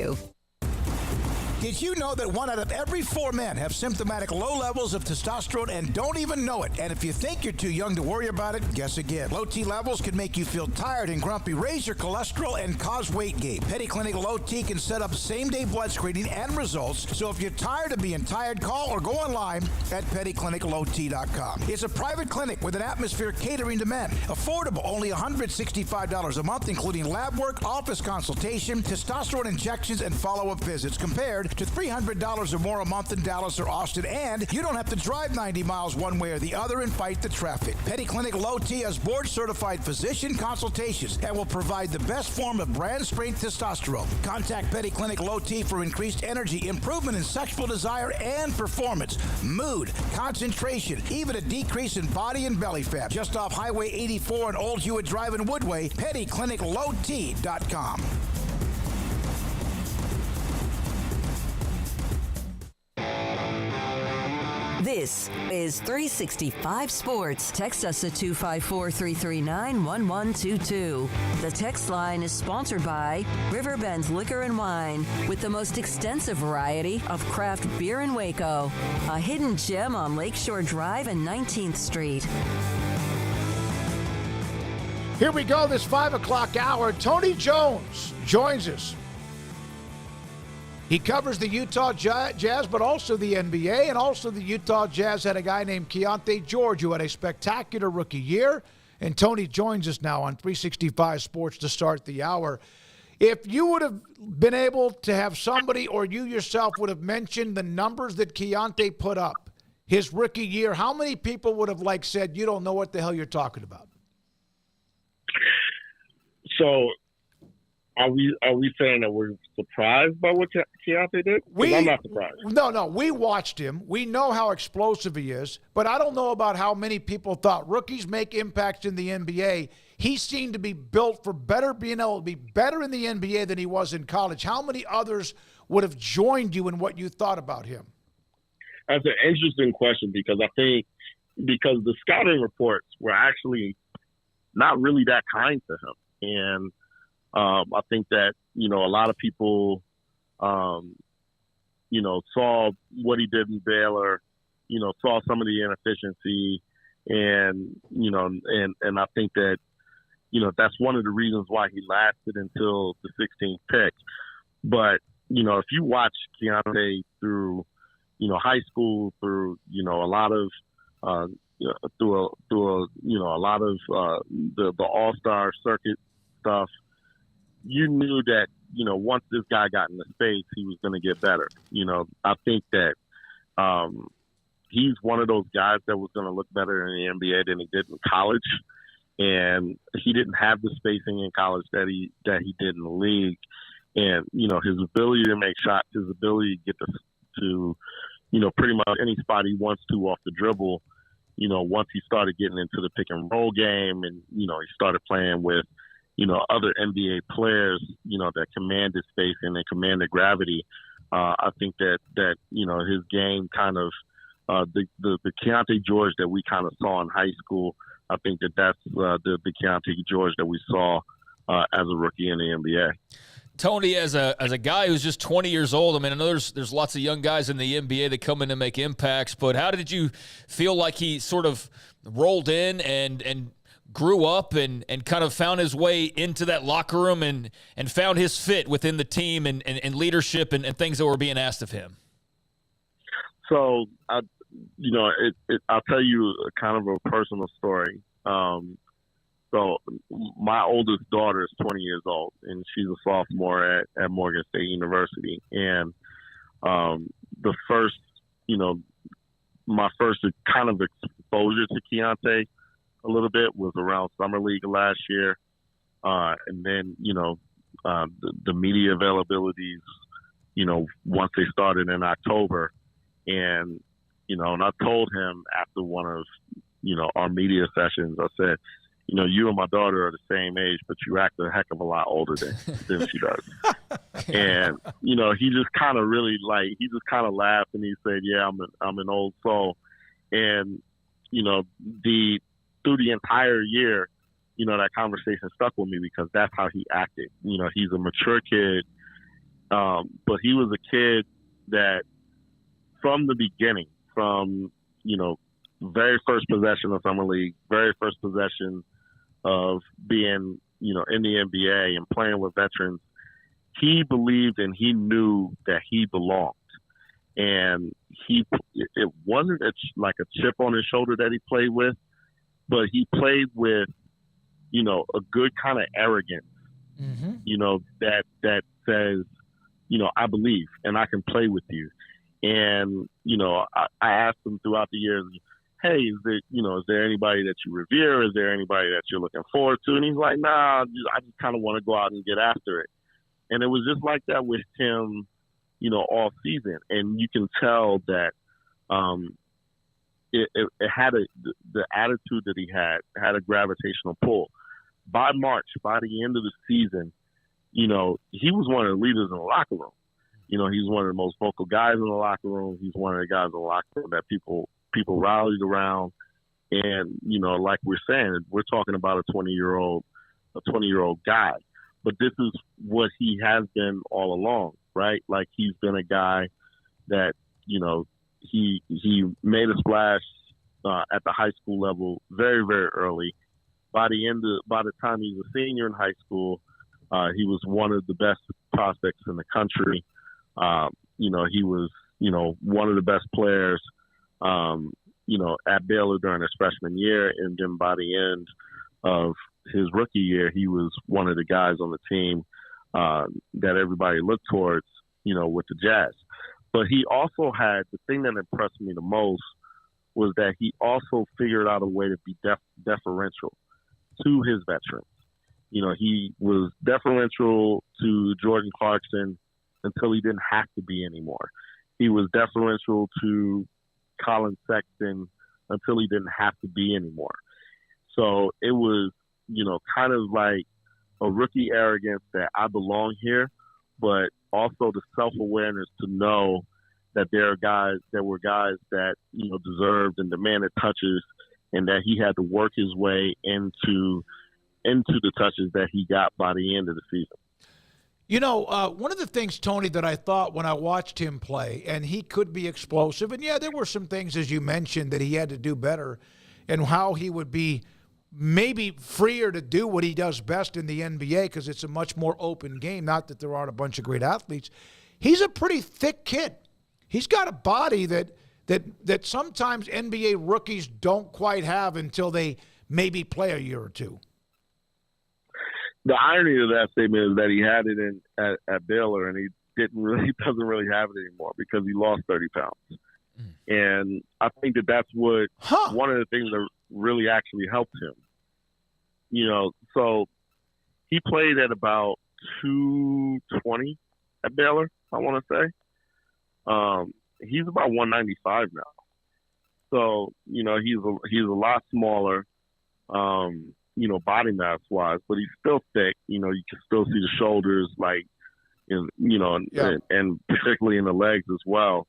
Did you know that 1 out of every 4 men have symptomatic low levels of testosterone and don't even know it? And if you think you're too young to worry about it, guess again. Low T levels can make you feel tired and grumpy, raise your cholesterol, and cause weight gain. Petty Clinic Low T can set up same-day blood screening and results. So if you're tired of being tired, call or go online at pettycliniclowt.com. It's a private clinic with an atmosphere catering to men. Affordable, only $165 a month, including lab work, office consultation, testosterone injections, and follow-up visits, compared to $300 or more a month in Dallas or Austin, and you don't have to drive 90 miles one way or the other and fight the traffic. Petty Clinic Low T has board-certified physician consultations and will provide the best form of brand-strength testosterone. Contact Petty Clinic Low T for increased energy, improvement in sexual desire and performance, mood, concentration, even a decrease in body and belly fat. Just off Highway 84 and Old Hewitt Drive in Woodway, pettycliniclowt.com. This is 365 Sports. Text us at 254-339-1122. The text line is sponsored by Riverbend Liquor and Wine, with the most extensive variety of craft beer in Waco. A hidden gem on Lakeshore Drive and 19th Street. Here we go, this 5 o'clock hour. Tony Jones joins us. He covers the Utah Jazz, but also the NBA, and also the Utah Jazz had a guy named Keontae George who had a spectacular rookie year, and Tony joins us now on 365 Sports to start the hour. If you would have been able to have somebody or you yourself would have mentioned the numbers that Keontae put up his rookie year, how many people would have said, you don't know what the hell you're talking about? So are we saying that we're surprised by what Keontae did? I'm not surprised. No. We watched him. We know how explosive he is, but I don't know about how many people thought rookies make impacts in the NBA. He seemed to be built for being able to be better in the NBA than he was in college. How many others would have joined you in what you thought about him? That's an interesting question because the scouting reports were actually not really that kind to him. And I think that, a lot of people, saw what he did in Baylor, saw some of the inefficiency. And, and I think that, that's one of the reasons why he lasted until the 16th pick. But, if you watch Keontae through, high school, through, a lot of, through a lot of the All-Star circuit stuff, you knew that, once this guy got into space, he was going to get better. I think that he's one of those guys that was going to look better in the NBA than he did in college. And he didn't have the spacing in college that he did in the league. And, his ability to make shots, his ability to get to pretty much any spot he wants to off the dribble, once he started getting into the pick and roll game and, he started playing with, other NBA players, that commanded space and they commanded gravity. I think that his game kind of, the Keontae George that we kind of saw in high school, I think that's the Keontae George that we saw as a rookie in the NBA. Tony, as a guy who's just 20 years old, I mean, I know there's lots of young guys in the NBA that come in and make impacts, but how did you feel like he sort of rolled in and grew up and kind of found his way into that locker room and found his fit within the team and leadership and things that were being asked of him? So, I'll tell you kind of a personal story. So my oldest daughter is 20 years old, and she's a sophomore at Morgan State University. And the first, my first kind of exposure to Keontae a little bit was around Summer League last year. And then, the media availabilities, once they started in October. And, and I told him after one of, our media sessions, I said, you and my daughter are the same age, but you act a heck of a lot older than she does. And, he just kind of really laughed and he said, yeah, I'm an old soul. And, through the entire year, that conversation stuck with me because that's how he acted. He's a mature kid, but he was a kid that from the beginning, from, very first possession of Summer League, very first possession of being, in the NBA and playing with veterans, he believed and he knew that he belonged. And it wasn't like a chip on his shoulder that he played with, but he played with, a good kind of arrogance, that says, I believe and I can play with you. And, I asked him throughout the years, hey, is there anybody that you revere? Is there anybody that you're looking forward to? And he's like, nah, I just kind of want to go out and get after it. And it was just like that with him, all season. And you can tell that it had the attitude that he had a gravitational pull. By March, by the end of the season, he was one of the leaders in the locker room. He's one of the most vocal guys in the locker room. He's one of the guys in the locker room that people rallied around. And, like we're saying, we're talking about a 20-year-old guy. But this is what he has been all along, right? Like he's been a guy that, he made a splash at the high school level very, very early. By the time he was a senior in high school, he was one of the best prospects in the country. He was, one of the best players, at Baylor during his freshman year. And then by the end of his rookie year, he was one of the guys on the team that everybody looked towards, with the Jazz. But he also had, the thing that impressed me the most was that he also figured out a way to be deferential to his veterans. He was deferential to Jordan Clarkson until he didn't have to be anymore. He was deferential to Colin Sexton until he didn't have to be anymore. So it was, kind of like a rookie arrogance that I belong here, but also the self-awareness to know that there were guys that, deserved and demanded touches, and that he had to work his way into the touches that he got by the end of the season. One of the things, Tony, that I thought when I watched him play, and he could be explosive, and yeah, there were some things, as you mentioned, that he had to do better, and how he would be maybe freer to do what he does best in the NBA because it's a much more open game. Not that there aren't a bunch of great athletes. He's a pretty thick kid. He's got a body that sometimes NBA rookies don't quite have until they maybe play a year or two. The irony of that statement is that he had it at Baylor, and he doesn't really have it anymore because he lost 30 pounds. And I think that's what one of the things that really actually helped him. So he played at about 220 at Baylor, I want to say. He's about 195 now. So, he's a lot smaller, body mass wise, but he's still thick. You can still see the shoulders, and particularly in the legs as well.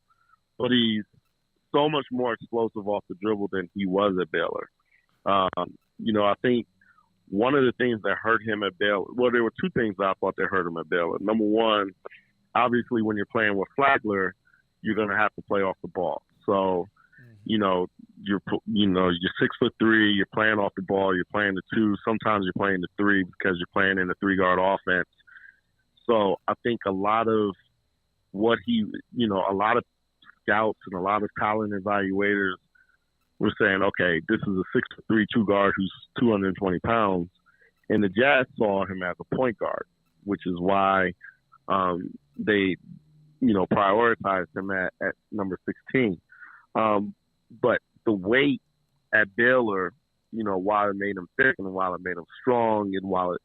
But he's so much more explosive off the dribble than he was at Baylor. I think one of the things that hurt him at Baylor, well, there were two things that I thought that hurt him at Baylor. Number one, obviously when you're playing with Flagler, you're going to have to play off the ball. So, you're 6'3", you're playing off the ball, you're playing the 2, sometimes you're playing the 3 because you're playing in the 3-guard offense. So I think a lot of what a lot of scouts and a lot of talent evaluators were saying, okay, this is a 6'3" 2-guard who's 220 pounds. And the Jazz saw him as a point guard, which is why they, prioritized him at number 16. But the weight at Baylor, while it made him thick and while it made him strong and while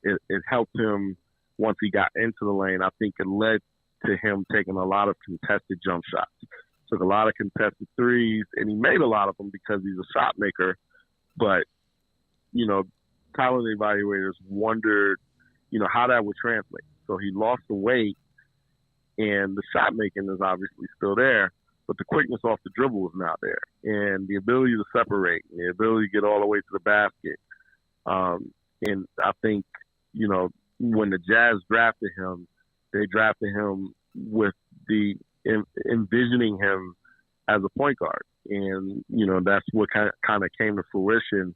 it helped him once he got into the lane, I think it led to him taking a lot of contested jump shots. Took a lot of contested threes, and he made a lot of them because he's a shot maker. But, talent evaluators wondered, how that would translate. So he lost the weight, and the shot making is obviously still there, but the quickness off the dribble is not there. And the ability to separate, and the ability to get all the way to the basket. And I think, when the Jazz drafted him, they drafted him with the envisioning him as a point guard. And, that's what kind of came to fruition.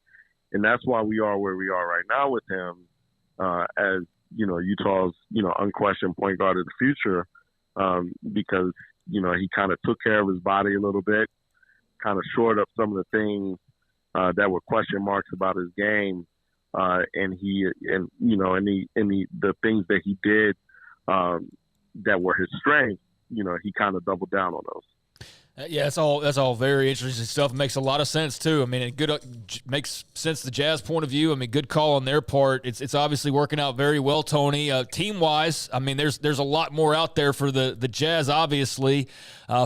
And that's why we are where we are right now with him as, Utah's, unquestioned point guard of the future because, he kind of took care of his body a little bit, kind of shored up some of the things that were question marks about his game. And the things that he did that were his strengths, he kind of doubled down on those. Yeah, that's all very interesting stuff. It makes a lot of sense too. I mean, it makes sense the Jazz point of view. I mean, good call on their part. It's obviously working out very well, Tony. Team wise, I mean, there's a lot more out there for the Jazz. Obviously,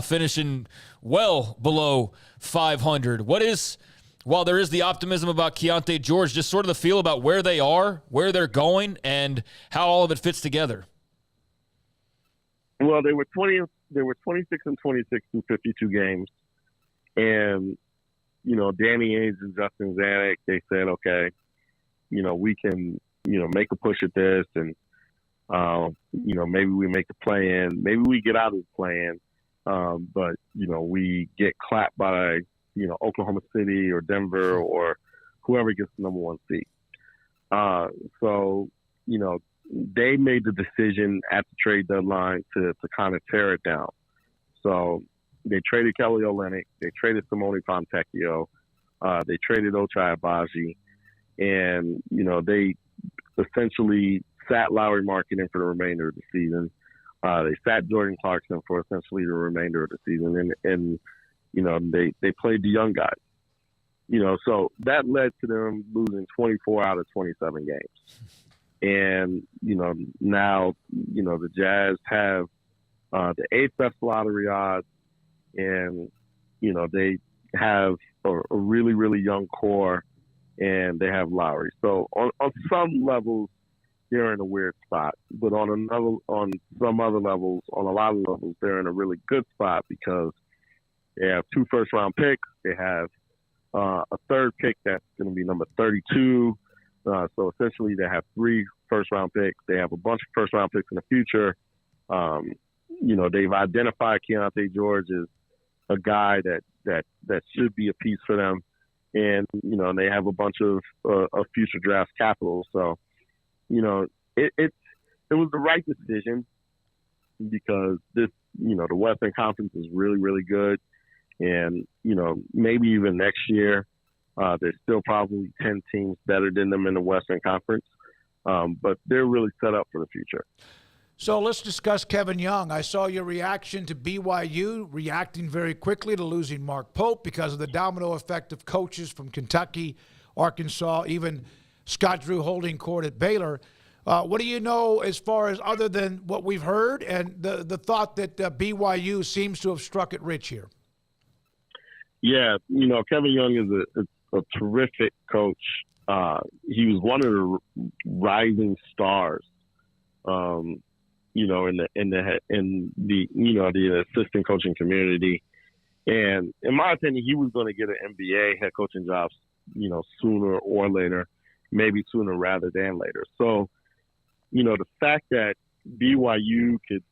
finishing well below 500. While there is the optimism about Keontae George, just sort of the feel about where they are, where they're going, and how all of it fits together. Well, they were 26 and 26 in 52 games. And, Danny Ainge and Justin Zanuck, they said, okay, we can, make a push at this and, maybe we make the play-in. Maybe we get out of the play-in. But, we get clapped by, Oklahoma City or Denver or whoever gets the number 1 seed. So, they made the decision at the trade deadline to kind of tear it down. So they traded Kelly Olynyk, they traded Simone Fontecchio, they traded Ochai Agbaji, and they essentially sat Lowry Marketing for the remainder of the season. They sat Jordan Clarkson for essentially the remainder of the season, and they played the young guys. So that led to them losing 24 out of 27 games. And, now, the Jazz have the 8th best lottery odds, and, they have a really, really young core, and they have Lowry. So on some levels, they're in a weird spot. But on some other levels, on a lot of levels, they're in a really good spot because they have 2 first-round picks. They have a 3rd pick that's going to be number 32. So essentially they have 3 first-round picks. They have a bunch of first-round picks in the future. They've identified Keontae George as a guy that should be a piece for them. And, they have a bunch of future draft capital. So, it was the right decision because this, the Western Conference is really, really good. And, maybe even next year, there's still probably 10 teams better than them in the Western Conference. But they're really set up for the future. So let's discuss Kevin Young. I saw your reaction to BYU reacting very quickly to losing Mark Pope because of the domino effect of coaches from Kentucky, Arkansas, even Scott Drew holding court at Baylor. What do you know as far as other than what we've heard and the thought that BYU seems to have struck it rich here? Yeah, Kevin Young is a terrific coach. He was one of the rising stars, in the assistant coaching community. And in my opinion, he was going to get an NBA head coaching job, sooner or later, maybe sooner rather than later. So, the fact that BYU could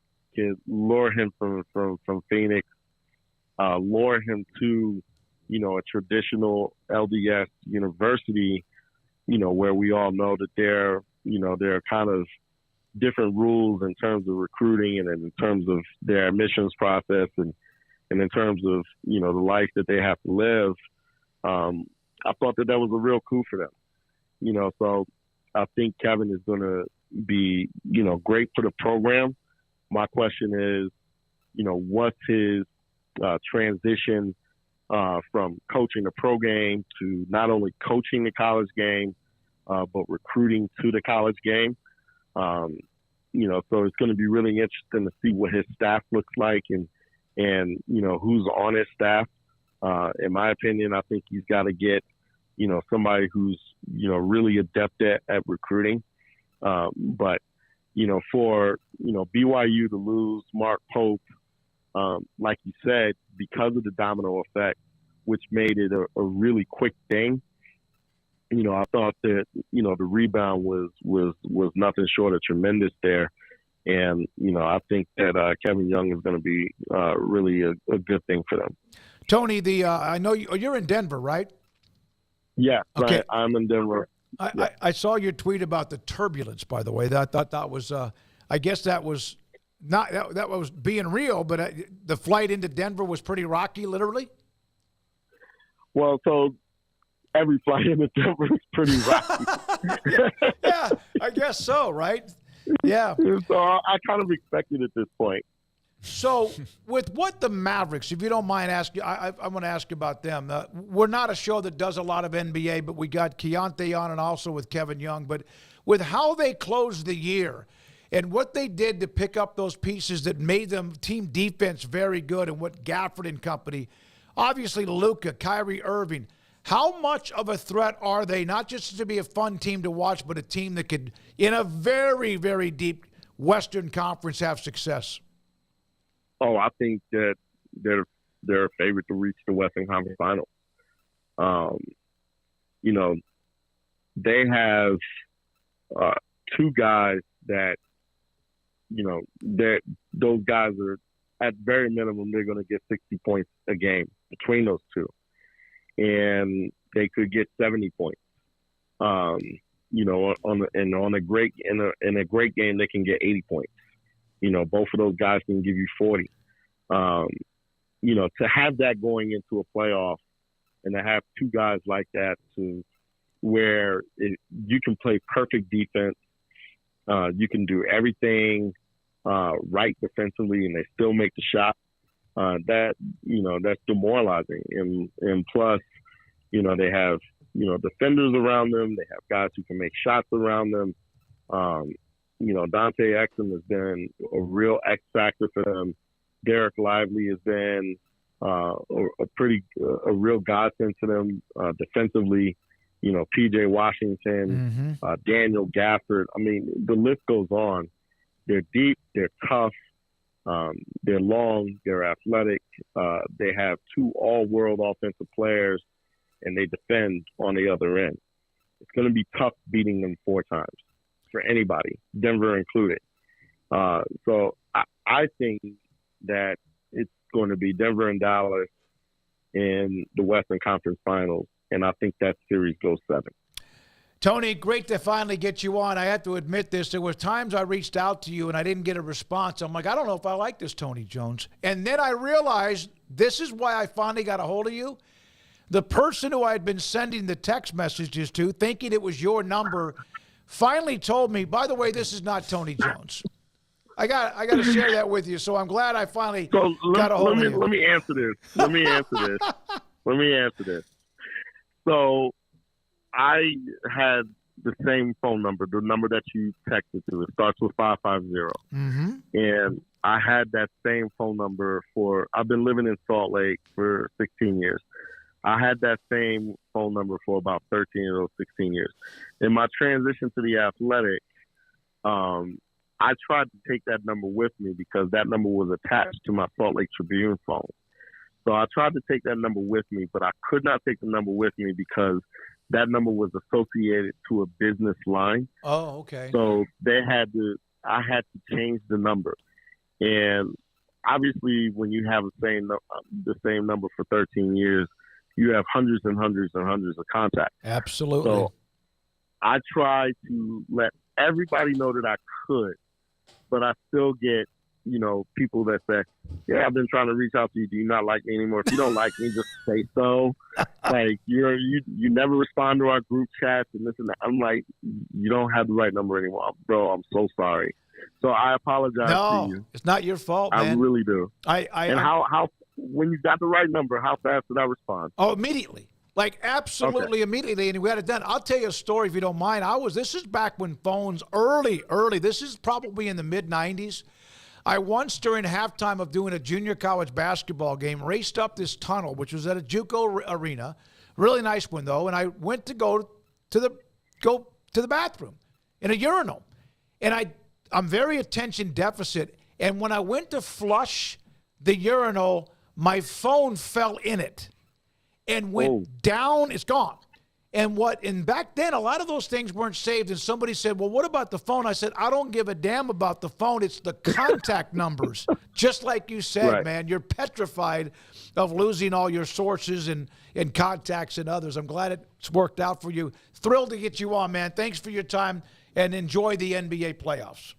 lure him from Phoenix, lure him to, a traditional LDS university, where we all know that there are kind of different rules in terms of recruiting and in terms of their admissions process and in terms of, the life that they have to live. I thought that was a real coup for them. So I think Kevin is going to be, great for the program. My question is, what's his transition from coaching the pro game to not only coaching the college game, but recruiting to the college game. So it's going to be really interesting to see what his staff looks like and who's on his staff. In my opinion, I think he's got to get, somebody who's, really adept at recruiting. But, for, BYU to lose Mark Pope, like you said, because of the domino effect, which made it a really quick thing, I thought that, the rebound was nothing short of tremendous there. And, I think that Kevin Young is going to be really a good thing for them. Tony, I know you're in Denver, right? Yeah, okay. I'm in Denver. I saw your tweet about the turbulence, by the way. I thought that was, I guess that was not that was being real, but the flight into Denver was pretty rocky, literally. Well, so every flight into Denver is pretty rocky. Yeah, I guess so, right? Yeah. So I kind of expected at this point. So with what the Mavericks, if you don't mind asking, I want to ask you about them. We're not a show that does a lot of NBA, but we got Keontae on and also with Kevin Young. But with how they closed the year and what they did to pick up those pieces that made them team defense very good and what Gafford and company, obviously Luka, Kyrie Irving, how much of a threat are they, not just to be a fun team to watch, but a team that could, in a very, very deep Western Conference, have success? Oh, I think that they're a favorite to reach the Western Conference Finals. They have 2 guys that, those guys are, at very minimum, they're going to get 60 points a game between those 2. And they could get 70 points. On a great game, they can get 80 points. Both of those guys can give you 40. To have that going into a playoff and to have 2 guys like that to where you can play perfect defense You can do everything right defensively, and they still make the shot. That's demoralizing. And plus, they have, defenders around them. They have guys who can make shots around them. Dante Exum has been a real X factor for them. Derek Lively has been a real godsend to them defensively. PJ Washington, Daniel Gafford. I mean, the list goes on. They're deep. They're tough. They're long. They're athletic. They have 2 all-world offensive players, and they defend on the other end. It's going to be tough beating them 4 times for anybody, Denver included. So I think that it's going to be Denver and Dallas in the Western Conference Finals, and I think that series goes 7. Tony, great to finally get you on. I have to admit this. There were times I reached out to you and I didn't get a response. I'm like, I don't know if I like this Tony Jones. And then I realized this is why I finally got a hold of you. The person who I had been sending the text messages to, thinking it was your number, finally told me, by the way, this is not Tony Jones. I got to share that with you. So I'm glad I finally got a hold of you. Let me answer this. So I had the same phone number, the number that you texted to. It starts with 550. And I had that same phone number I've been living in Salt Lake for 16 years. I had that same phone number for about 13 of those 16 years. In my transition to the Athletic, I tried to take that number with me because that number was attached to my Salt Lake Tribune phone. So I tried to take that number with me, but I could not take the number with me because that number was associated to a business line. Oh, okay. So I had to change the number. And obviously when you have the same number for 13 years, you have hundreds and hundreds and hundreds of contacts. Absolutely. So I try to let everybody know that I could, but I still get, people that say, yeah, I've been trying to reach out to you. Do you not like me anymore? If you don't like me, just say so. Like, you never respond to our group chats and this and that. I'm like, you don't have the right number anymore. Bro, I'm so sorry. So I apologize to you. It's not your fault, man. I really do. How when you got the right number, how fast did I respond? Oh, immediately. Like, absolutely immediately, and we had it done. I'll tell you a story if you don't mind. This is back when phones, early. This is probably in the mid-'90s. I once, during halftime of doing a junior college basketball game, raced up this tunnel, which was at a JUCO arena. Really nice one, though, and I went to go to the bathroom in a urinal. And I'm very attention deficit, and when I went to flush the urinal, my phone fell in it and went down. It's gone. And back then, a lot of those things weren't saved. And somebody said, well, what about the phone? I said, I don't give a damn about the phone. It's the contact numbers. Just like you said, man, you're petrified of losing all your sources and contacts and others. I'm glad it's worked out for you. Thrilled to get you on, man. Thanks for your time, and enjoy the NBA playoffs.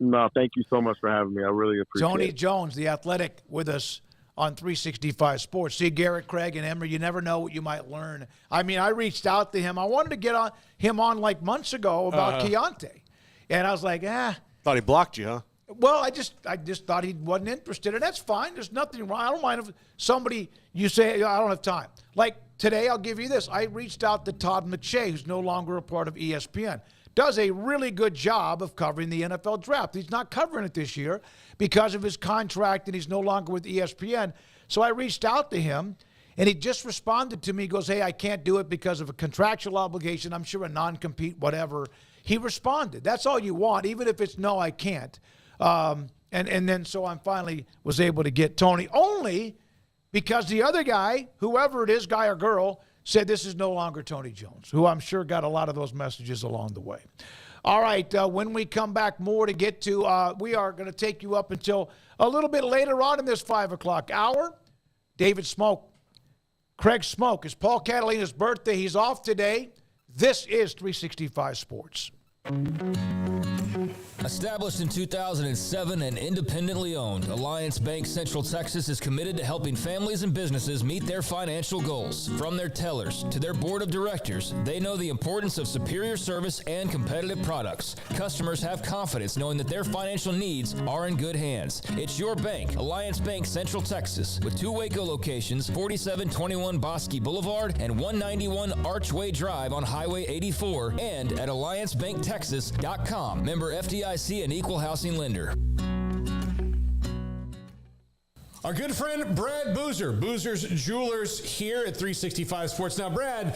No, thank you so much for having me. I really appreciate it. Tony Jones, the Athletic, with us on 365 Sports. See, Garrett, Craig, and Emery, you never know what you might learn. I mean, I reached out to him. I wanted to get him on like months ago about Keontae. And I was like, Thought he blocked you, huh? Well, I just thought he wasn't interested, and that's fine. There's nothing wrong. I don't mind if somebody, you say, I don't have time. Like today, I'll give you this. I reached out to Todd McShay, who's no longer a part of ESPN. Does a really good job of covering the NFL draft. He's not covering it this year because of his contract, and he's no longer with ESPN. So I reached out to him, and he just responded to me. He goes, hey, I can't do it because of a contractual obligation. I'm sure a non-compete, whatever. He responded. That's all you want, even if it's no, I can't. And then so I finally was able to get Tony, only because the other guy, whoever it is, guy or girl, said this is no longer Tony Jones, who I'm sure got a lot of those messages along the way. All right, when we come back, more to get to. We are going to take you up until a little bit later on in this 5 o'clock hour. David Smoak, Craig Smoak. It's Paul Catalina's birthday. He's off today. This is 365 Sports. Established in 2007 and independently owned, Alliance Bank Central Texas is committed to helping families and businesses meet their financial goals. From their tellers to their board of directors, they know the importance of superior service and competitive products. Customers have confidence knowing that their financial needs are in good hands. It's your bank, Alliance Bank Central Texas, with 2 Waco locations, 4721 Bosque Boulevard and 191 Archway Drive on Highway 84, and at AllianceBankTexas.com. Member FDIC and equal housing lender. Our good friend Brad Boozer, Boozer's Jewelers here at 365 Sports. Now, Brad,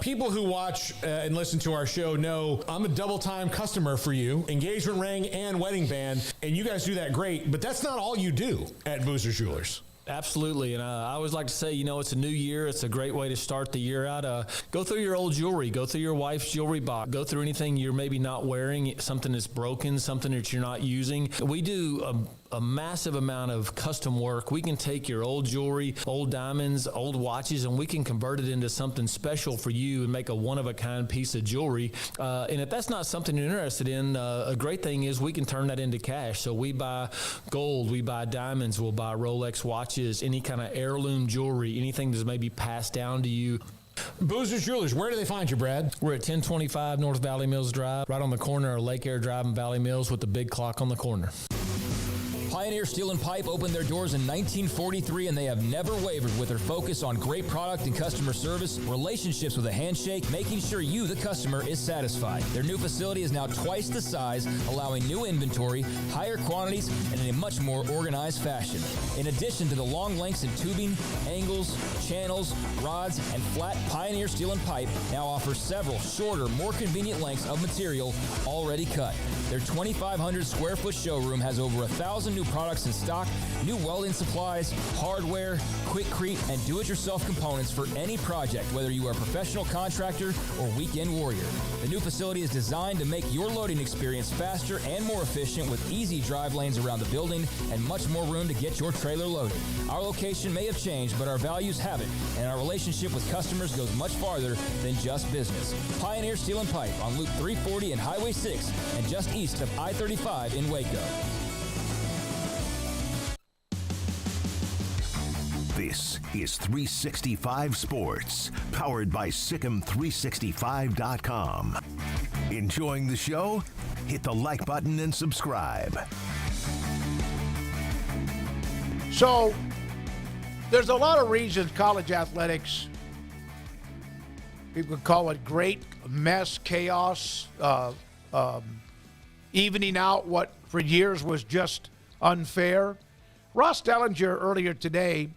people who watch and listen to our show know I'm a double-time customer for you, engagement ring and wedding band, and you guys do that great, but that's not all you do at Boozer's Jewelers. Absolutely, and I always like to say, it's a new year. It's a great way to start the year out. Go through your old jewelry. Go through your wife's jewelry box. Go through anything you're maybe not wearing, something that's broken, something that you're not using. We do a massive amount of custom work. We can take your old jewelry, old diamonds, old watches, and we can convert it into something special for you and make a one-of-a-kind piece of jewelry. And if that's not something you're interested in, a great thing is we can turn that into cash. So we buy gold, we buy diamonds, we'll buy Rolex watches, any kind of heirloom jewelry, anything that's maybe passed down to you. Boozer's Jewelers, where do they find you, Brad? We're at 1025 North Valley Mills Drive, right on the corner of Lake Air Drive and Valley Mills with the big clock on the corner. Pioneer Steel and Pipe opened their doors in 1943, and they have never wavered with their focus on great product and customer service, relationships with a handshake, making sure you, the customer, is satisfied. Their new facility is now twice the size, allowing new inventory, higher quantities, and in a much more organized fashion. In addition to the long lengths in tubing, angles, channels, rods, and flat, Pioneer Steel and Pipe now offers several shorter, more convenient lengths of material already cut. Their 2,500 square foot showroom has over 1,000 new products in stock, new welding supplies, hardware, quickcrete, and do-it-yourself components for any project, whether you are a professional contractor or weekend warrior. The new facility is designed to make your loading experience faster and more efficient with easy drive lanes around the building and much more room to get your trailer loaded. Our location may have changed, but our values haven't, and our relationship with customers goes much farther than just business. Pioneer Steel and Pipe on Loop 340 and Highway 6 and just east of I-35 in Waco. This is 365 Sports, powered by Sikkim365.com. Enjoying the show? Hit the like button and subscribe. So, there's a lot of reasons college athletics, people call it great mess, chaos, evening out what for years was just unfair. Ross Dellinger earlier today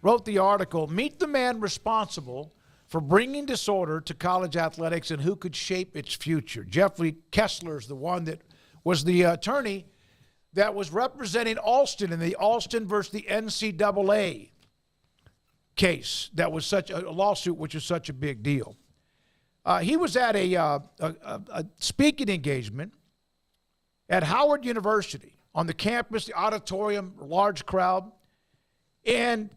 wrote the article, Meet the Man Responsible for Bringing Disorder to College Athletics and Who Could Shape Its Future. Jeffrey Kessler's the one that was the attorney that was representing Alston in the Alston versus the NCAA case. That was such a lawsuit, which is such a big deal. He was at a speaking engagement at Howard University on the campus, the auditorium, large crowd, and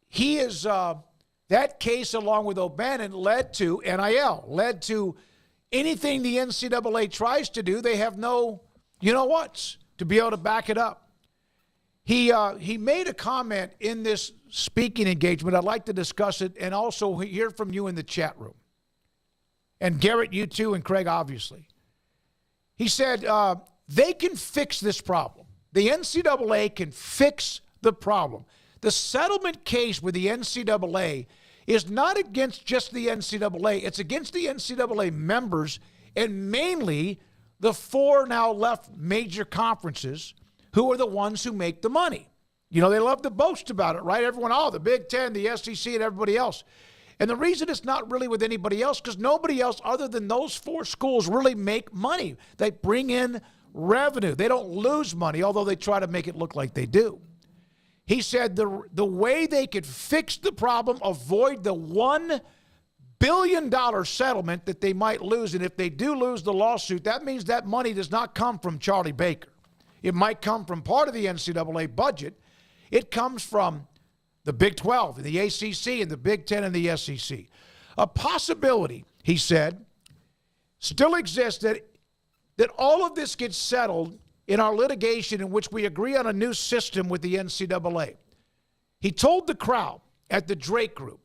he is, that case along with O'Bannon led to NIL, led to anything the NCAA tries to do, they have no you-know-whats to be able to back it up. He made a comment in this speaking engagement. I'd like to discuss it and also hear from you in the chat room. And Garrett, you too, and Craig, obviously. He said they can fix this problem. The NCAA can fix the problem. The settlement case with the NCAA is not against just the NCAA. It's against the NCAA members and mainly the 4 now left major conferences who are the ones who make the money. You know, they love to boast about it, right? Everyone, the Big Ten, the SEC, and everybody else. And the reason it's not really with anybody else, because nobody else other than those 4 schools really make money. They bring in revenue. They don't lose money, although they try to make it look like they do. He said the way they could fix the problem, avoid the $1 billion settlement that they might lose, and if they do lose the lawsuit, that means that money does not come from Charlie Baker. It might come from part of the NCAA budget. It comes from the Big 12, and the ACC, and the Big 10, and the SEC. A possibility, he said, still exists that that all of this gets settled in our litigation in which we agree on a new system with the NCAA. He told the crowd at the Drake Group,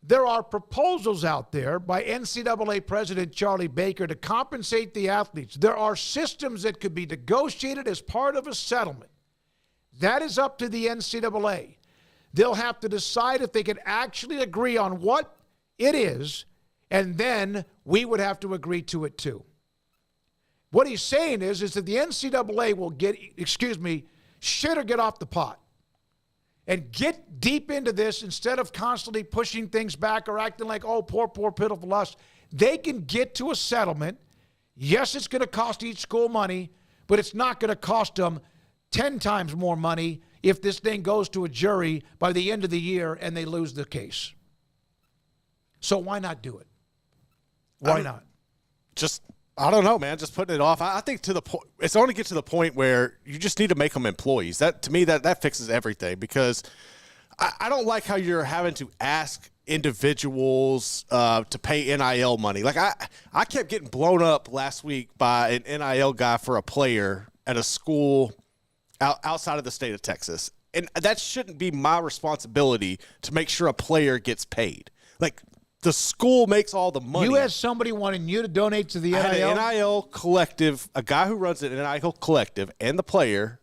there are proposals out there by NCAA President Charlie Baker to compensate the athletes. There are systems that could be negotiated as part of a settlement. That is up to the NCAA. They'll have to decide if they can actually agree on what it is, and then we would have to agree to it too. What he's saying is that the NCAA will shit or get off the pot and get deep into this instead of constantly pushing things back or acting like, oh, poor, pitiful us. They can get to a settlement. Yes, it's going to cost each school money, but it's not going to cost them 10 times more money if this thing goes to a jury by the end of the year and they lose the case. So why not do it? Why not? I don't know, man. Just putting it off. I think it's only get to the point where you just need to make them employees. That to me, that fixes everything, because I don't like how you're having to ask individuals to pay NIL money. Like I kept getting blown up last week by an NIL guy for a player at a school outside of the state of Texas, and that shouldn't be my responsibility to make sure a player gets paid. Like, the school makes all the money. You had somebody wanting you to donate to the NIL? I had an NIL collective, a guy who runs an NIL collective, and the player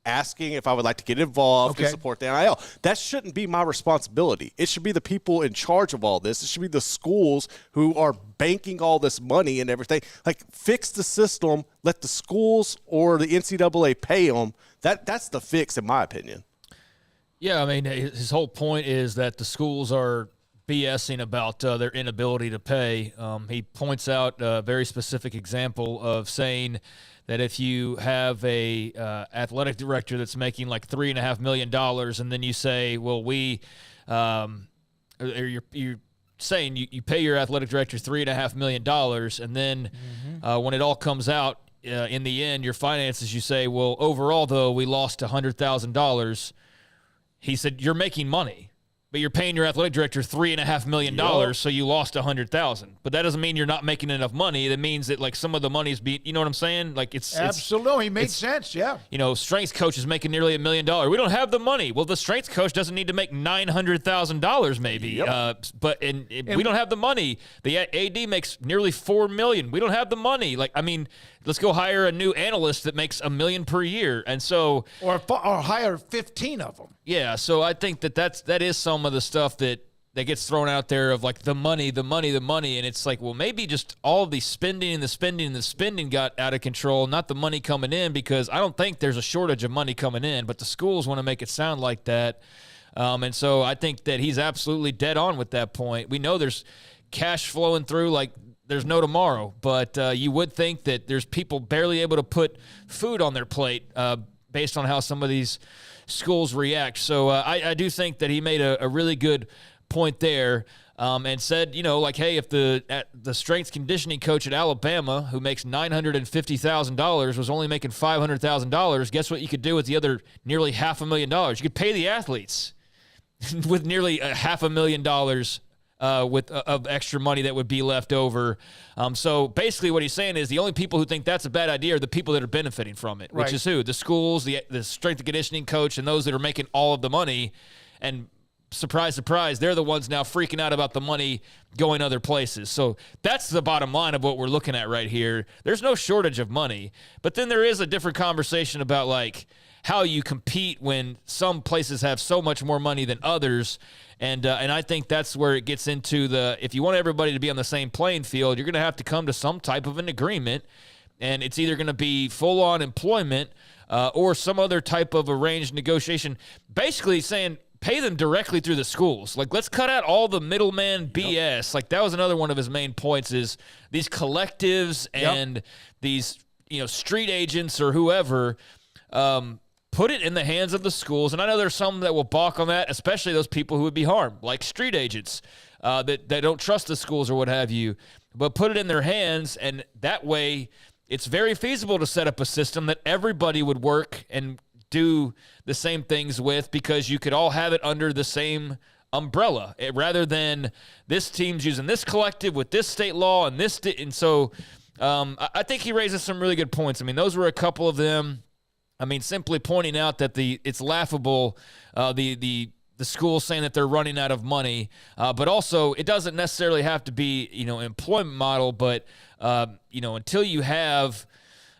asking if I would like to get involved and support the NIL. That shouldn't be my responsibility. It should be the people in charge of all this. It should be the schools who are banking all this money and everything. Like, fix the system. Let the schools or the NCAA pay them. That's the fix, in my opinion. Yeah, I mean, his whole point is that the schools are BSing about their inability to pay. He points out a very specific example of saying that if you have a athletic director that's making like $3.5 million, and then you say, well, you're saying you pay your athletic director $3.5 million, and then when it all comes out in the end, your finances, you say, well, overall though we lost $100,000. He said, you're making money, but you're paying your athletic director $3.5 million, so you lost $100,000. But that doesn't mean you're not making enough money. That means that like some of the money's you know what I'm saying? Like it's absolutely made sense. Yeah. You know, strength coach is making nearly $1 million. We don't have the money. Well, the strength coach doesn't need to make $900,000 maybe. Yep. But we don't have the money. The AD makes nearly $4 million. We don't have the money. Like, I mean, let's go hire a new analyst that makes $1 million per year, and so or hire 15 of them. Yeah, so I think that is some of the stuff that gets thrown out there of like the money, and it's like, well, maybe just all of the spending and the spending got out of control, not the money coming in, because I don't think there's a shortage of money coming in, but the schools want to make it sound like that, and so I think that he's absolutely dead on with that point. We know there's cash flowing through like there's no tomorrow, but you would think that there's people barely able to put food on their plate based on how some of these schools react. So I do think that he made a really good point there, and said, you know, like, hey, if the strength conditioning coach at Alabama, who makes $950,000, was only making $500,000, guess what you could do with the other nearly $500,000? You could pay the athletes with nearly $500,000 of extra money that would be left over. So basically what he's saying is the only people who think that's a bad idea are the people that are benefiting from it, which is who? The schools, the strength and conditioning coach, and those that are making all of the money. And surprise, surprise, they're the ones now freaking out about the money going other places. So that's the bottom line of what we're looking at right here. There's no shortage of money, but then there is a different conversation about like how you compete when some places have so much more money than others. And I think that's where it gets into if you want everybody to be on the same playing field, you're going to have to come to some type of an agreement, and it's either going to be full-on employment or some other type of arranged negotiation, basically saying pay them directly through the schools. Like, let's cut out all the middleman BS. Yep. Like, that was another one of his main points is these collectives and these, street agents or whoever, put it in the hands of the schools. And I know there's some that will balk on that, especially those people who would be harmed, like street agents that don't trust the schools or what have you. But put it in their hands, and that way it's very feasible to set up a system that everybody would work and do the same things with, because you could all have it under the same umbrella rather than this team's using this collective with this state law and this. And so I think he raises some really good points. I mean, those were a couple of them. I mean, simply pointing out that it's laughable, the school saying that they're running out of money, but also it doesn't necessarily have to be, employment model, but, until you have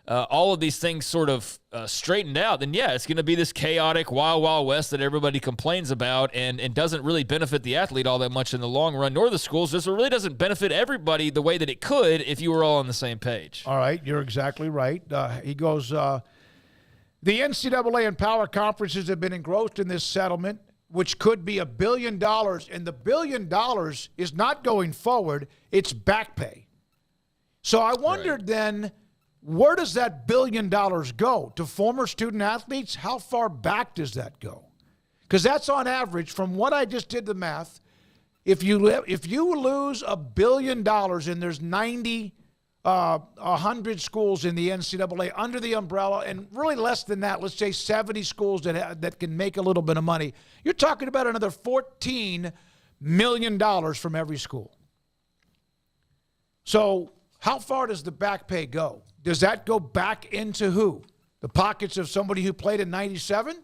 all of these things sort of straightened out, then, yeah, it's going to be this chaotic wild, wild west that everybody complains about and doesn't really benefit the athlete all that much in the long run, nor the schools. Just it really doesn't benefit everybody the way that it could if you were all on the same page. All right, you're exactly right. He goes, the NCAA and power conferences have been engrossed in this settlement, which could be $1 billion, and the $1 billion is not going forward, it's back pay. So I wondered then, where does that $1 billion go? To former student athletes? How far back does that go? Because that's on average, from what I just did the math, if you lose $1 billion and there's 100 schools in the NCAA under the umbrella, and really less than that, let's say 70 schools that can make a little bit of money, you're talking about another $14 million from every school. So how far does the back pay go? Does that go back into who? The pockets of somebody who played in 97?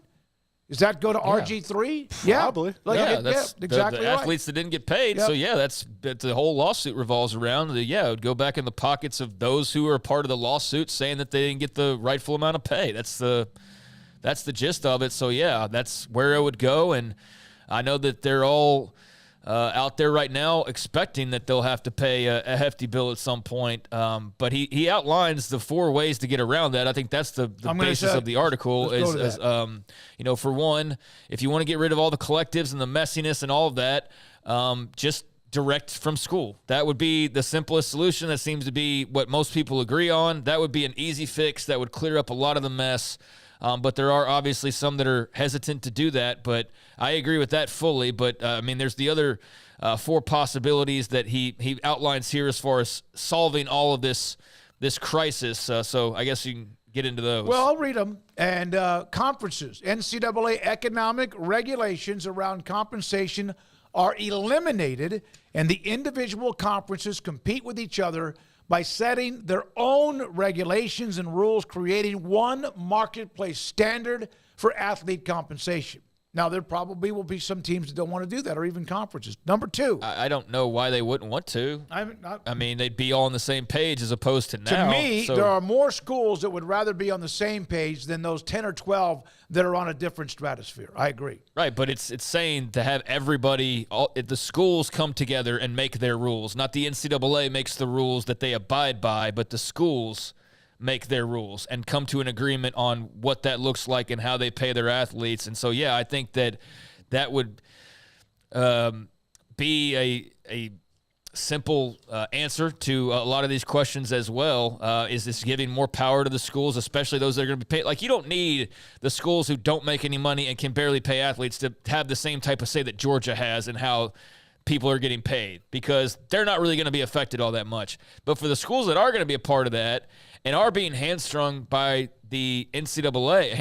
Does that go to RG3? Probably. That's exactly the athletes that didn't get paid. Yep. So, that's the whole lawsuit revolves around. It would go back in the pockets of those who are part of the lawsuit saying that they didn't get the rightful amount of pay. That's the gist of it. So, that's where it would go. And I know that they're all out there right now expecting that they'll have to pay a hefty bill at some point. But he outlines the 4 ways to get around that. I think that's the basis of the article is for one, if you want to get rid of all the collectives and the messiness and all of that, just direct from school. That would be the simplest solution. That seems to be what most people agree on. That would be an easy fix that would clear up a lot of the mess. But there are obviously some that are hesitant to do that, but I agree with that fully. But, there's the other 4 possibilities that he outlines here as far as solving all of this crisis. So I guess you can get into those. Well, I'll read them. And conferences, NCAA economic regulations around compensation are eliminated, and the individual conferences compete with each other by setting their own regulations and rules, creating one marketplace standard for athlete compensation. Now, there probably will be some teams that don't want to do that, or even conferences. Number 2. I don't know why they wouldn't want to. They'd be all on the same page as opposed to now. To me, there are more schools that would rather be on the same page than those 10 or 12 that are on a different stratosphere. I agree. Right, but it's saying to have everybody, the schools come together and make their rules. Not the NCAA makes the rules that they abide by, but the schools make their rules and come to an agreement on what that looks like and how they pay their athletes. And so, I think that would be a simple answer to a lot of these questions as well. Is this giving more power to the schools, especially those that are going to be paid? Like, you don't need the schools who don't make any money and can barely pay athletes to have the same type of say that Georgia has and how people are getting paid, because they're not really going to be affected all that much. But for the schools that are going to be a part of that and are being hamstrung by the NCAA,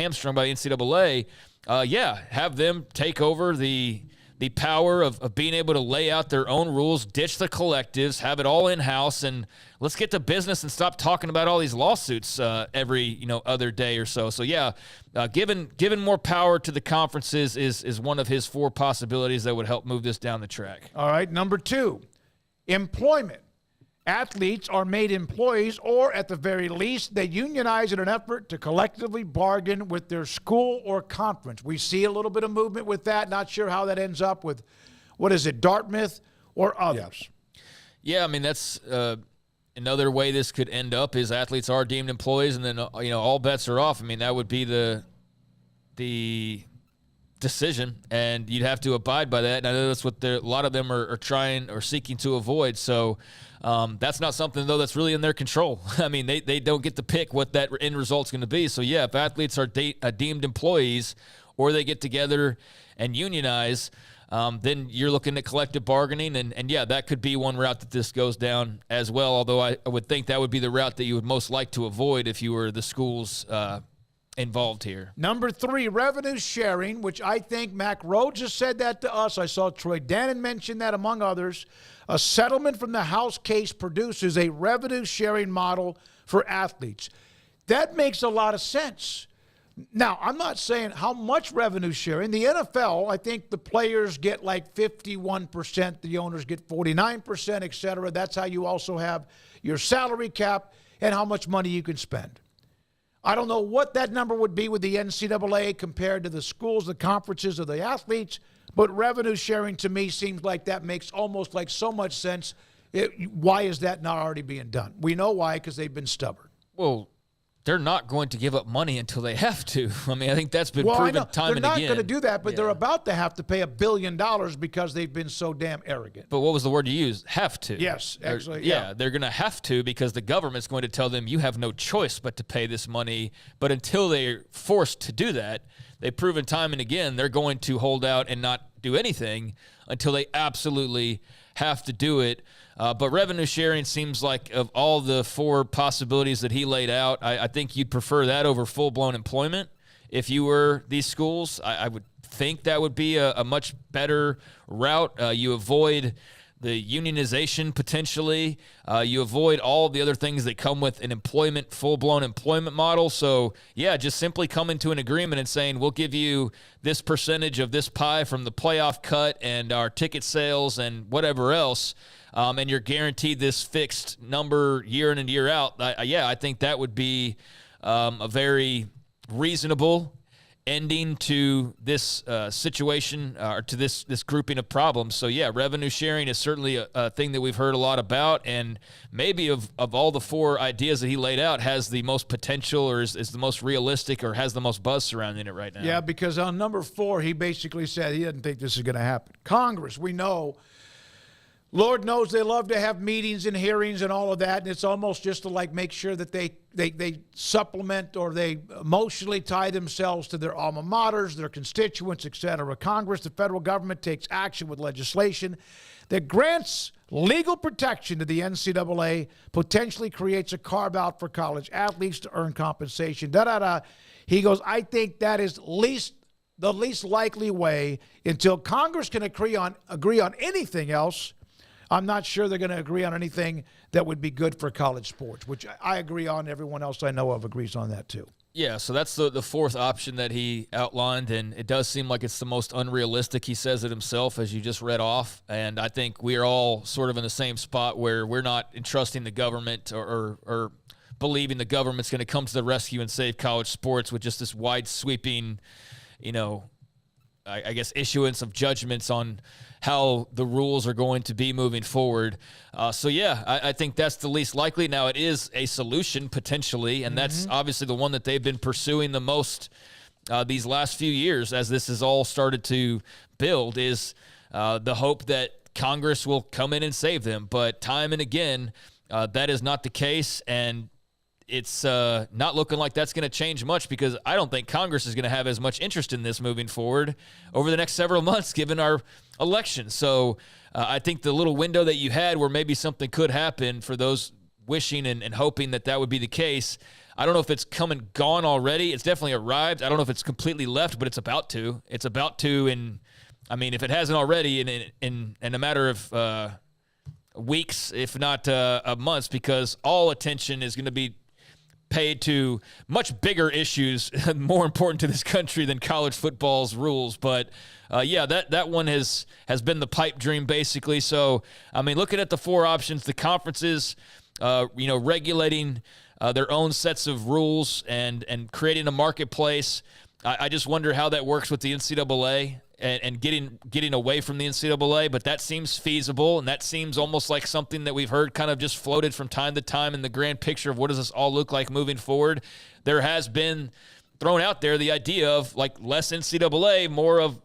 have them take over the power of being able to lay out their own rules, ditch the collectives, have it all in-house, and let's get to business and stop talking about all these lawsuits every other day or so. So, giving more power to the conferences is one of his 4 possibilities that would help move this down the track. All right, number 2, employment. Athletes are made employees, or at the very least, they unionize in an effort to collectively bargain with their school or conference. We see a little bit of movement with that. Not sure how that ends up with, Dartmouth or others. Yeah, that's another way this could end up is athletes are deemed employees, and then all bets are off. That would be the decision, and you'd have to abide by that. And I know that's what a lot of them are trying or seeking to avoid. So that's not something, though, that's really in their control. They don't get to pick what that end result's going to be. So, if athletes are deemed employees, or they get together and unionize, then you're looking at collective bargaining. And that could be one route that this goes down as well, although I would think that would be the route that you would most like to avoid if you were the schools involved here. Number 3, revenue sharing, which I think Mac Rhodes has said that to us. I saw Troy Dannon mention that, among others. A settlement from the House case produces a revenue sharing model for athletes. That makes a lot of sense. Now, I'm not saying how much revenue sharing. The NFL, I think the players get like 51%, the owners get 49%, et cetera. That's how you also have your salary cap and how much money you can spend. I don't know what that number would be with the NCAA compared to the schools, the conferences, or the athletes, but revenue sharing to me seems like that makes almost like so much sense. Why is that not already being done? We know why, because they've been stubborn. Well, they're not going to give up money until they have to. I mean, I think that's been proven time and again. They're not going to do that, but they're about to have to pay $1 billion because they've been so damn arrogant. But what was the word you used? Have to. Yes, actually. Yeah, they're going to have to because the government's going to tell them you have no choice but to pay this money. But until they're forced to do that, they've proven time and again they're going to hold out and not do anything until they absolutely have to do it. But revenue sharing seems like of all the 4 possibilities that he laid out, I think you'd prefer that over full-blown employment. If you were these schools, I would think that would be a much better route. You avoid the unionization potentially. You avoid all the other things that come with an full-blown employment model. So, yeah, just simply coming to an agreement and saying, we'll give you this percentage of this pie from the playoff cut and our ticket sales and whatever else, and you're guaranteed this fixed number year in and year out. I think that would be a very reasonable ending to this situation or to this grouping of problems. So, yeah, revenue sharing is certainly a thing that we've heard a lot about, and maybe of all the 4 ideas that he laid out has the most potential or is the most realistic or has the most buzz surrounding it right now. Yeah, because on number 4, he basically said he doesn't think this is going to happen. Congress, we know, Lord knows they love to have meetings and hearings and all of that, and it's almost just to like make sure that they supplement or they emotionally tie themselves to their alma maters, their constituents, et cetera. Congress, the federal government, takes action with legislation that grants legal protection to the NCAA, potentially creates a carve-out for college athletes to earn compensation, He goes, I think that is the least likely way until Congress can agree on anything else. I'm not sure they're going to agree on anything that would be good for college sports, which I agree on. Everyone else I know of agrees on that too. Yeah, so that's the 4th option that he outlined, and it does seem like it's the most unrealistic. He says it himself, as you just read off, and I think we are all sort of in the same spot where we're not entrusting the government or believing the government's going to come to the rescue and save college sports with just this wide sweeping, I guess, issuance of judgments on how the rules are going to be moving forward. I think that's the least likely. Now, it is a solution potentially, and that's obviously the one that they've been pursuing the most these last few years as this has all started to build, is the hope that Congress will come in and save them. But time and again, that is not the case, and it's not looking like that's going to change much because I don't think Congress is going to have as much interest in this moving forward over the next several months given our election. So I think the little window that you had where maybe something could happen for those wishing and hoping that would be the case, I don't know if it's come and gone already. It's definitely arrived. I don't know if it's completely left, but it's about to. It's about to, and I mean, if it hasn't already in a matter of weeks, if not months, because all attention is going to be paid to much bigger issues, more important to this country than college football's rules. But that one has been the pipe dream basically. So, I mean, looking at the 4 options, the conferences, regulating their own sets of rules and creating a marketplace. I just wonder how that works with the NCAA and getting away from the NCAA, but that seems feasible, and that seems almost like something that we've heard kind of just floated from time to time in the grand picture of what does this all look like moving forward. There has been thrown out there the idea of like less NCAA, more of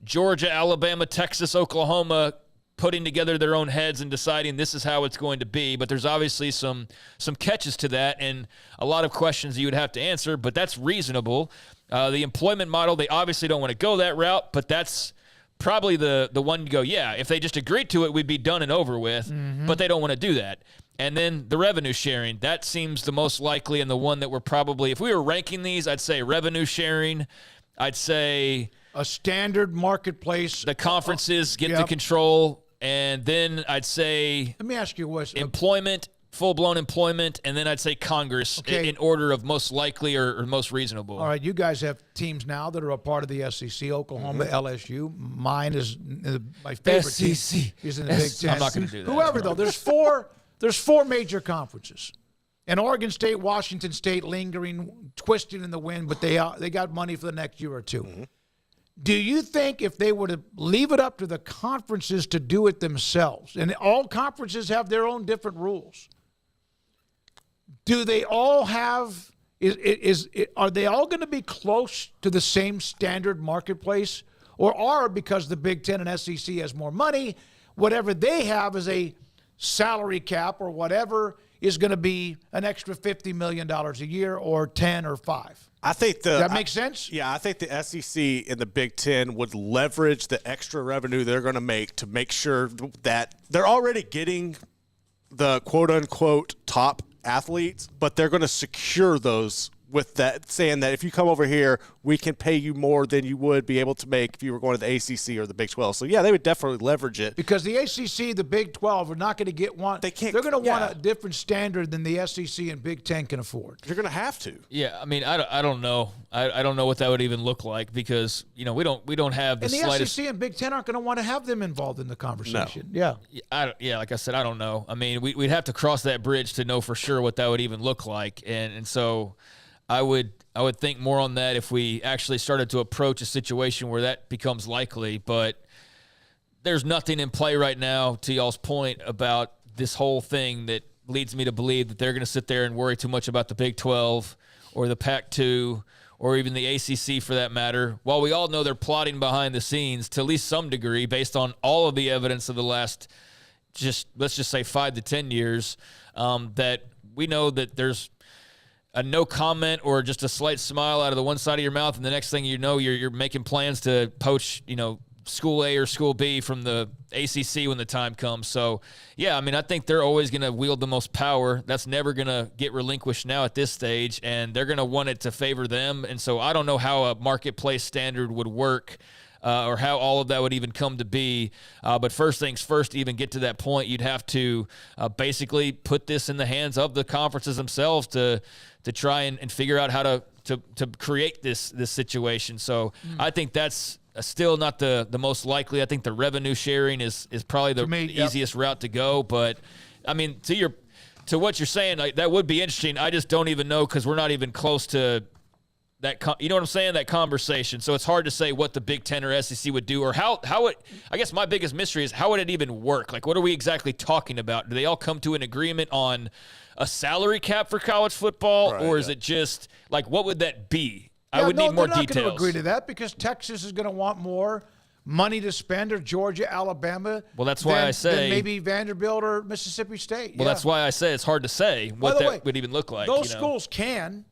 Georgia, Alabama, Texas, Oklahoma putting together their own heads and deciding this is how it's going to be. But there's obviously some catches to that and a lot of questions you would have to answer, but that's reasonable. The employment model, they obviously don't want to go that route, but that's probably the one you go, yeah, if they just agreed to it, we'd be done and over with, but they don't want to do that. And then the revenue sharing, that seems the most likely and the one that we're probably, if we were ranking these, I'd say revenue sharing. I'd say a standard marketplace. The conferences get to control. And then I'd say, let me ask you what's employment, full-blown employment, and then I'd say Congress in order of most likely or most reasonable. All right, you guys have teams now that are a part of the SEC, Oklahoma, LSU. Mine is my favorite SEC. team is in the Big Ten. I'm not going to do that. Whoever, though, there's four major conferences. And Oregon State, Washington State lingering, twisting in the wind, but they got money for the next year or two. Mm-hmm. Do you think if they were to leave it up to the conferences to do it themselves, and all conferences have their own different rules, do they all have are they all going to be close to the same standard marketplace, or because the Big Ten and SEC has more money, whatever they have is a salary cap or whatever is going to be an extra $50 million a year or 10 or 5? I think Does that make sense? Yeah, I think the SEC and the Big Ten would leverage the extra revenue they're going to make sure that they're already getting the quote-unquote top athletes, but they're going to secure those with that, saying that if you come over here, we can pay you more than you would be able to make if you were going to the ACC or the Big 12. So, yeah, they would definitely leverage it. Because the ACC, the Big 12 are not going to get one. They're going to want a different standard than the SEC and Big 10 can afford. You're going to have to. Yeah, I mean, I don't know. I don't know what that would even look like because, we don't have the slightest. And the SEC and Big 10 aren't going to want to have them involved in the conversation. No. Yeah. Like I said, I don't know. I mean, we'd have to cross that bridge to know for sure what that would even look like. And so I would think more on that if we actually started to approach a situation where that becomes likely. But there's nothing in play right now, to y'all's point, about this whole thing that leads me to believe that they're going to sit there and worry too much about the Big 12 or the Pac-2 or even the ACC for that matter. While we all know they're plotting behind the scenes to at least some degree based on all of the evidence of the last, let's just say 5 to 10 years, that we know that there's a no comment or just a slight smile out of the one side of your mouth, and the next thing you know, you're making plans to poach, School A or School B from the ACC when the time comes. So, yeah, I mean, I think they're always going to wield the most power. That's never going to get relinquished now at this stage, and they're going to want it to favor them. And so I don't know how a marketplace standard would work or how all of that would even come to be. But first things first, to even get to that point, you'd have to basically put this in the hands of the conferences themselves to try and figure out how to create this situation. So I think that's still not the most likely. I think the revenue sharing is probably the easiest route to go. But, I mean, to what you're saying, that would be interesting. I just don't even know because we're not even close to that. You know what I'm saying? That conversation. So it's hard to say what the Big Ten or SEC would do or how it. I guess my biggest mystery is how would it even work? Like, what are we exactly talking about? Do they all come to an agreement on a salary cap for college football, or is it just like what would that be? I would need more details. They're not going to agree to that because Texas is going to want more money to spend, or Georgia, Alabama. Well, that's why I say than maybe Vanderbilt or Mississippi State. Well, that's why I say it's hard to say what that would even look like. Those schools can,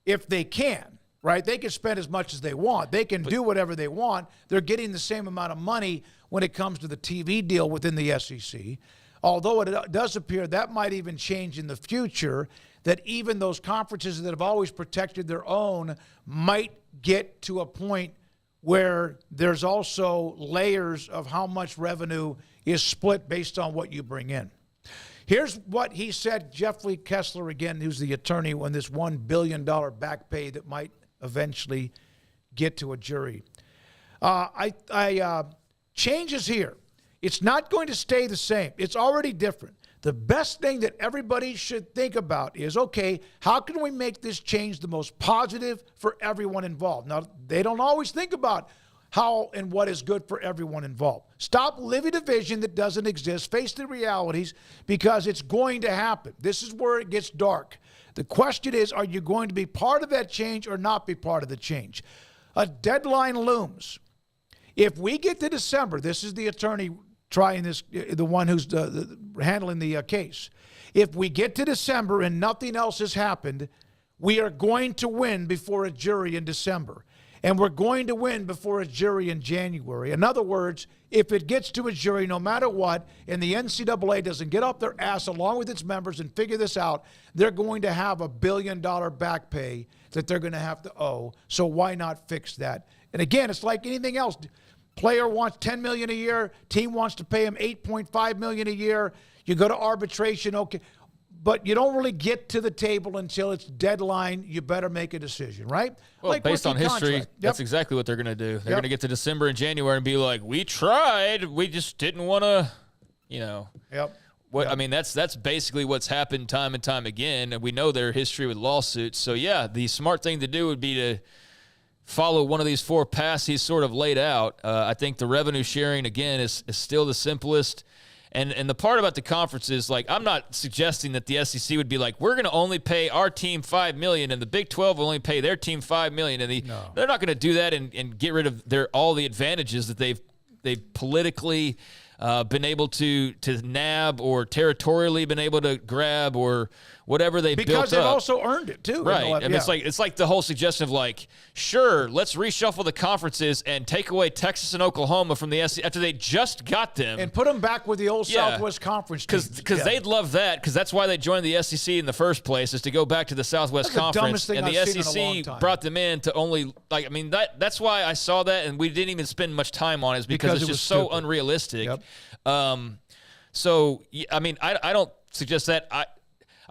if they can, right? They can spend as much as they want. They can do whatever they want. They're getting the same amount of money when it comes to the TV deal within the SEC. Although it does appear that might even change in the future, that even those conferences that have always protected their own might get to a point where there's also layers of how much revenue is split based on what you bring in. Here's what he said, Jeffrey Kessler, again, who's the attorney on this $1 billion back pay that might eventually get to a jury. Changes here. It's not going to stay the same. It's already different. The best thing that everybody should think about is, okay, how can we make this change the most positive for everyone involved? Now, they don't always think about how and what is good for everyone involved. Stop living a vision that doesn't exist. Face the realities, because it's going to happen. This is where it gets dark. The question is, are you going to be part of that change or not be part of the change? A deadline looms. If we get to December, this is the attorney trying this, the one who's handling the case. If we get to December and nothing else has happened, we are going to win before a jury in December. and we're going to win before a jury in January. In other words, if it gets to a jury, no matter what, and the NCAA doesn't get up their ass along with its members and figure this out, they're going to have $1 billion back pay that they're going to have to owe. So why not fix that? And again, it's like anything else. Player wants $10 million a year. Team wants to pay him $8.5 million a year. You go to arbitration, okay. But you don't really get to the table until it's deadline. You better make a decision, right? Well, like based on history, contract. that's exactly what they're going to do. They're going to get to December and January and be like, we tried. We just didn't want to, I mean, that's basically what's happened time and time again. And we know their history with lawsuits. So, yeah, the smart thing to do would be to follow one of these 4 paths he's sort of laid out. I think the revenue sharing, again, is still the simplest. And the part about the conference is, like, I'm not suggesting that the SEC would be like, we're going to only pay our team $5 million and the Big 12 will only pay their team $5 million. And they're not going to do that and get rid of all the advantages that they've politically been able to nab or territorially been able to grab or whatever they built up. Because they've also earned it, too. Right. I mean, it's like the whole suggestion of, like, sure, let's reshuffle the conferences and take away Texas and Oklahoma from the SEC after they just got them. And put them back with the old Southwest Conference. Because they'd love that, because that's why they joined the SEC in the first place, is to go back to the Southwest Conference. And the SEC brought them in to only, like, I mean, that's why I saw that, and we didn't even spend much time on it, is because it's just so unrealistic. So, I mean, I don't suggest that.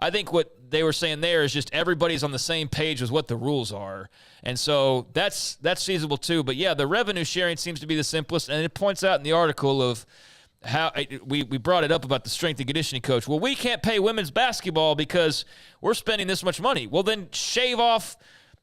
I think what they were saying there is just everybody's on the same page with what the rules are. And so that's feasible too. But, yeah, the revenue sharing seems to be the simplest. And it points out in the article of how we brought it up about the strength and conditioning coach. Well, we can't pay women's basketball because we're spending this much money. Well, then shave off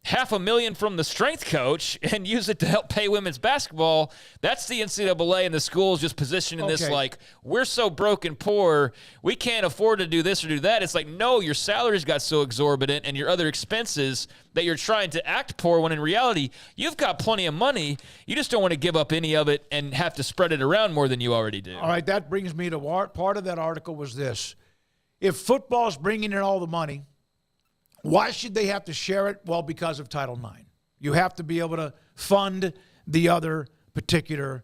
$500,000 from the strength coach and use it to help pay women's basketball. That's the NCAA and the schools just positioning this like, we're so broke and poor, we can't afford to do this or do that. It's like, no, your salaries got so exorbitant and your other expenses that you're trying to act poor, when in reality, you've got plenty of money. You just don't want to give up any of it and have to spread it around more than you already do. All right, that brings me to part of that article was this. If football's bringing in all the money, why should they have to share it? Well, because of Title IX. You have to be able to fund the other particular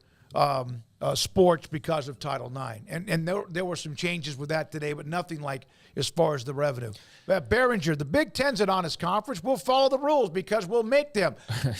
sports because of Title IX. And there were some changes with that today, but nothing like as far as the revenue. Behringer, the Big Ten's an honest conference. We'll follow the rules because we'll make them.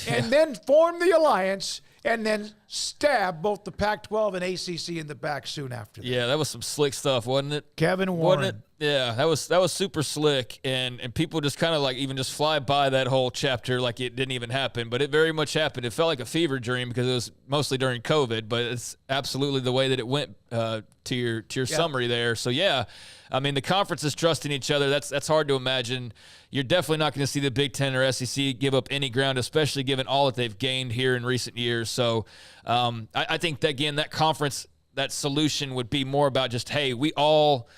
And then form the alliance and then stab both the Pac-12 and ACC in the back soon after that. Yeah, that was some slick stuff, wasn't it? Kevin Warren. Wasn't it? Yeah, that was super slick, and people just kind of like even just fly by that whole chapter like it didn't even happen, but it very much happened. It felt like a fever dream because it was mostly during COVID, but it's absolutely the way that it went to your summary there. So yeah, I mean the conferences trusting each other. That's hard to imagine. You're definitely not going to see the Big Ten or SEC give up any ground, especially given all that they've gained here in recent years. So I think that, again, that conference, that solution would be more about just, hey, we all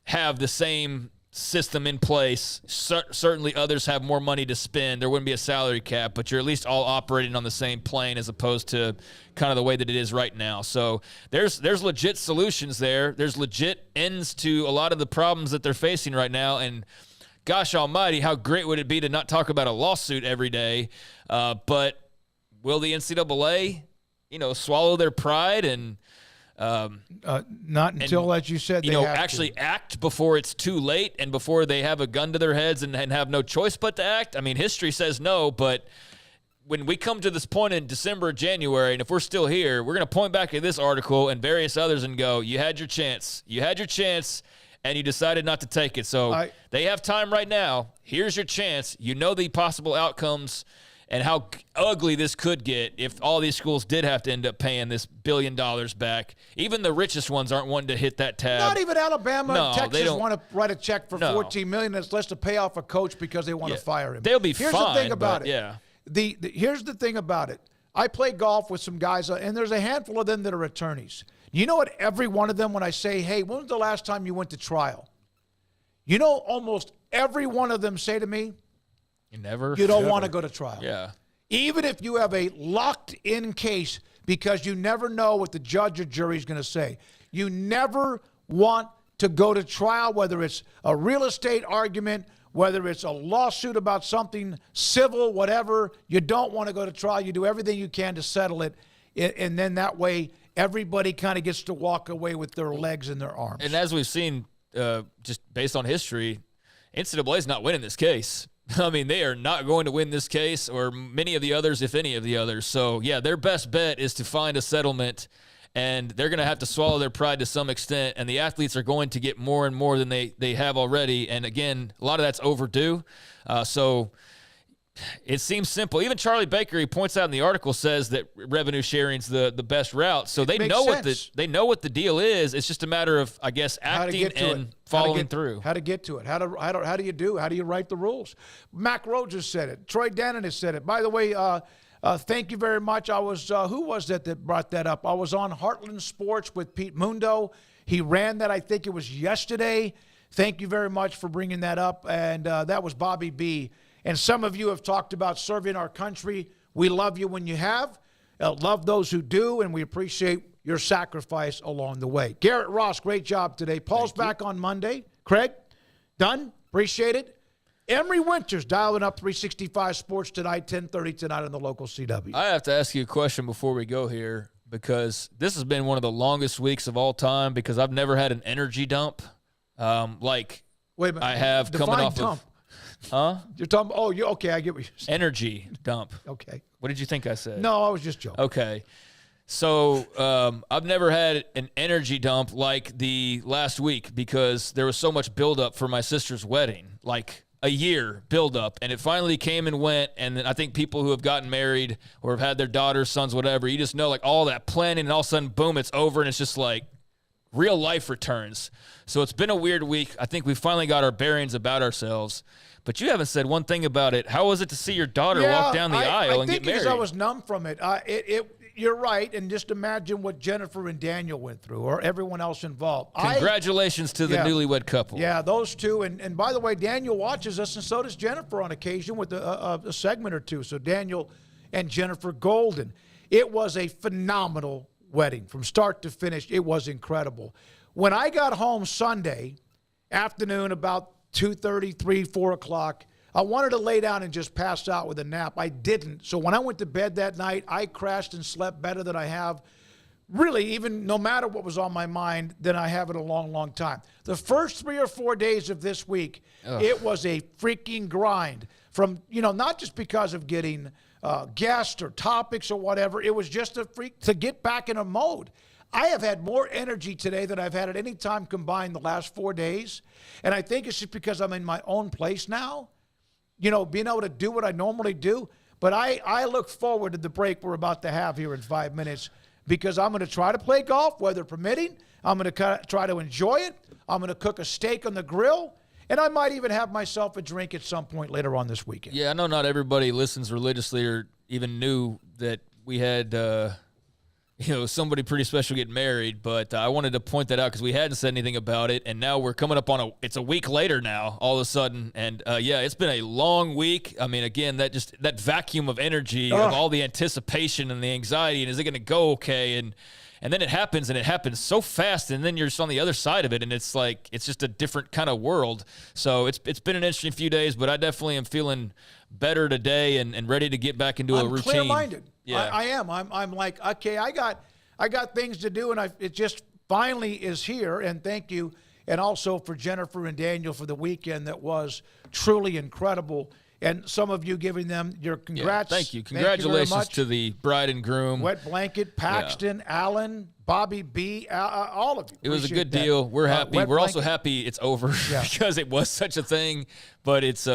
have the same system in place. Certainly others have more money to spend. There wouldn't be a salary cap, but you're at least all operating on the same plane as opposed to kind of the way that it is right now. So there's legit solutions there. There's legit ends to a lot of the problems that they're facing right now. And gosh almighty, how great would it be to not talk about a lawsuit every day? But will the NCAA, swallow their pride and not until, as you said, they have actually act before it's too late and before they have a gun to their heads and have no choice but to act? I mean, history says no, but when we come to this point in December or January, and if we're still here, we're going to point back at this article and various others and go, you had your chance. You had your chance, and you decided not to take it. So they have time right now. Here's your chance. You know the possible outcomes and how ugly this could get if all these schools did have to end up paying this $1 billion back. Even the richest ones aren't wanting to hit that tab. Not even Alabama and Texas want to write a check for $14 million that's less to pay off a coach because they want to fire him. They'll be Here's fine. The thing about it. Yeah. Here's the thing about it. I play golf with some guys, and there's a handful of them that are attorneys. You know what? Every one of them, when I say, hey, when was the last time you went to trial? Almost every one of them say to me, you don't want to go to trial. Yeah. Even if you have a locked-in case, because you never know what the judge or jury is going to say. You never want to go to trial, whether it's a real estate argument whether it's a lawsuit about something civil, whatever, you don't want to go to trial. You do everything you can to settle it, and then that way everybody kind of gets to walk away with their legs and their arms. And as we've seen, just based on history, NCAA is not winning this case. I mean, they are not going to win this case, or many of the others, if any of the others. So, yeah, their best bet is to find a settlement, and they're going to have to swallow their pride to some extent, and the athletes are going to get more and more than they have already. And, again, a lot of that's overdue. So it seems simple. Even Charlie Baker, he points out in the article, says that revenue sharing is the best route. So they know what the deal is. It's just a matter of, I guess, acting and following through. How to get to it. How do you write the rules? Mac Rhodes has said it. Troy Dannon has said it. By the way, thank you very much. I was who was that brought that up? I was on Heartland Sports with Pete Mundo. He ran that. I think it was yesterday. Thank you very much for bringing that up. And that was Bobby B. And some of you have talked about serving our country. We love you when you have. Love those who do, and we appreciate your sacrifice along the way. Garrett Ross, great job today. Paul's back on Monday. Craig, done. Appreciate it. Emery Winters dialing up 365 Sports tonight, 10:30 tonight on the local CW. I have to ask you a question before we go here, because this has been one of the longest weeks of all time, because I've never had an energy dump like Wait a minute. I have Define coming off dump. of. Huh? You're talking. Oh, okay. I get what you're saying. Energy dump. Okay. What did you think I said? No, I was just joking. Okay. So I've never had an energy dump like the last week, because there was so much buildup for my sister's wedding, like a year buildup, and it finally came and went. And I think people who have gotten married or have had their daughters, sons, whatever, you just know, like, all that planning, and all of a sudden, boom, it's over, and it's just like real life returns. So it's been a weird week. I think we finally got our bearings about ourselves. But you haven't said one thing about it. How was it to see your daughter walk down the aisle and get married? I think because I was numb from it. You're right, and just imagine what Jennifer and Daniel went through, or everyone else involved. Congratulations to the newlywed couple. Yeah, those two. And by the way, Daniel watches us, and so does Jennifer on occasion with a segment or two. So Daniel and Jennifer Golden. It was a phenomenal wedding from start to finish. It was incredible. When I got home Sunday afternoon about 2:30, 3, 4 o'clock, I wanted to lay down and just pass out with a nap. I didn't. So when I went to bed that night, I crashed and slept better than I have, really, even no matter what was on my mind, than I have in a long, long time. The first 3 or 4 days of this week, it was a freaking grind from, not just because of getting guests or topics or whatever. It was just to get back in a mode. I have had more energy today than I've had at any time combined the last 4 days. And I think it's just because I'm in my own place now, being able to do what I normally do. But I look forward to the break we're about to have here in 5 minutes, because I'm going to try to play golf, weather permitting. I'm going to try to enjoy it. I'm going to cook a steak on the grill. And I might even have myself a drink at some point later on this weekend. Yeah, I know not everybody listens religiously or even knew that we had somebody pretty special get married, but I wanted to point that out because we hadn't said anything about it, and now we're coming up on it's a week later now, all of a sudden, and it's been a long week. I mean, again, that vacuum of energy, of all the anticipation and the anxiety, and is it going to go okay, and then it happens, and it happens so fast, and then you're just on the other side of it, and it's like, it's just a different kind of world. So it's been an interesting few days, but I definitely am feeling better today and ready to get back into a routine. I'm clear-minded. Yeah. I am. I'm like, okay, I got things to do, and it just finally is here. And thank you, and also for Jennifer and Daniel for the weekend that was truly incredible. And some of you giving them your congrats. Yeah, thank you. Congratulations to the bride and groom. Wet Blanket, Paxton, Allen, Bobby B, all of you. It was a good deal. We're happy. We're also happy it's over because it was such a thing. But it's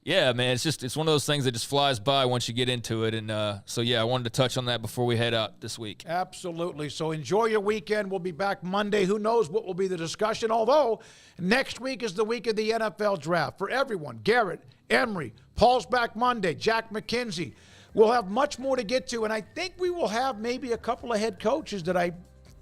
yeah, man, it's one of those things that just flies by once you get into it. And so, I wanted to touch on that before we head out this week. Absolutely. So enjoy your weekend. We'll be back Monday. Who knows what will be the discussion, although next week is the week of the NFL draft for everyone. Garrett, Emery, Paul's back Monday, Jack McKenzie. We'll have much more to get to, and I think we will have maybe a couple of head coaches that I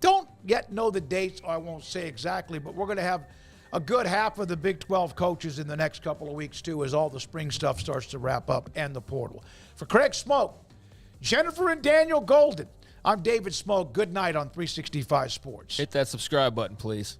don't yet know the dates, or I won't say exactly, but we're going to have a good half of the Big 12 coaches in the next couple of weeks, too, as all the spring stuff starts to wrap up and the portal. For Craig Smoak, Jennifer and Daniel Golden, I'm David Smoak. Good night on 365 Sports. Hit that subscribe button, please.